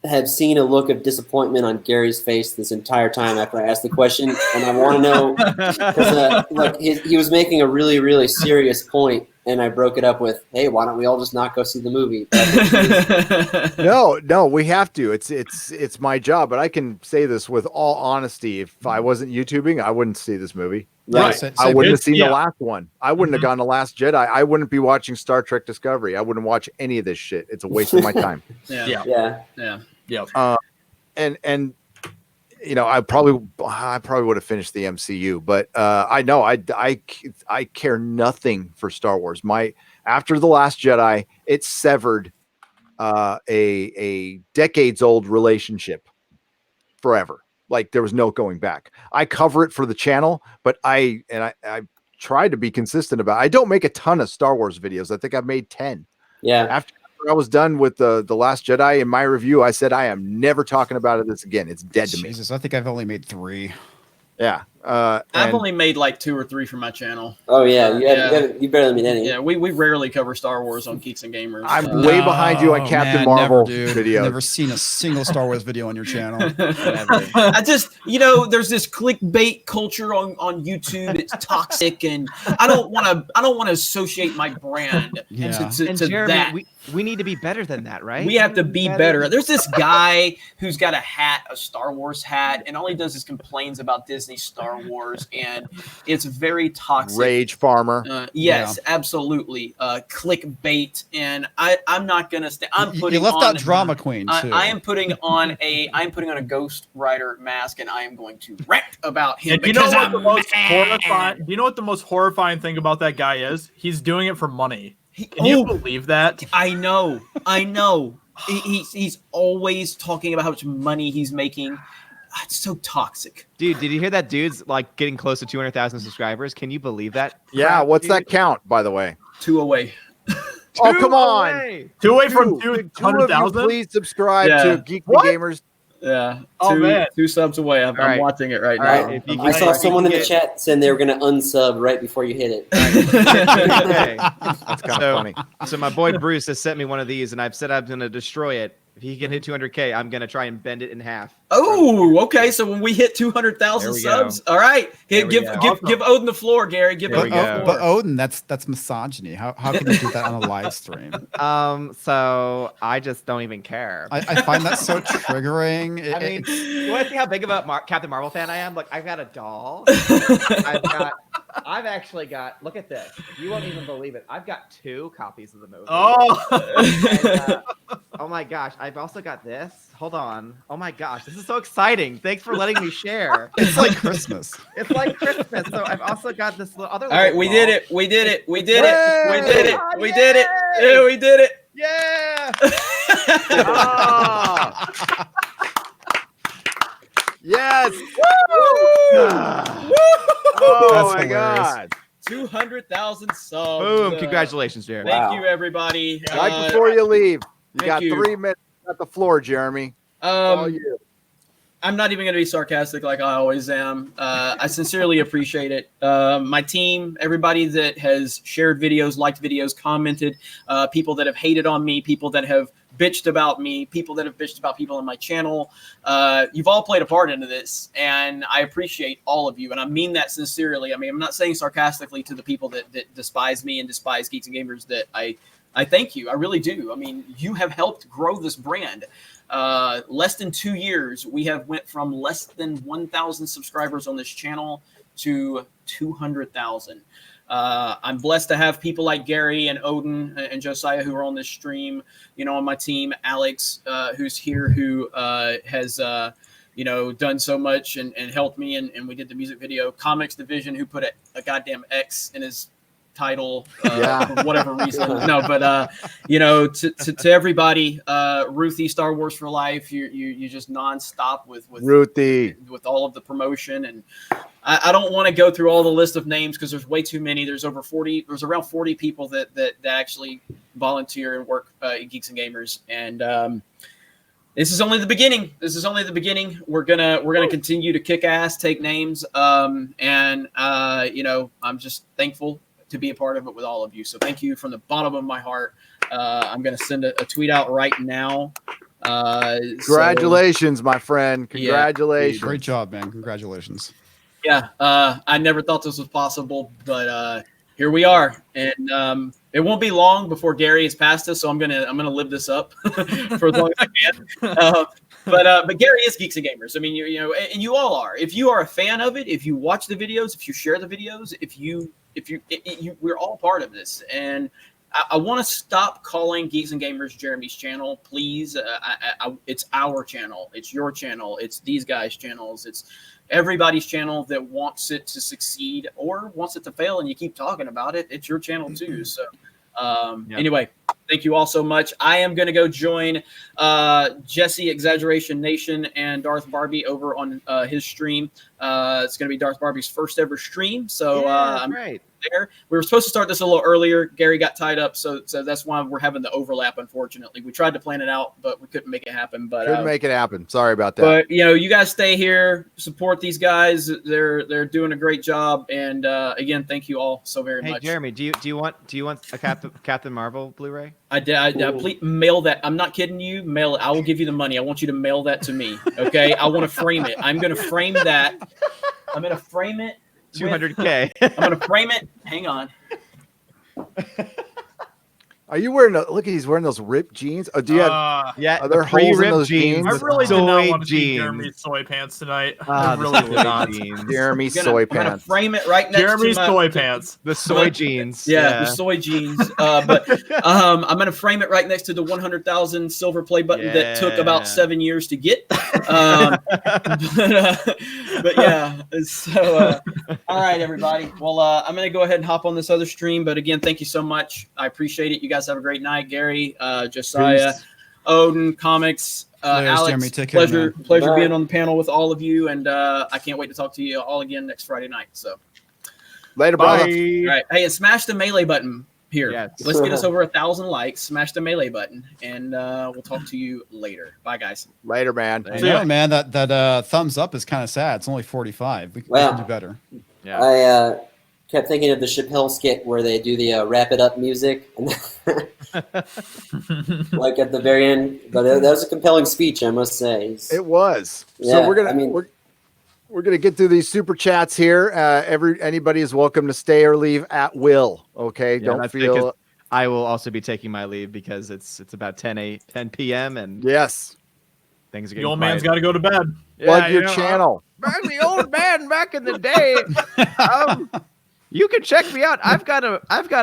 have seen a look of disappointment on Gary's face this entire time after I asked the question, and I want to know because he was making a really, really serious point, and I broke it up with, "Hey, why don't we all just not go see the movie?" No, we have to. It's my job, but I can say this with all honesty. If I wasn't YouTubing, I wouldn't see this movie. Right. I wouldn't have seen the last one. I wouldn't have gone to Last Jedi. I wouldn't be watching Star Trek Discovery. I wouldn't watch any of this shit. It's a waste of my time. Yeah. And you know, I probably would have finished the MCU, but I know I care nothing for Star Wars. After The Last Jedi, it severed a decades old relationship forever. Like there was no going back. I cover it for the channel, but I try to be consistent about it. I don't make a ton of Star Wars videos. I think I've made 10. Yeah. After I was done with the Last Jedi in my review, I said I am never talking about this again. It's dead to me. Jesus, I think I've only made 3. Yeah. I've only made like 2 or 3 for my channel. Oh yeah, you barely made any. Yeah, we rarely cover Star Wars on Geeks and Gamers. I'm way behind you on Captain Marvel videos. Never seen a single Star Wars video on your channel. I just, there's this clickbait culture on YouTube. It's toxic, and I don't want to associate my brand to Jeremy, that. We need to be better than that, right? We have to be better. There's this guy who's got a Star Wars hat, and all he does is complains about Disney Star Wars, and it's very toxic. Rage farmer. Yes, absolutely. Clickbait, and I'm not gonna stay. You left out drama queen too. I am putting on a Ghost Rider mask, and I am going to rant about him. And do you know what the most horrifying thing about that guy is? He's doing it for money. Can you believe that? I know. He's always talking about how much money he's making. It's so toxic. Dude, did you hear that dude's like getting close to 200,000 subscribers? Can you believe that? Yeah, what's that count, by the way? 2 away. Oh, come on. 2 away from 200,000? Please subscribe to Geek and Gamers. Yeah. Oh, man. 2 subs away. I'm watching it right now. I saw someone in the chat saying they were going to unsub right before you hit it. That's kind of funny. So my boy Bruce has sent me one of these, and I've said I'm going to destroy it If he can hit 200K, I'm gonna try and bend it in half. Oh, okay. So when we hit 200,000 There we subs, go. all right. There we Give go. Odin the floor, Gary. Give There we Odin the go. floor. But Odin, that's misogyny. How can you do that on a live stream? So I just don't even care. I find that so triggering. I mean, you want to see how big of a Captain Marvel fan I am? Look, I've got a doll. I've actually got. Look at this. You won't even believe it. I've got 2 copies of the movie. Oh, And, oh my gosh! I've also got this. Hold on. Oh my gosh! This is so exciting. Thanks for letting me share. It's like Christmas. It's like Christmas. So I've also got this little other. All right, we did it. We did it. We did it. We did it. We did it. Yeah, we did it. Yeah. Ah. Yes. Woo! Oh That's my hilarious. God. 200,000 subs. Boom! Congratulations, Jeremy. Thank Wow. you, everybody. Right before you leave, you thank got you. 3 minutes at the floor, Jeremy. All you. I'm not even going to be sarcastic like I always am. I sincerely appreciate it. My team, everybody that has shared videos, liked videos, commented, people that have hated on me, people that have bitched about me, people that have bitched about people on my channel. You've all played a part into this, and I appreciate all of you, and I mean that sincerely. I mean, I'm not saying sarcastically to the people that despise me and despise Geeks and Gamers that I thank you. I really do. I mean, you have helped grow this brand. Less than 2 years, we have went from less than 1,000 subscribers on this channel to 200,000. I'm blessed to have people like Gary and Odin and Josiah who are on this stream, on my team, Alex, who's here, who has, done so much and helped me. And we did the music video. Comics Division, who put a goddamn X in his title for whatever reason. No, but to everybody, Ruthie, Star Wars for Life, you just nonstop with Ruthie, with all of the promotion. And I don't want to go through all the list of names because there's way too many. There's around 40 people that actually volunteer and work at Geeks and Gamers. And this is only the beginning. We're gonna continue to kick ass, take names, I'm just thankful to be a part of it with all of you. So thank you from the bottom of my heart. I'm going to send a tweet out right now. Congratulations, my friend. Congratulations. Great job, man. Congratulations. Yeah. I never thought this was possible, but here we are. And it won't be long before Gary has passed us. So I'm going to live this up for as long as I can. But Gary is Geeks and Gamers. I mean, and you all are. If you are a fan of it, if you watch the videos, if you share the videos, we're all part of this. And I want to stop calling Geeks and Gamers Jeremy's channel, please. It's our channel. It's your channel. It's these guys' channels. It's everybody's channel that wants it to succeed or wants it to fail, and you keep talking about it. It's your channel too. So anyway, thank you all so much. I am going to go join Jesse Exaggeration Nation and Darth Barbie over on his stream. It's going to be Darth Barbie's first ever stream. So I'm right there. We were supposed to start this a little earlier. Gary got tied up, so that's why we're having the overlap. Unfortunately, we tried to plan it out, but we couldn't make it happen. But couldn't make it happen. Sorry about that. But you guys stay here, support these guys. They're doing a great job. And again, thank you all so very much. Hey, Jeremy, do you want a Captain Marvel Blu-ray? I please mail that. I'm not kidding you. Mail it. I will give you the money. I want you to mail that to me. Okay. I want to frame it. I'm going to frame that. I'm going to frame it. 200K. I'm going to frame it. Hang on. Are you wearing? Look, he's wearing those ripped jeans. Oh, do you have? Yeah, Are there holes in those jeans? I really did not want to see jeans. Jeremy's soy pants tonight. Ah, I really the did not. jeans. Jeremy's I'm soy gonna pants. frame it right next Jeremy's to my soy pants. The soy jeans. Yeah, the soy jeans. But I'm gonna frame it right next to the 100,000 silver play button that took about 7 years to get. But yeah, so all right, everybody. Well, I'm gonna go ahead and hop on this other stream. But again, thank you so much. I appreciate it. You guys have a great night, Gary, Josiah, Odin, Comics, Alex. Jeremy. Take care, pleasure Bye. being on the panel with all of you, and I can't wait to talk to you all again next Friday night. So. Later, brother. All right. Hey, and smash the melee button here. Yes. Let's get us over 1,000 likes. Smash the melee button, and we'll talk to you later. Bye, guys. Later, man. I know, man. That thumbs up is kind of sad. It's only 45. We Wow. can do better. Yeah. I kept thinking of the Chappelle skit where they do the wrap it up music. And like at the very end. But that was a compelling speech, I must say. It was. Yeah, So we're gonna I mean, we're gonna get through these super chats here. Anybody is welcome to stay or leave at will. Okay, Yeah, don't that's feel. because I will also be taking my leave because it's about 10 p.m. and Yes. things are The getting old quiet. man's got to go to bed. Plug your channel. I'm the old man back in the day. You can check me out. I've got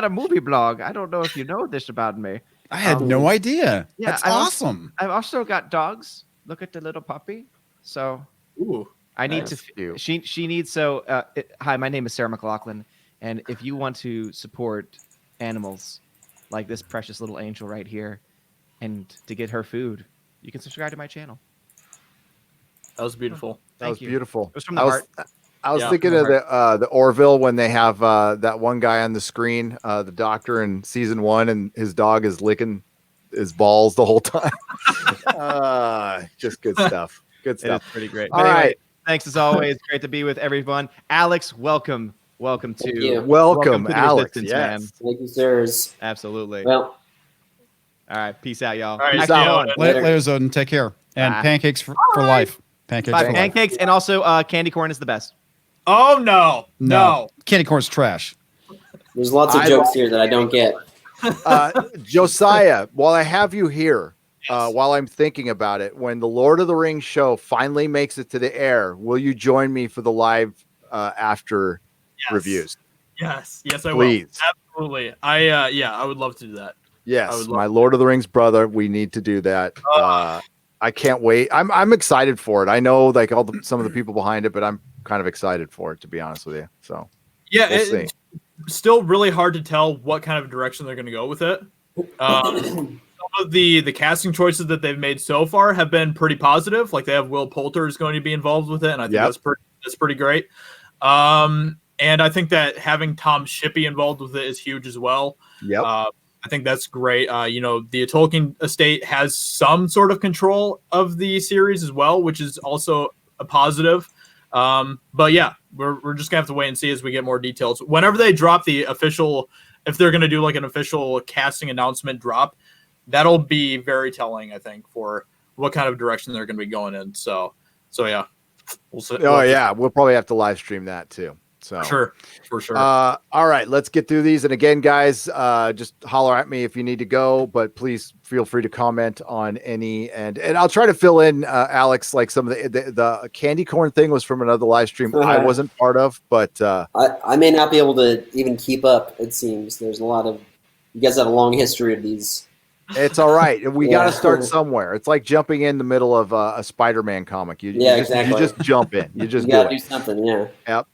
a movie blog. I don't know if you know this about me. I had no idea. Yeah, That's I've awesome. I've also got dogs. Look at the little puppy. So Ooh. I need That's to. cute. She needs. So hi, my name is Sarah McLaughlin, and if you want to support animals like this precious little angel right here, and to get her food, you can subscribe to my channel. That was beautiful. That was you. beautiful. It was from the heart. I was Yeah, thinking from of the the Orville when they have that one guy on the screen, the doctor in season 1, and his dog is licking his balls the whole time. Just good stuff. Good It is stuff. pretty great. All But anyway, right. thanks as always. Great to be with everyone. Alex, welcome Thank to you. Welcome, to the Alex. Resistance, Yes. man. thank you, sirs. Absolutely. Well, All right, peace out, y'all. All right, Peace see out. ya. Later. Later, Zoden. Take care. And Bye. pancakes for life. Pancakes Bye, for life. pancakes, and also candy corn is the best. Oh no. Candy corn's trash. there's lots of jokes here that I don't get. Josiah, while I have you here, while I'm thinking about it, when the Lord of the Rings show finally makes it to the air, will you join me for the live after reviews? Yes, I Please. will. Absolutely. I would love to do that. I Yes, would love my to. Lord of the Rings brother. We need to do that. I can't wait. I'm excited for it. I know like some of the people behind it, but I'm kind of excited for it, to be honest with you. So Yeah, we'll see. it's still really hard to tell what kind of direction they're going to go with it. Some of the casting choices that they've made so far have been pretty positive. Like they have Will Poulter is going to be involved with it, and I think that's pretty great. And I think that having Tom Shippey involved with it is huge as well. Yep. I think that's great. The Tolkien estate has some sort of control of the series as well, which is also a positive. But yeah, we're just gonna have to wait and see as we get more details. Whenever they drop the official, if they're gonna do like an official casting announcement drop, that'll be very telling, I think, for what kind of direction they're gonna be going in. So yeah, we'll see. We'll probably have to live stream that too. So For sure. All right, let's get through these. And again, guys, just holler at me if you need to go, but please feel free to comment on any, and I'll try to fill in, Alex, like some of the candy corn thing was from another live stream I wasn't part of, but I may not be able to even keep up, it seems. There's a lot of, you guys have a long history of these. it's all right. We got to start somewhere. It's like jumping in the middle of a Spider-Man comic. Exactly. You just jump in. You just You do gotta it. do something, yeah. Yep.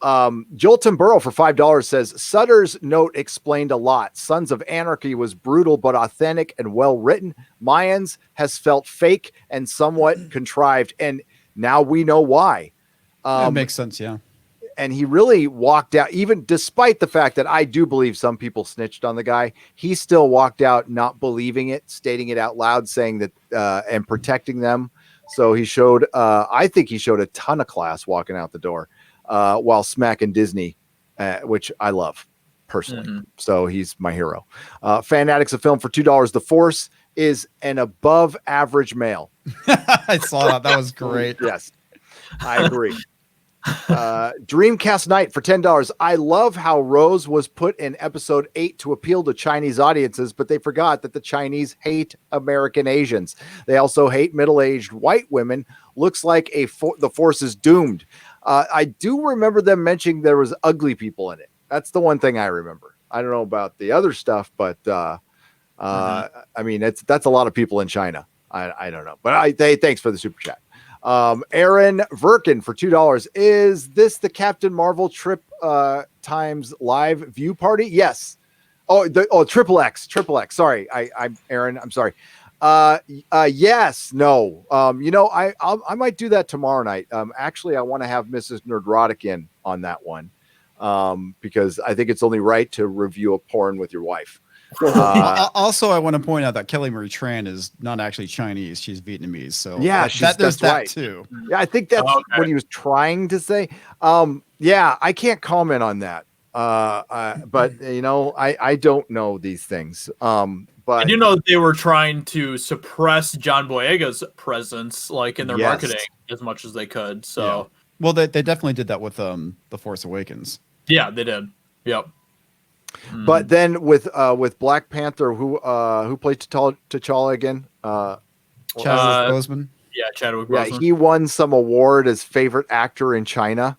Joel Timburo for $5 says Sutter's note explained a lot. Sons of Anarchy was brutal but authentic and well written. Mayans has felt fake and somewhat contrived, and now we know why. That makes sense, yeah. And he really walked out, even despite the fact that I do believe some people snitched on the guy. He still walked out not believing it, stating it out loud, saying that and protecting them. So he showed, I think he showed a ton of class walking out the door while smacking Disney, which I love personally. Mm-hmm. So he's my hero. Fan Addicts of Film for $2. The Force is an above average male. I saw that. That was great. Yes, I agree. Dreamcast Night for $10. I love how Rose was put in episode 8 to appeal to Chinese audiences, but they forgot that the Chinese hate American Asians. They also hate middle-aged white women. Looks like the Force is doomed. I do remember them mentioning there was ugly people in it. That's the one thing I remember. I don't know about the other stuff, but I mean, that's a lot of people in China. I don't know, but thanks for the super chat. Aaron Verkin for $2. Is this the Captain Marvel trip times live view party? Yes. Triple X. Sorry. I'm Aaron. I'm sorry. Yes. No. I might do that tomorrow night. Actually, I want to have Mrs. Nerdrotic in on that one. Because I think it's only right to review a porn with your wife. Also, I want to point out that Kelly Marie Tran is not actually Chinese; she's Vietnamate. So yeah, there's that right. too. Yeah, I think that's what he was trying to say. Yeah, I can't comment on that. But I don't know these things. But I do know that they were trying to suppress John Boyega's presence, like in their marketing, as much as they could. So, Yeah. Well, they definitely did that with The Force Awakens. yeah, they did. Yep. But then with Black Panther, who played T'Challa again? Chadwick Boseman. Yeah, Chadwick Yeah, Boseman. he won some award as favorite actor in China,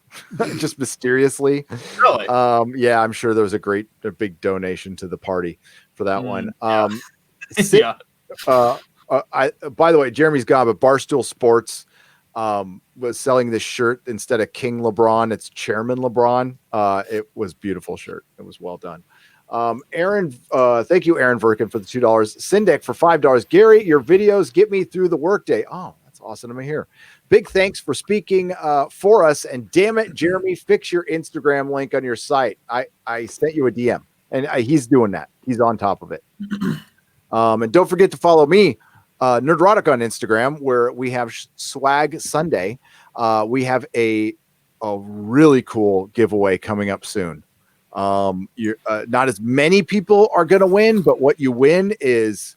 just mysteriously. Really? Yeah, I'm sure there was a big donation to the party for that one. Yeah. By the way, Jeremy's gone, but Barstool Sports was selling this shirt instead of King LeBron. It's Chairman LeBron. It was a beautiful shirt. It was well done. Aaron, thank you, Aaron Verkin, for the $2. Sindek for $5. Gary, your videos get me through the workday. Oh, that's awesome to hear. Big thanks for speaking for us. And damn it, Jeremy, fix your Instagram link on your site. I sent you a DM, and he's doing that. He's on top of it. And don't forget to follow me, Nerdrotic, on Instagram, where we have Swag Sunday. We have a really cool giveaway coming up soon. You're not as many people are going to win, but what you win is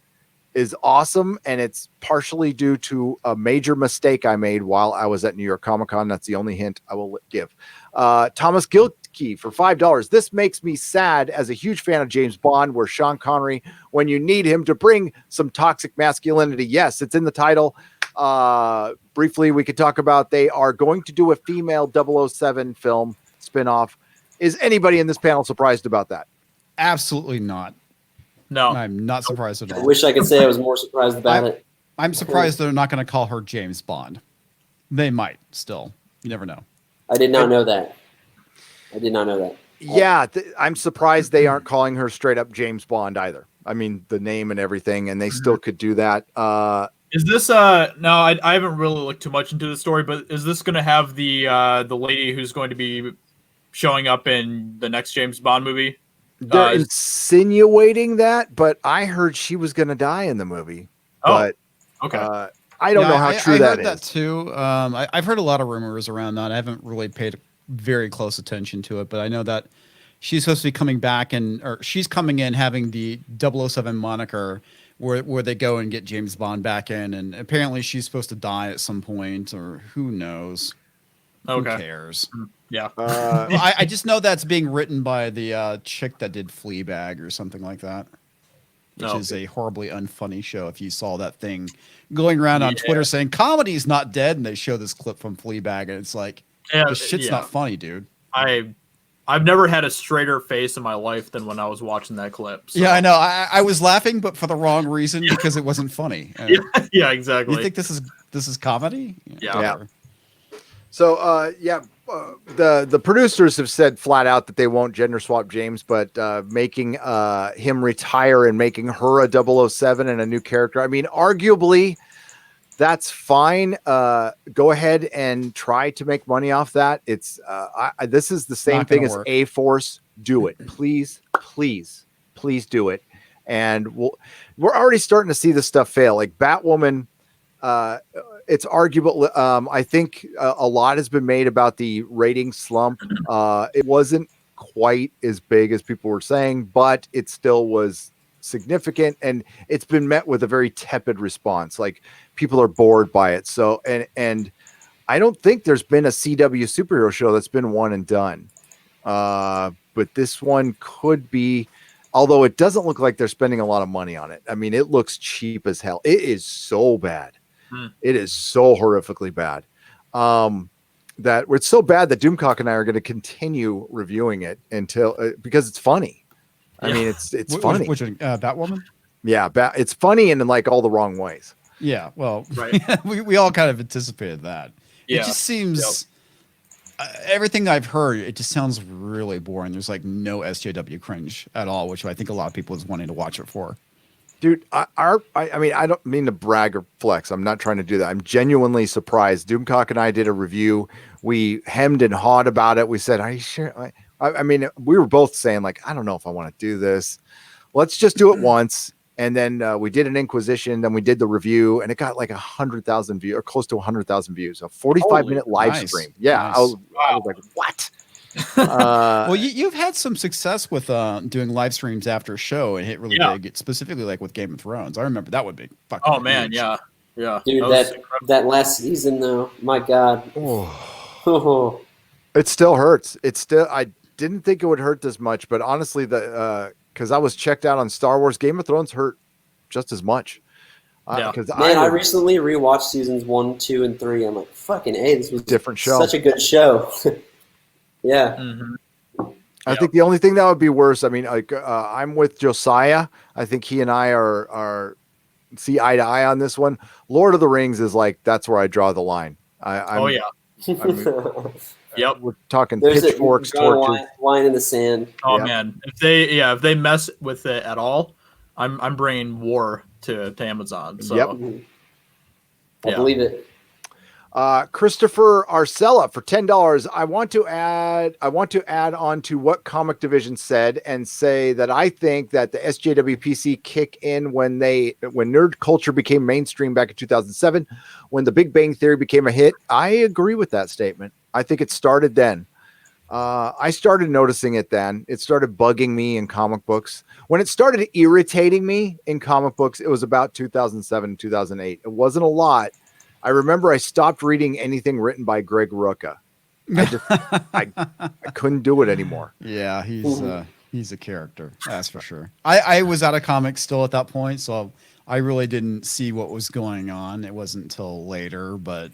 awesome, and it's partially due to a major mistake I made while I was at New York Comic Con. That's the only hint I will give. Thomas Gilkey for $5. This makes me sad as a huge fan of James Bond, where Sean Connery, when you need him to bring some toxic masculinity. Yes, it's in the title. Briefly, we could talk about they are going to do a female 007 film spinoff. Is anybody in this panel surprised about that? Absolutely not. No, I'm not surprised at all. I wish I could say I was more surprised about it. I'm surprised they're not going to call her James Bond. They might still. You never know. I did not know that. Yeah, I'm surprised they aren't calling her straight up James Bond either. I mean, the name and everything, and they still could do that. Is this no? I haven't really looked too much into the story, but is this going to have the lady who's going to be showing up in the next James Bond movie? They're insinuating that, but I heard she was going to die in the movie. Oh, but, okay. I don't know how true I that heard is. that too. I've heard a lot of rumors around that. I haven't really paid very close attention to it, but I know that she's supposed to be coming back, or she's coming in having the 007 moniker, where they go and get James Bond back in, and apparently she's supposed to die at some point, or who knows? Okay. Who cares? Yeah. I just know that's being written by the chick that did Fleabag or something like that, which is a horribly unfunny show. If you saw that thing going around on Twitter saying comedy's not dead, and they show this clip from Fleabag, and it's like, this shit's not funny, dude. I've never had a straighter face in my life than when I was watching that clip. So. Yeah, I know. I was laughing, but for the wrong reason, because it wasn't funny. Yeah, exactly. You think this is comedy? Yeah. So, the producers have said flat out that they won't gender swap James, but making him retire and making her a 007 and a new character. I mean, arguably, that's fine. Go ahead and try to make money off that. It's this is the same thing as A-Force. Do it, please, please, please do it. And we're already starting to see this stuff fail. Like Batwoman. It's arguable. I think a lot has been made about the rating slump. It wasn't quite as big as people were saying, but it still was significant, and it's been met with a very tepid response. Like people are bored by it. So, and I don't think there's been a CW superhero show that's been one and done. But this one could be, although it doesn't look like they're spending a lot of money on it. I mean, it looks cheap as hell. It is so bad. It is so horrifically bad that it's so bad that Doomcock and I are going to continue reviewing it until because it's funny. I mean, it's funny. Which Batwoman? Yeah, it's funny and in like all the wrong ways. Yeah, well, right. we all kind of anticipated that. Yeah. It just seems everything I've heard, it just sounds really boring. There's like no SJW cringe at all, which I think a lot of people is wanting to watch it for. Dude, I mean, I don't mean to brag or flex. I'm not trying to do that. I'm genuinely surprised. Doomcock and I did a review. We hemmed and hawed about it. We said, are you sure? I mean, we were both saying, like, I don't know if I want to do this. Let's just do it once. And then we did an Inquisition. Then we did the review, and it got like 100,000 views, or close to 100,000 views. A 45-minute live stream. Yeah, nice. I was like, what? Well, you've had some success with doing live streams after a show and hit really big, specifically like with Game of Thrones. I remember that would be fucking Oh man, huge. yeah. Dude, that last season though, my God. Oh. It still hurts. I didn't think it would hurt this much, but honestly, because I was checked out on Star Wars, Game of Thrones hurt just as much. Man, I recently rewatched seasons 1, 2, and 3. I'm like, fucking A, this was different show. Such a good show. Yeah. Mm-hmm. I think the only thing that would be worse, I mean, like I'm with Josiah. I think he and I are see eye to eye on this one. Lord of the Rings is like, that's where I draw the line. We're talking pitchforks, torches. Line in the sand. Oh man, if they mess with it at all, I'm bringing war to Amazon. So I believe it. Christopher Arcella for $10. I want to add on to what Comic Division said and say that I think that the SJWPC kick in when nerd culture became mainstream back in 2007, when The Big Bang Theory became a hit. I agree with that statement. I think it started then. I started noticing it then. It started bugging me in comic books. When it started irritating me in comic books, it was about 2007, 2008. It wasn't a lot. I remember I stopped reading anything written by Greg Rucka. I couldn't do it anymore. Yeah, he's a character, that's for sure. I was out of comics still at that point, so I really didn't see what was going on. It wasn't until later, but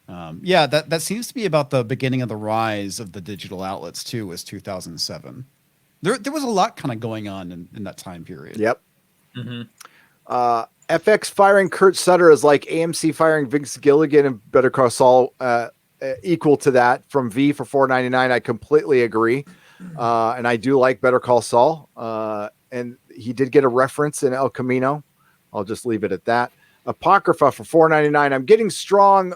that seems to be about the beginning of the rise of the digital outlets too, was 2007. There was a lot kind of going on in that time period. Yep. Mm-hmm. FX firing Kurt Sutter is like AMC firing Vince Gilligan and Better Call Saul, equal to that from V for $4.99. I completely agree. And I do like Better Call Saul. And he did get a reference in El Camino. I'll just leave it at that. Apocrypha for $4.99. I'm getting strong.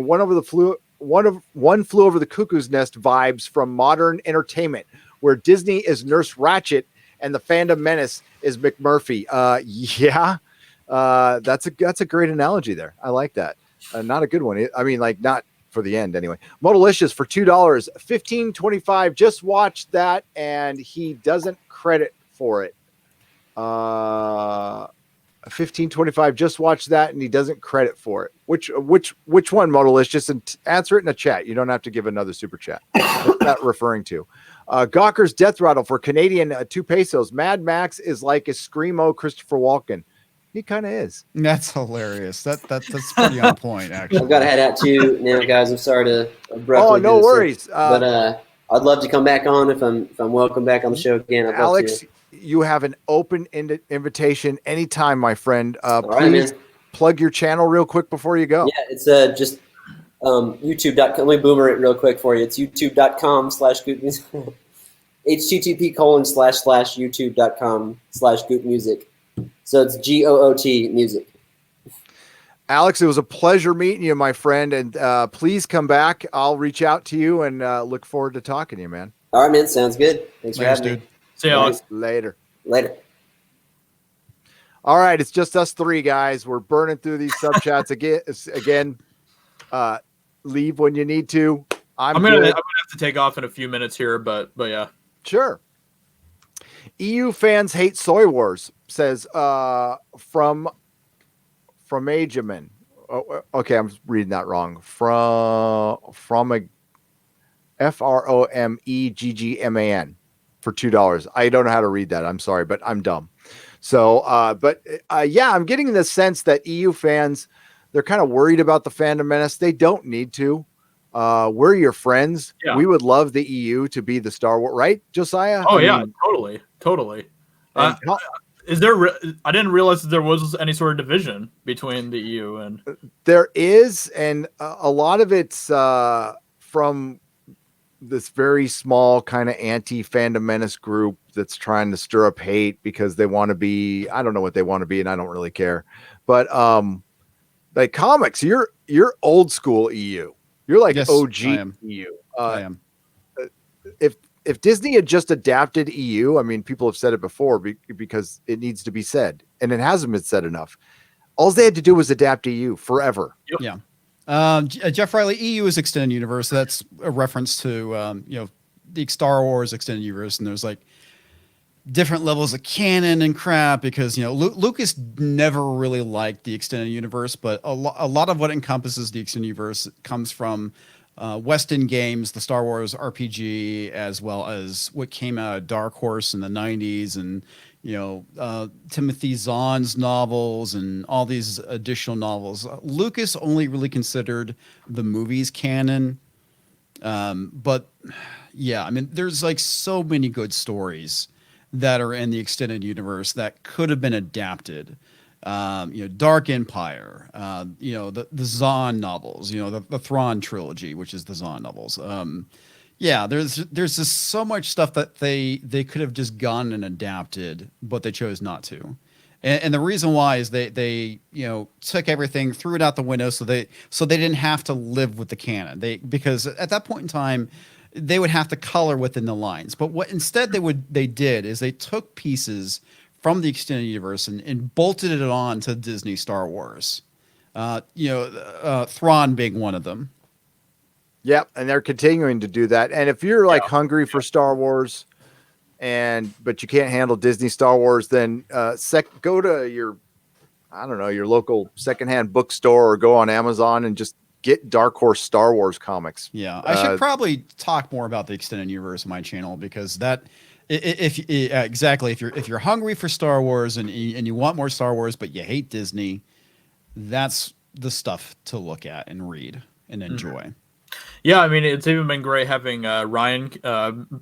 One flew over the cuckoo's nest vibes from modern entertainment, where Disney is Nurse Ratched and the Fandom Menace is McMurphy. That's a great analogy there. I like that. Not a good one. I mean, like, not for the end anyway. Modalicious for $2, $15.25. Just watched that, and he doesn't credit for it. $15.25. Just watch that, and he doesn't credit for it. Which one, Modalicious? And answer it in the chat. You don't have to give another super chat. What's that referring to? Gawker's Death Rattle for Canadian 2 pesos. Mad Max is like a screamo Christopher Walken. He kind of is. That's hilarious. That's pretty on point, actually. I've got to head out too now, guys. I'm sorry to abruptly. Oh, no worries. But I'd love to come back on if I'm welcome back on the show again. I'd Alex, you have an open-ended invitation anytime, my friend. Please plug your channel real quick before you go. Yeah, it's just youtube.com. Let me boomer it real quick for you. It's youtube.com/gootmusic. http://youtube.com/gootmusic. So it's GOOT music. Alex, it was a pleasure meeting you, my friend, and please come back. I'll reach out to you and look forward to talking to you, man. All right, man. Sounds good. Thanks for having me. See you, Alex. Later. All right, it's just us three guys. We're burning through these sub chats again. Leave when you need to. I'm gonna have to take off in a few minutes here, but yeah. Sure. EU fans hate soy wars, says from Ajaman. Oh, okay, I'm reading that wrong. From a FROMEGGMAN for $2. I don't know how to read that. I'm sorry, but I'm dumb. So, I'm getting the sense that EU fans, they're kind of worried about the Fandom Menace. They don't need to. We're your friends. Yeah. We would love the EU to be the Star Wars, right, Josiah? Oh, totally. Is there? I didn't realize that there was any sort of division between the EU and. There is, and a lot of it's from this very small kind of anti-Fandom Menace group that's trying to stir up hate because they want to be. I don't know what they want to be, and I don't really care. But like comics, you're old school EU. You're like OG EU. I am. If Disney had just adapted EU, I mean, people have said it before because it needs to be said, and it hasn't been said enough. All they had to do was adapt EU forever. Yeah. Jeff Riley, EU is extended universe. That's a reference to the Star Wars extended universe, and there's like different levels of canon and crap because Lucas never really liked the extended universe, but a lot of what encompasses the extended universe comes from West End Games, the Star Wars RPG, as well as what came out of Dark Horse in the 90s, and Timothy Zahn's novels and all these additional novels. Lucas only really considered the movies canon, but yeah, I mean, there's like so many good stories that are in the extended universe that could have been adapted. Dark Empire, the Zahn novels, the Thrawn trilogy, which is the Zahn novels. There's just so much stuff that they could have just gone and adapted, but they chose not to. And the reason why is they took everything, threw it out the window, so they didn't have to live with the canon. Because at that point in time, they would have to color within the lines. But what instead they did is they took pieces from the extended universe and bolted it on to Disney Star Wars. Thrawn being one of them. Yep, and they're continuing to do that. And if you're like hungry for Star Wars, but you can't handle Disney Star Wars, then go to your local secondhand bookstore or go on Amazon and just get Dark Horse Star Wars comics. Yeah, I should probably talk more about the extended universe on my channel because if you're hungry for Star Wars and you want more Star Wars but you hate Disney, that's the stuff to look at and read and enjoy. Mm-hmm. Yeah, I mean, it's even been great having Ryan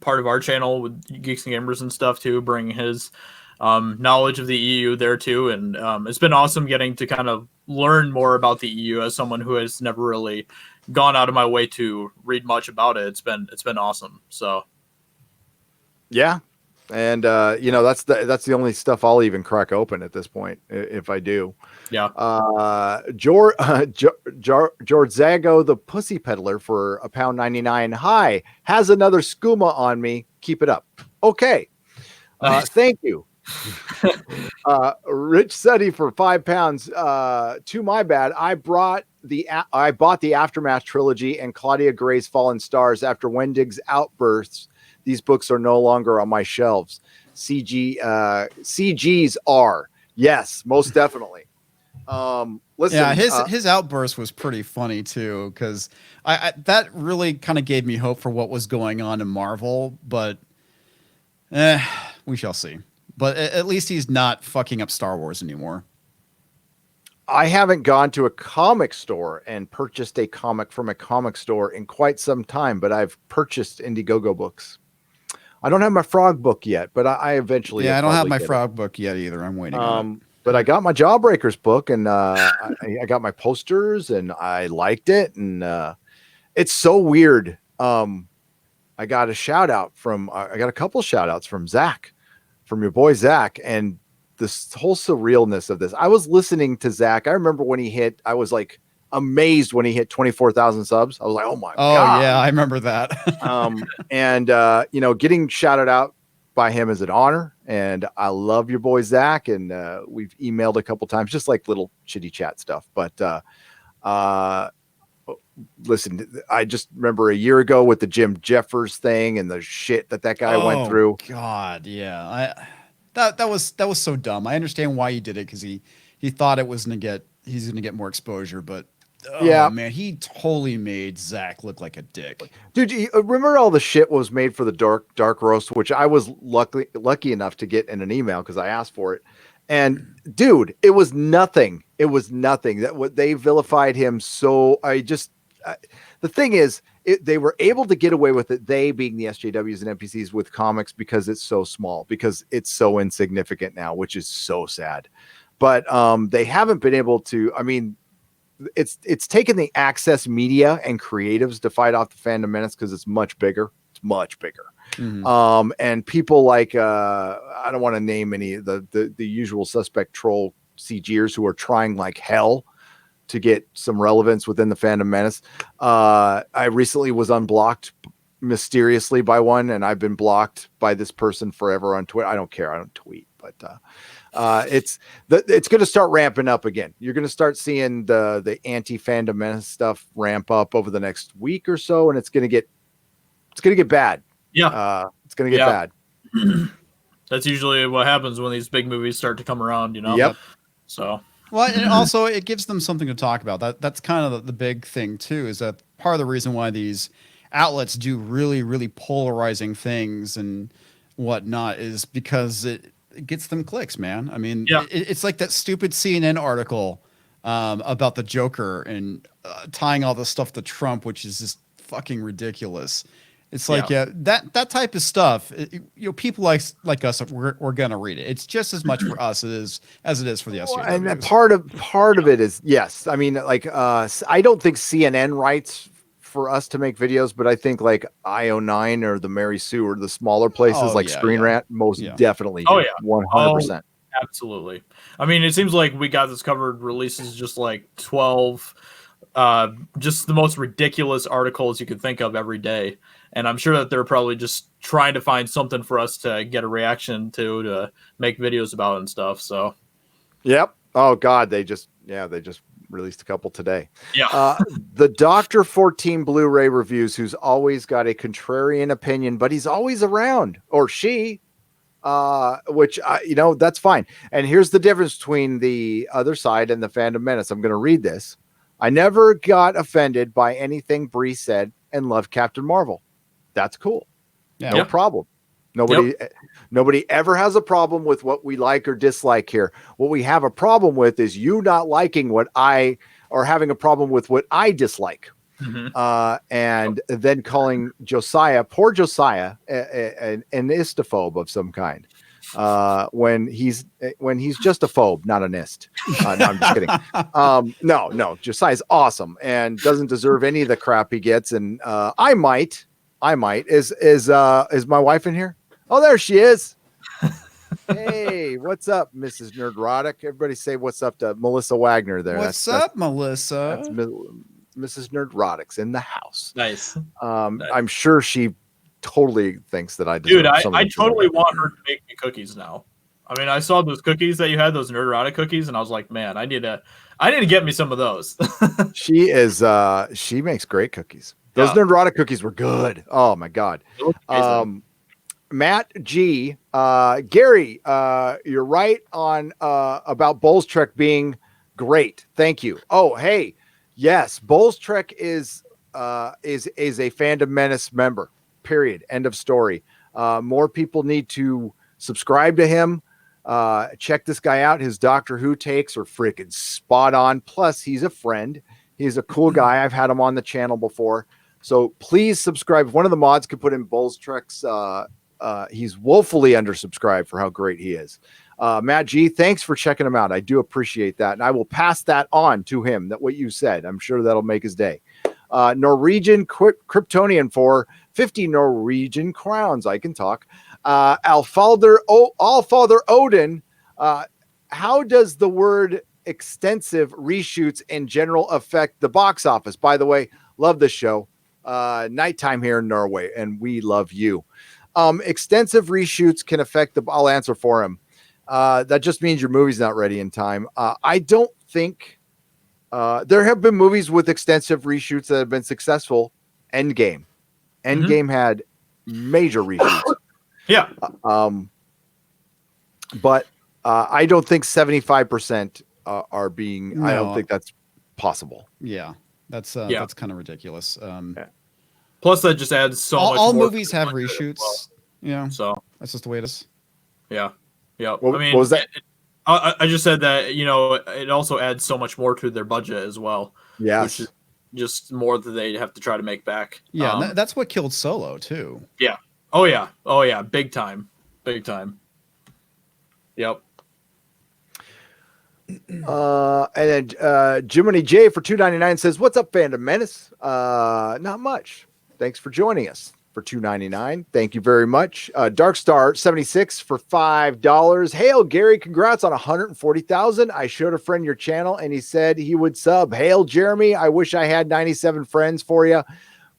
part of our channel with Geeks and Gamers and stuff too, bring his knowledge of the EU there too, and it's been awesome getting to kind of learn more about the EU as someone who has never really gone out of my way to read much about it. It's been awesome. So yeah, and that's the only stuff I'll even crack open at this point if I do. Yeah. George Zago, the Pussy Peddler, for £1.99. Hi, has another skooma on me. Keep it up. Okay. Thank you. Rich Suddy for £5. To my bad, I bought the Aftermath trilogy and Claudia Gray's Fallen Stars after Wendig's outbursts. These books are no longer on my shelves. CGs are. Yes, most definitely. Listen, yeah, his outburst was pretty funny too, because I that really kind of gave me hope for what was going on in Marvel, but we shall see. But at least he's not fucking up Star Wars anymore. I haven't gone to a comic store and purchased a comic from a comic store in quite some time, but I've purchased Indiegogo books. I don't have my Frog book yet, but I eventually. Yeah, I don't have my Frog book yet either. I'm waiting on it. But I got my Jawbreakers book, and I got my posters, and I liked it, and it's so weird. I got a shout out I got a couple shout outs from Zach, from your boy Zach, and this whole surrealness of this. I was listening to Zach. I remember when I was like amazed when he hit 24,000 subs. I was like, oh my God. Oh yeah, I remember that. Getting shouted out by him is an honor, and I love your boy Zach, and we've emailed a couple times, just like little chitty chat stuff. But listen, I just remember a year ago with the Jim Jeffers thing and the shit that guy went through. God, yeah, that was so dumb. I understand why he did it, because he thought he's gonna get more exposure, but yeah, man, he totally made Zach look like a dick. Dude, you remember all the shit was made for the dark roast, which I was lucky enough to get in an email because I asked for it. And dude, it was nothing. It was nothing. That what they vilified him. So the thing is, they were able to get away with it. They being the SJWs and NPCs with comics because it's so small, because it's so insignificant now, which is so sad. But they haven't been able to. I mean, it's taken the Access Media and creatives to fight off the Fandom Menace because it's much bigger. It's much bigger. Mm-hmm. And people like I don't want to name any of the usual suspect troll CGers who are trying like hell to get some relevance within the Fandom Menace. I recently was unblocked mysteriously by one, and I've been blocked by this person forever on Twitter. I don't care. I don't tweet, but It's going to start ramping up again. You're going to start seeing the anti-Fandom Menace stuff ramp up over the next week or so, and it's going to get bad. Yeah, it's going to get bad. That's usually what happens when these big movies start to come around, you know. Yep. So. Well, and also it gives them something to talk about. That's kind of the big thing too. Is that part of the reason why these outlets do really, really polarizing things and whatnot is because it gets them clicks, man. I mean, it's like that stupid CNN article about the Joker and tying all this stuff to Trump, which is just fucking ridiculous. It's like that type of stuff. People like us, we're gonna read it. It's just as much for us as it is for the SJWs. And part of it is yes. I mean, like I don't think CNN writes for us to make videos, but I think like IO9 or the Mary Sue or the smaller places Screen Rant most definitely. Oh yeah, 100%. Absolutely. I mean, it seems like We Got This Covered releases just like 12, just the most ridiculous articles you could think of every day. And I'm sure that they're probably just trying to find something for us to get a reaction to make videos about and stuff. So, yep. Oh God, they just released a couple today. Yeah. The Dr. 14 Blu-ray reviews, who's always got a contrarian opinion, but he's always around, or she, which that's fine. And here's the difference between the other side and the Fandom Menace. I'm going to read this. I never got offended by anything Bree said and loved Captain Marvel. That's cool. Yeah. No problem. Nobody ever has a problem with what we like or dislike here. What we have a problem with is you not liking what I, or having a problem with what I dislike. And then calling poor Josiah, an istophobe of some kind. When he's just a phobe, not an ist. No, I'm just kidding. No, Josiah's awesome and doesn't deserve any of the crap he gets. And I might. Is my wife in here? Oh, there she is. Hey, what's up, Mrs. Nerdrotic? Everybody say what's up to Melissa Wagner there. What's up, Melissa? That's Mrs. Nerdrotic's in the house. Nice. Nice. I'm sure she totally thinks that I deserve. Dude, I totally want her to make me cookies now. I mean, I saw those cookies that you had, those Nerdrotic cookies, and I was like, man, I need to get me some of those. She makes great cookies. Those Nerdrotic cookies were good. Oh my God. Matt G, Gary, you're right on about Bowles Trek being great. Thank you. Oh, hey, yes, Bowles Trek is a Fandom Menace member. Period. End of story. More people need to subscribe to him. Check this guy out. His Doctor Who takes are freaking spot on. Plus, he's a friend. He's a cool guy. I've had him on the channel before. So please subscribe. If one of the mods could put in Bowles Trek's, he's woefully undersubscribed for how great he is. Matt G, thanks for checking him out. I do appreciate that. And I will pass that on to him, that what you said. I'm sure that'll make his day. Norwegian Kryptonian for 50 Norwegian crowns. I can talk. Allfather Odin. How does the word extensive reshoots in general affect the box office? By the way, love this show. Nighttime here in Norway, and we love you. Extensive reshoots can affect I'll answer for him. That just means your movie's not ready in time. I don't think there have been movies with extensive reshoots that have been successful. Endgame had major reshoots. Yeah. But I don't think 75% are being. No. I don't think that's possible. Yeah, that's kind of ridiculous. Plus, that just adds so much. All movies have reshoots. Yeah, so that's just the way it is. Yeah. What was that? I just said that it also adds so much more to their budget as well. Yes. Which is just more that they have to try to make back. Yeah, that's what killed Solo too. Yeah. Oh yeah. Big time. Yep. And then Jiminy J for $2.99 says, "What's up, Fandom Menace? Not much. Thanks for joining us for $2.99. Thank you very much. Darkstar 76 for $5. Hail Gary, congrats on 140,000. I showed a friend your channel and he said he would sub. Hail Jeremy, I wish I had 97 friends for you,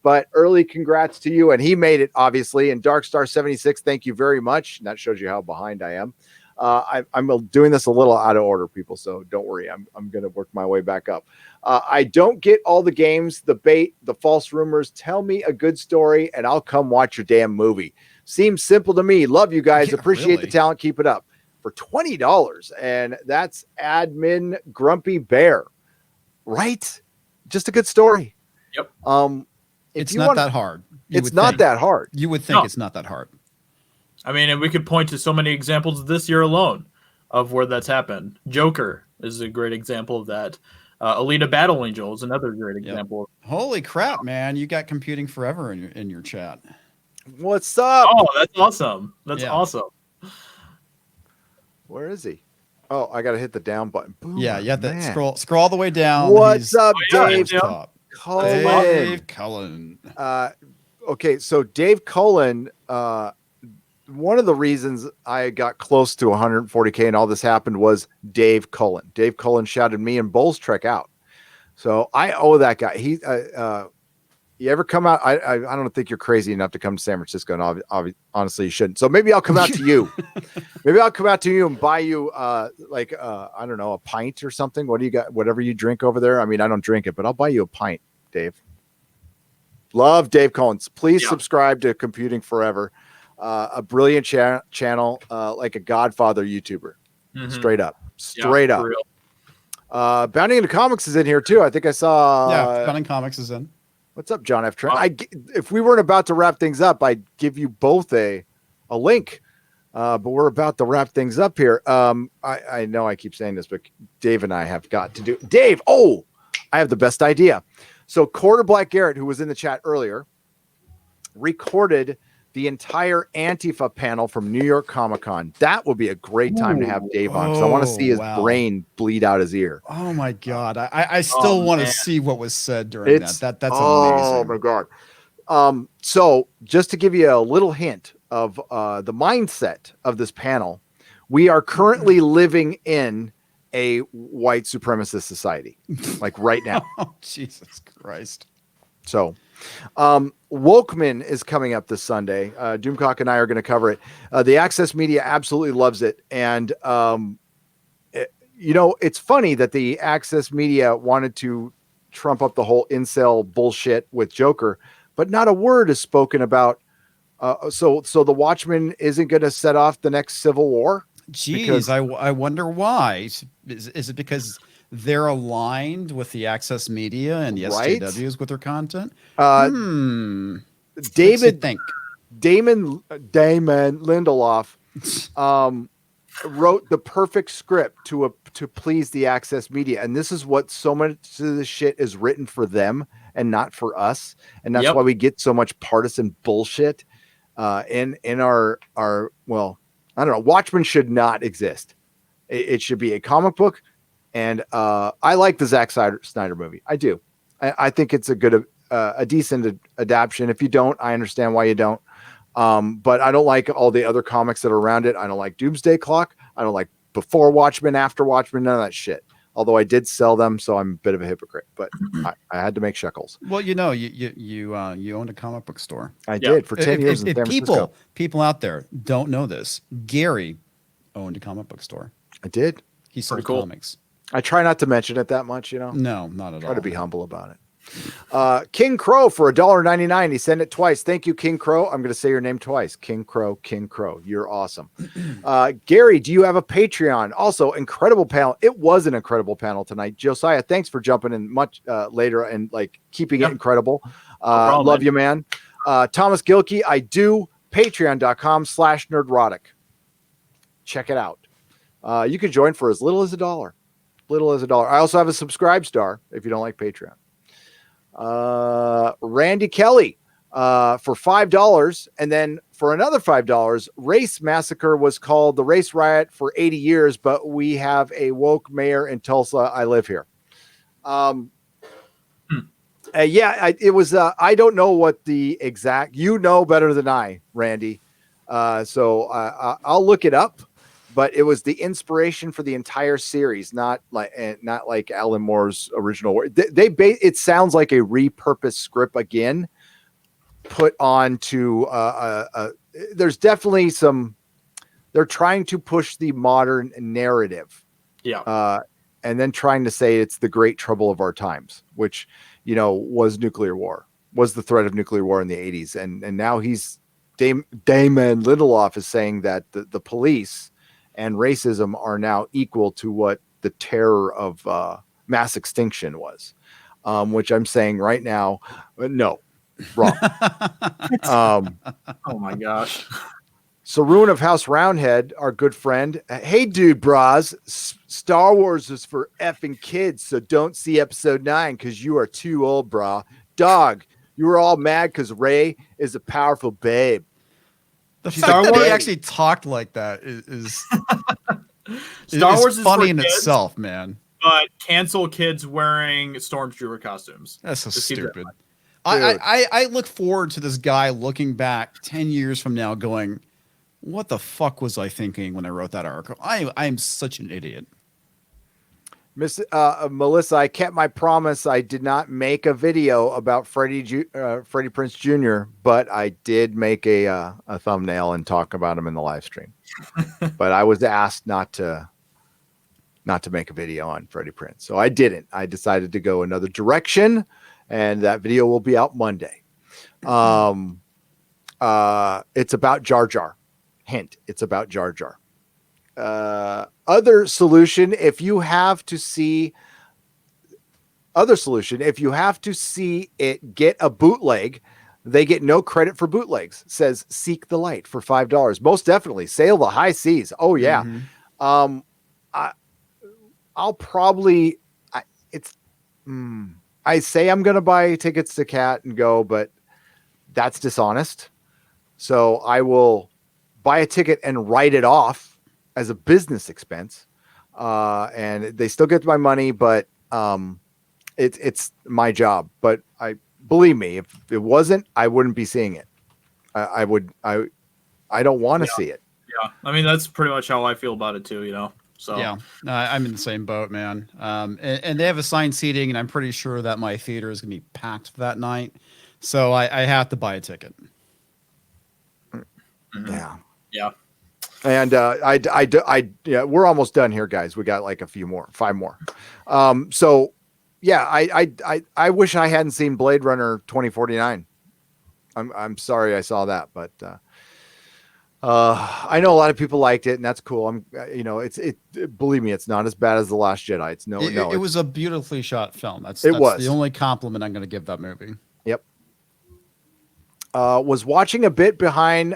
but early congrats to you." And he made it, obviously. And Darkstar 76, thank you very much. And that shows you how behind I am. I'm doing this a little out of order, people, so don't worry. I'm going to work my way back up. I don't get all the games, the bait, the false rumors. Tell me a good story, and I'll come watch your damn movie. Seems simple to me. Love you guys. Yeah, Appreciate really. the talent. Keep it up. For $20, and that's admin Grumpy Bear, right? Just a good story. Yep. It's not that hard. It's not that hard. You would think No. it's not that hard. I mean, and we could point to so many examples this year alone of where that's happened. Joker is a great example of that. Alita Battle Angel is another great example. Holy crap, man! You got computing forever in your chat. What's up? Oh, that's awesome. That's Yeah. awesome. Where is he? Oh, I got to hit the down button. Boom, Yeah, you have to man. scroll all the way down. What's He's up, yeah, Dave? yeah. top. Cullen? Dave Cullen. Okay, so Dave Cullen, one of the reasons I got close to 140K and all this happened was Dave Cullen. Dave Cullen shouted me and Bulls Trek out. So I owe that guy. He, you ever come out? I don't think you're crazy enough to come to San Francisco, and honestly, you shouldn't. So maybe I'll come out to you. Maybe I'll come out to you and buy you, I don't know, a pint or something. What do you got? Whatever you drink over there. I mean, I don't drink it, but I'll buy you a pint, Dave. Love Dave Collins. Please subscribe to Computing Forever, a brilliant channel, like a Godfather YouTuber. Straight up. For real. Bounding into Comics is in here too. I think I saw. Bounding Comics is in. What's up, John F. Trent? If we weren't about to wrap things up, I'd give you both a link. But we're about to wrap things up here. I know I keep saying this, but Dave and I have got to do. Dave, I have the best idea. So Quarter Black Garrett, who was in the chat earlier, recorded the entire Antifa panel from New York Comic Con. That would be a great time to have Dave on, because I want to see his brain bleed out his ear. Oh my god! I still want to see what was said during that. That's amazing. Oh my god! So just to give you a little hint of the mindset of this panel, we are currently living in a white supremacist society, like right now. Oh, Jesus Christ! So, Wokeman is coming up this Sunday. Doomcock and I are going to cover it. The Access Media absolutely loves it. And, it's funny that the Access Media wanted to trump up the whole incel bullshit with Joker, but not a word is spoken about. So the Watchmen isn't going to set off the next Civil War? Jeez, I wonder why. Is it because they're aligned with the Access Media and the SJWs with their content? Damon Lindelof wrote the perfect script to please the Access Media, and this is what so much of this shit is written for them and not for us, and that's why we get so much partisan bullshit in our well, I don't know. Watchmen should not exist. It should be a comic book. And I like the Zack Snyder movie. I do. I think it's a decent adaptation. If you don't, I understand why you don't. But I don't like all the other comics that are around it. I don't like Doomsday Clock. I don't like Before Watchmen, After Watchmen, none of that shit. Although I did sell them, so I'm a bit of a hypocrite. But I had to make shekels. Well, you owned a comic book store. I did for 10 years in San Francisco. People out there don't know this. Gary owned a comic book store. I did. He sold comics. I try not to mention it that much, No, not at all. Try to be humble about it. King Crow for $1.99. He sent it twice. Thank you, King Crow. I'm going to say your name twice. King Crow, King Crow. You're awesome. Gary, do you have a Patreon? Also, incredible panel. It was an incredible panel tonight. Josiah, thanks for jumping in much later and keeping it incredible. problem, Love you, man. Thomas Gilkey, I do. Patreon.com/nerdrotic. Check it out. You can join for as little as $1. I also have a subscribe star if you don't like Patreon. Randy Kelly for $5, and then for another $5, Race Massacre was called the Race Riot for 80 years, but we have a woke mayor in Tulsa. I live here. It was. I don't know what the exact. You know better than I, Randy. So I'll look it up. But it was the inspiration for the entire series, not like Alan Moore's original work. It sounds like a repurposed script again, put on to. There's definitely some they're trying to push the modern narrative. Yeah. And then trying to say it's the great trouble of our times, which, was nuclear war, was the threat of nuclear war in the 80s. And now Damon Lindelof is saying that the police and racism are now equal to what the terror of mass extinction was, which I'm saying right now, no, wrong. Oh my gosh. So Ruin of House Roundhead, our good friend. Hey, dude, bras. Star Wars is for effing kids, so don't see episode 9 because you are too old, brah. Dog, you were all mad because Rey is a powerful babe. The fact that he actually talked like that is Star Wars is funny for in kids, itself, man. But cancel kids wearing Stormtrooper costumes. That's so Just keep that in stupid. mind. I look forward to this guy looking back 10 years from now going, what the fuck was I thinking when I wrote that article? I'm such an idiot. Miss Melissa, I kept my promise. I did not make a video about Freddie Prinze Jr., but I did make a thumbnail and talk about him in the live stream. But I was asked not to make a video on Freddie Prinze, so I didn't. I decided to go another direction, and that video will be out Monday. It's about Jar Jar. Hint, it's about Jar Jar. Other solution, if you have to see it, get a bootleg. They get no credit for bootlegs. Says Seek the Light for $5. Most definitely. Sail the High Seas. Oh yeah. Mm-hmm. I'll probably I say I'm gonna buy tickets to Cat and go, but that's dishonest. So I will buy a ticket and write it off as a business expense. And they still get my money, but it's my job. But believe me, if it wasn't, I wouldn't be seeing it. I don't want to see it. Yeah. I mean, that's pretty much how I feel about it too, So yeah, I'm in the same boat, man. And they have assigned seating, and I'm pretty sure that my theater is going to be packed that night. So I have to buy a ticket. Yeah. Yeah. And we're almost done here, guys. We got like 5 more. So yeah, I wish I hadn't seen Blade Runner 2049. I'm sorry I saw that, but I know a lot of people liked it, and that's cool. Believe me, it's not as bad as The Last Jedi. It was a beautifully shot film. That's the only compliment I'm going to give that movie. Yep. Was watching a bit behind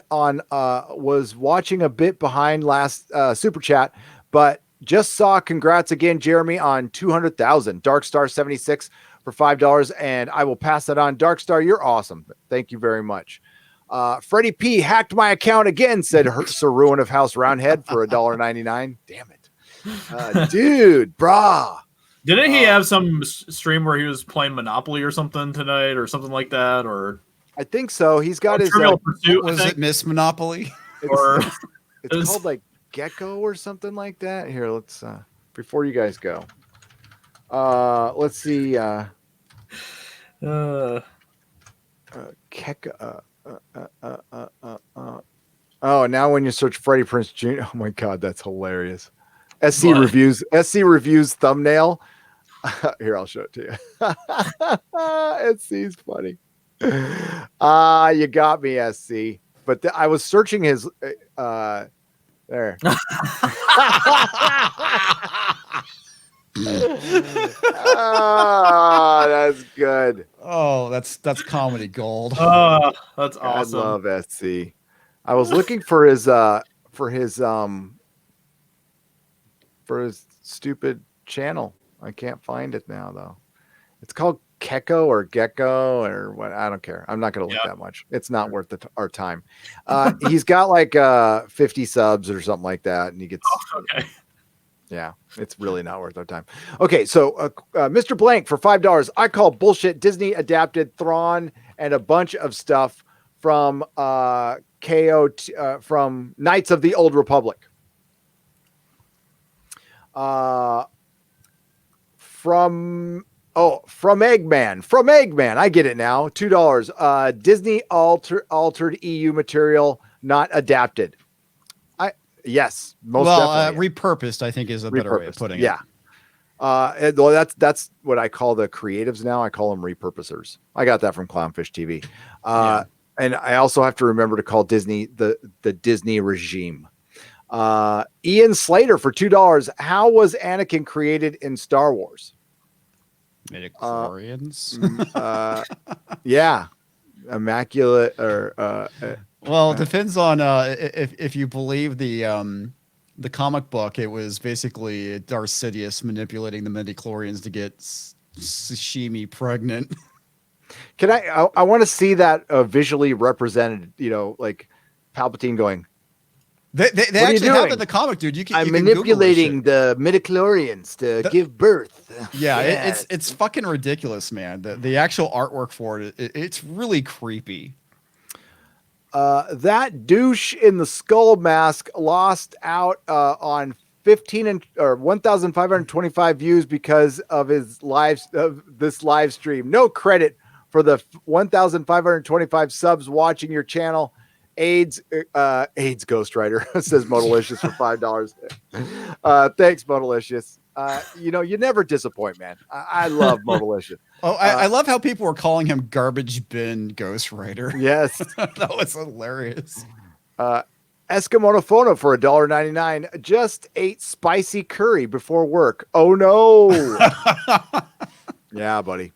last super chat, but just saw congrats again, Jeremy, on 200,000. Darkstar 76 for $5, and I will pass that on. Darkstar, you're awesome. Thank you very much. Freddie P hacked my account again, said Sir Ruin of House Roundhead for $1.99. Damn it, dude, brah. Didn't he have some stream where he was playing Monopoly or something tonight, or something like that, or? I think so. He's got his. Pursuit, was it Miss Monopoly? It's called like Gecko or something like that. Here, let's before you guys go. Let's see. Gecko. Oh, now when you search Freddie Prinze Jr. Oh my God, that's hilarious. SC reviews thumbnail. Here, I'll show it to you. SC's funny. You got me, SC. But I was searching his there. That's good. Oh, that's comedy gold. That's awesome. I love SC. I was looking for his stupid channel. I can't find it now though. It's called Keko or Gecko or what? I don't care. I'm not going to look that much. It's not worth our time. He's got like 50 subs or something like that, and he gets. Okay. Yeah, it's really not worth our time. Okay, so Mr. Blank for $5. I call bullshit. Disney adapted Thrawn and a bunch of stuff from from Knights of the Old Republic. From Eggman. I get it now. $2. Disney altered EU material, not adapted. Yes, most definitely. Repurposed, I think, is a better way of putting it. Yeah. Well, that's what I call the creatives now. I call them repurposers. I got that from Clownfish TV. And I also have to remember to call Disney the Disney regime. Ian Slater for $2. How was Anakin created in Star Wars? Midichlorians. Yeah, immaculate or well, it depends on if you believe the comic book. It was basically Darth Sidious manipulating the midichlorians to get Sashimi pregnant. Can I want to see that visually represented, like Palpatine going. They actually have it in the comic, dude. I'm manipulating the midichlorians to give birth. Yeah, it's fucking ridiculous, man. The actual artwork for it's really creepy. That douche in the skull mask lost out on 1,525 views because of his this live stream. No credit for the 1,525 subs watching your channel. AIDS Ghostwriter says Modalicious for $5. Thanks, Modalicious. You never disappoint, man. I love Modalicious. I love how people were calling him Garbage Bin Ghostwriter. Yes. That was hilarious. Eskimonofono for $1.99. Just ate spicy curry before work. Oh no. Yeah, buddy.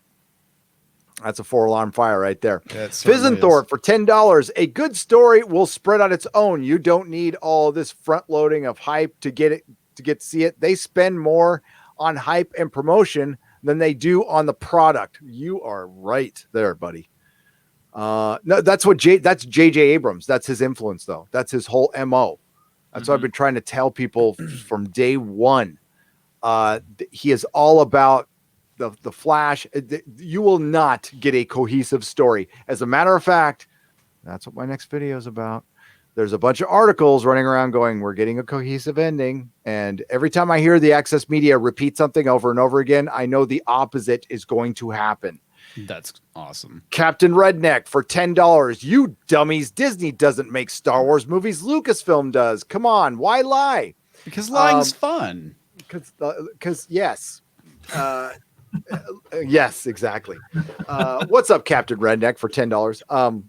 That's a 4-alarm fire right there. Fizzenthorpe for $10. A good story will spread on its own. You don't need all this front loading of hype to get to see it. They spend more on hype and promotion than they do on the product. You are right there, buddy. No, that's J.J. Abrams. That's his influence, though. That's his whole MO. That's what I've been trying to tell people from day one. He is all about the Flash. You will not get a cohesive story. As a matter of fact, that's what my next video is about. There's a bunch of articles running around going, we're getting a cohesive ending. And every time I hear the Access Media repeat something over and over again, I know the opposite is going to happen. That's awesome. Captain Redneck for $10. You dummies. Disney doesn't make Star Wars movies. Lucasfilm does. Come on. Why lie? Because lying's fun. Because yes. Yes, exactly. What's up, Captain Redneck for $10?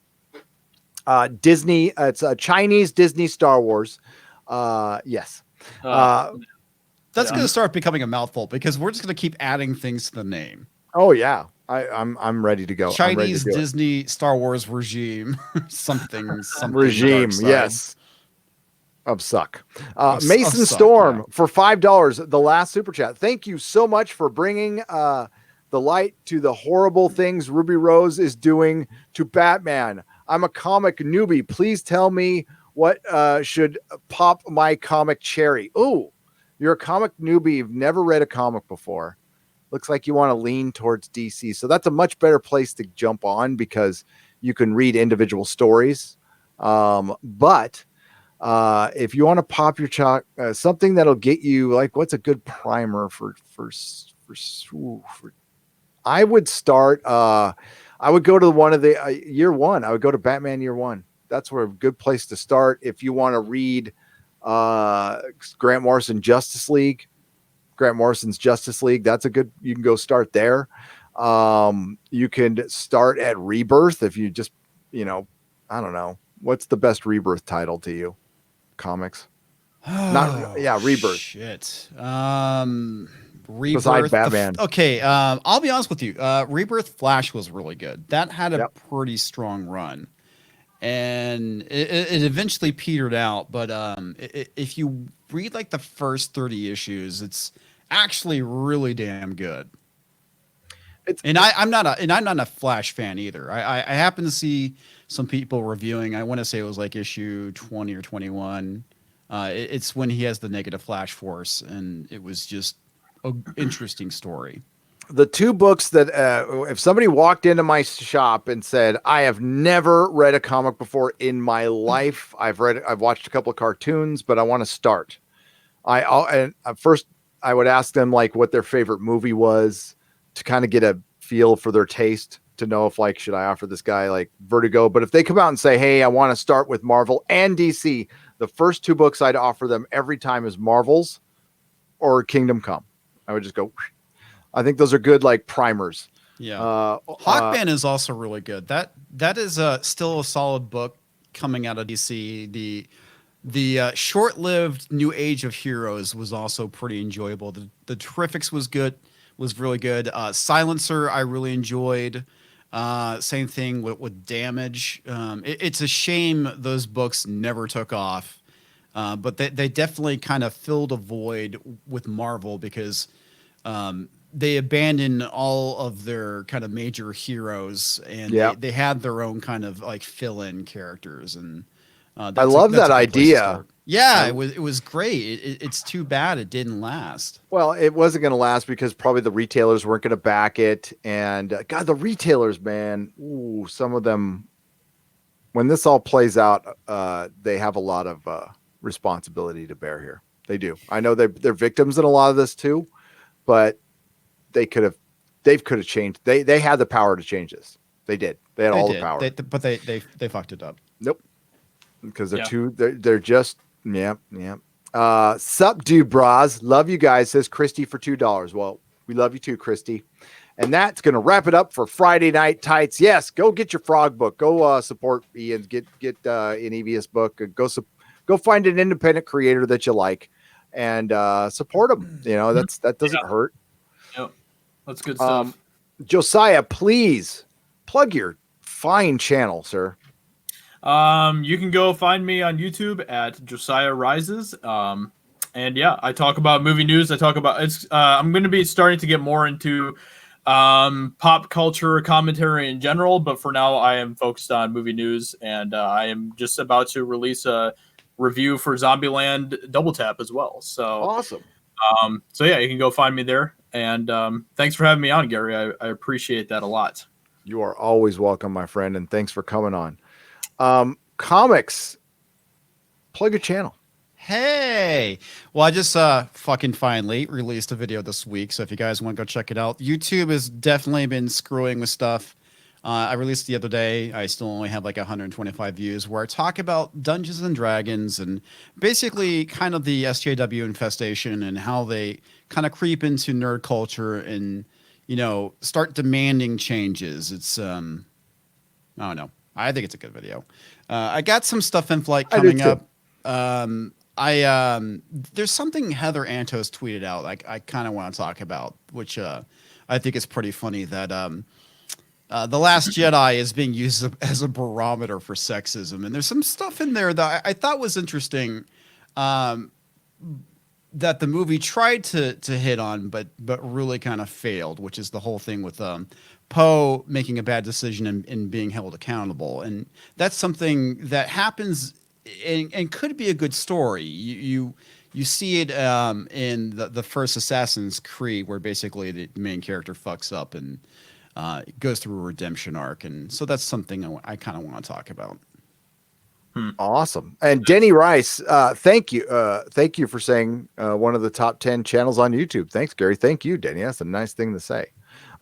Disney. It's a Chinese Disney Star Wars. Yes. That's going to start becoming a mouthful because we're just going to keep adding things to the name. Oh yeah, I'm ready to go. Chinese Disney Star Wars regime, something regime. Yes. Of suck. Mason Storm for $5. The last super chat. Thank you so much for bringing the light to the horrible things Ruby Rose is doing to Batman. I'm a comic newbie. Please tell me what should pop my comic cherry. Oh, you're a comic newbie. You've never read a comic before. Looks like you want to lean towards DC. So that's a much better place to jump on because you can read individual stories. But if you want to pop your chalk, something that'll get you like, what's a good primer for I would start, I would go to one of the year one. I would go to Batman Year One. That's where a good place to start. If you want to read Grant Morrison's Justice League, that's a good, you can go start there. You can start at Rebirth. If you just, I don't know, what's the best Rebirth title to you? Comics. Rebirth. Shit. Rebirth. Besides Batman. Okay. I'll be honest with you. Rebirth Flash was really good. That had a pretty strong run. And it eventually petered out. But if you read like the first 30 issues, it's actually really damn good. I'm not a Flash fan either. I happen to see some people reviewing. I want to say it was like issue 20 or 21. It's when he has the negative Flash Force, and it was just an interesting story. The two books that if somebody walked into my shop and said, I have never read a comic before in my life. I've watched a couple of cartoons, but I want to start. First I would ask them like what their favorite movie was to kind of get a feel for their taste to know if like, should I offer this guy like Vertigo? But if they come out and say, hey, I want to start with Marvel and DC, the first 2 books I'd offer them every time is Marvel's or Kingdom Come. I would just go, I think those are good like primers. Yeah. Hawkman is also really good. That is still a solid book coming out of DC. The short-lived New Age of Heroes was also pretty enjoyable. The Terrifics was really good. Silencer I really enjoyed. Same thing with Damage. It's a shame those books never took off, but they definitely kind of filled a void with Marvel because they abandoned all of their kind of major heroes, and they had their own kind of like fill-in characters. And I love that idea. Yeah, it was great. It's too bad it didn't last. Well, it wasn't going to last because probably the retailers weren't going to back it. And God, the retailers, man, ooh, some of them, when this all plays out, they have a lot of responsibility to bear here. They do. I know they're victims in a lot of this too, but they could have changed. They had the power to change this. They did. They had all the power. But they fucked it up. Nope. Because they're just sup dude bras, love you guys, says Christy for $2. Well, we love you too, Christy. And that's gonna wrap it up for Friday Night Tights. Yes, go get your Frog book, go support Ian, get an EVS book, go find an independent creator that you like and support them. You know, that doesn't hurt. Yep, that's good stuff. Josiah, please plug your fine channel, sir. You can go find me on YouTube at Josiah Rises. And yeah, I talk about movie news. I talk about I'm going to be starting to get more into pop culture commentary in general, but for now I am focused on movie news, and I am just about to release a review for Zombieland Double Tap as well. So awesome. So yeah, you can go find me there. And thanks for having me on, Gary. I appreciate that a lot. You are always welcome, my friend, and thanks for coming on. Comics, plug your channel. Hey, well, I just fucking finally released a video this week, so if you guys want to go check it out, YouTube has definitely been screwing with stuff. I released the other day. I still only have like 125 views, where I talk about Dungeons and Dragons and basically kind of the SJW infestation and how they kind of creep into nerd culture and, you know, start demanding changes. It's I don't know. I think it's a good video. I got some stuff in flight coming up. There's something Heather Antos tweeted out I kind of want to talk about, which I think is pretty funny, that The Last Jedi is being used as a barometer for sexism. And there's some stuff in there that I thought was interesting, that the movie tried to hit on, but really kind of failed, which is the whole thing with Poe making a bad decision and being held accountable. And that's something that happens and could be a good story. You see it in the first Assassin's Creed, where basically the main character fucks up and goes through a redemption arc. And so that's something I kind of want to talk about. Awesome. And Denny Rice, thank you for saying one of the top 10 channels on YouTube. Thanks, Gary. Thank you, Denny. That's a nice thing to say.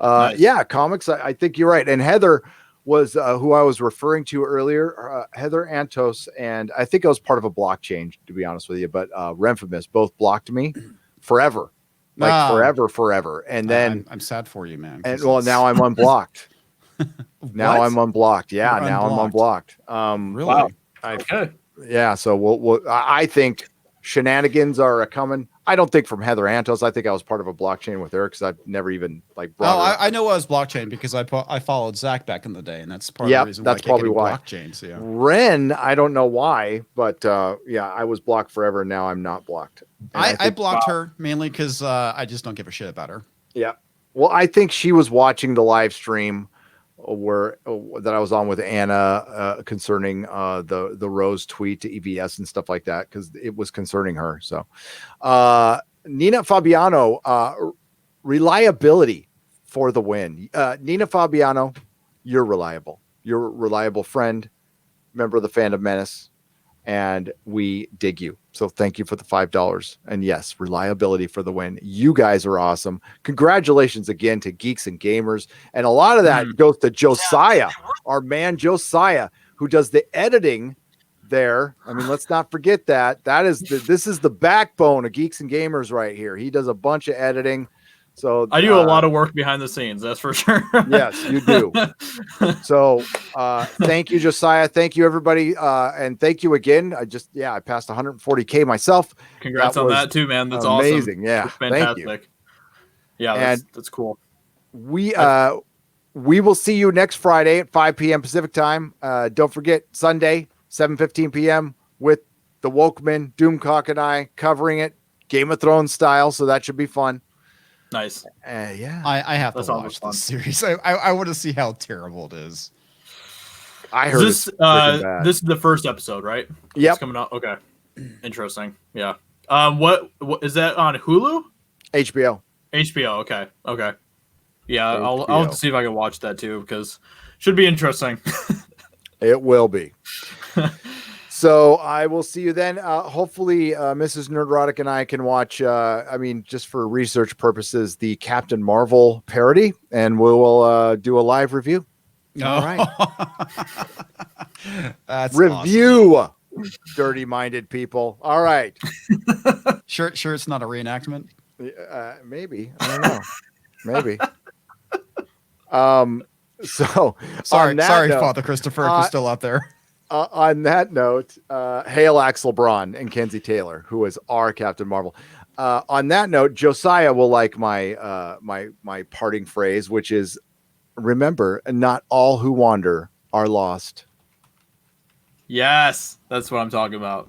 Nice. Yeah, comics. I think you're right. And Heather was who I was referring to earlier. Heather Antos, and I think I was part of a block change, to be honest with you. But Renfamous both blocked me forever, forever. And then I'm sad for you, man. And well, now I'm unblocked. Now I'm unblocked. Yeah, now I'm unblocked. Really? Wow. Okay. Yeah, so I think shenanigans are coming. I don't think from Heather Antos. I think I was part of a blockchain with her because I've never even like. I know I was blockchain because I followed Zach back in the day, and that's part of the reason. That's probably why. Blockchains, yeah. Ren, I don't know why, but yeah, I was blocked forever. And now I'm not blocked. I blocked her mainly because I just don't give a shit about her. Yeah. Well, I think she was watching the live stream that I was on with Anna concerning the Rose tweet to EVS and stuff like that, because it was concerning her. So Nina Fabiano, reliability for the win. Nina Fabiano, you're reliable. You're a reliable friend, member of the Fandom Menace, and we dig you. So thank you for the $5. And yes, reliability for the win. You guys are awesome. Congratulations again to Geeks and Gamers. And a lot of that goes to Josiah, our man Josiah, who does the editing there. I mean, let's not forget that. This is the backbone of Geeks and Gamers right here. He does a bunch of editing. So I do a lot of work behind the scenes, that's for sure. Yes, you do. So thank you, Josiah. Thank you, everybody. And thank you again. I passed 140K myself. Congrats on that too, man. That's amazing. Awesome. Yeah. That's fantastic. Thank you. Yeah, that's cool. We will see you next Friday at 5 p.m. Pacific time. Don't forget Sunday, 7:15 p.m. with the Wokeman, Doomcock, and I covering it Game of Thrones style. So that should be fun. Nice. Yeah. I have to watch this series. I want to see how terrible it is. I heard this is the first episode, right? Yep. It's coming out. Okay. Interesting. Yeah. What is that on Hulu? HBO. HBO. Okay. Yeah, HBO. I'll have to see if I can watch that too because it should be interesting. It will be. So I will see you then. Hopefully, Mrs. Nerdrotic and I can watch, just for research purposes, the Captain Marvel parody, and we will do a live review. All right. That's review, awesome. Dirty-minded people. All right. Sure, it's not a reenactment. Maybe. I don't know. Maybe. So sorry, Father Christopher, if you're still out there. On that note, hail Axel Braun and Kenzie Taylor, who is our Captain Marvel. On that note, Josiah will like my my parting phrase, which is, remember, not all who wander are lost. Yes, that's what I'm talking about.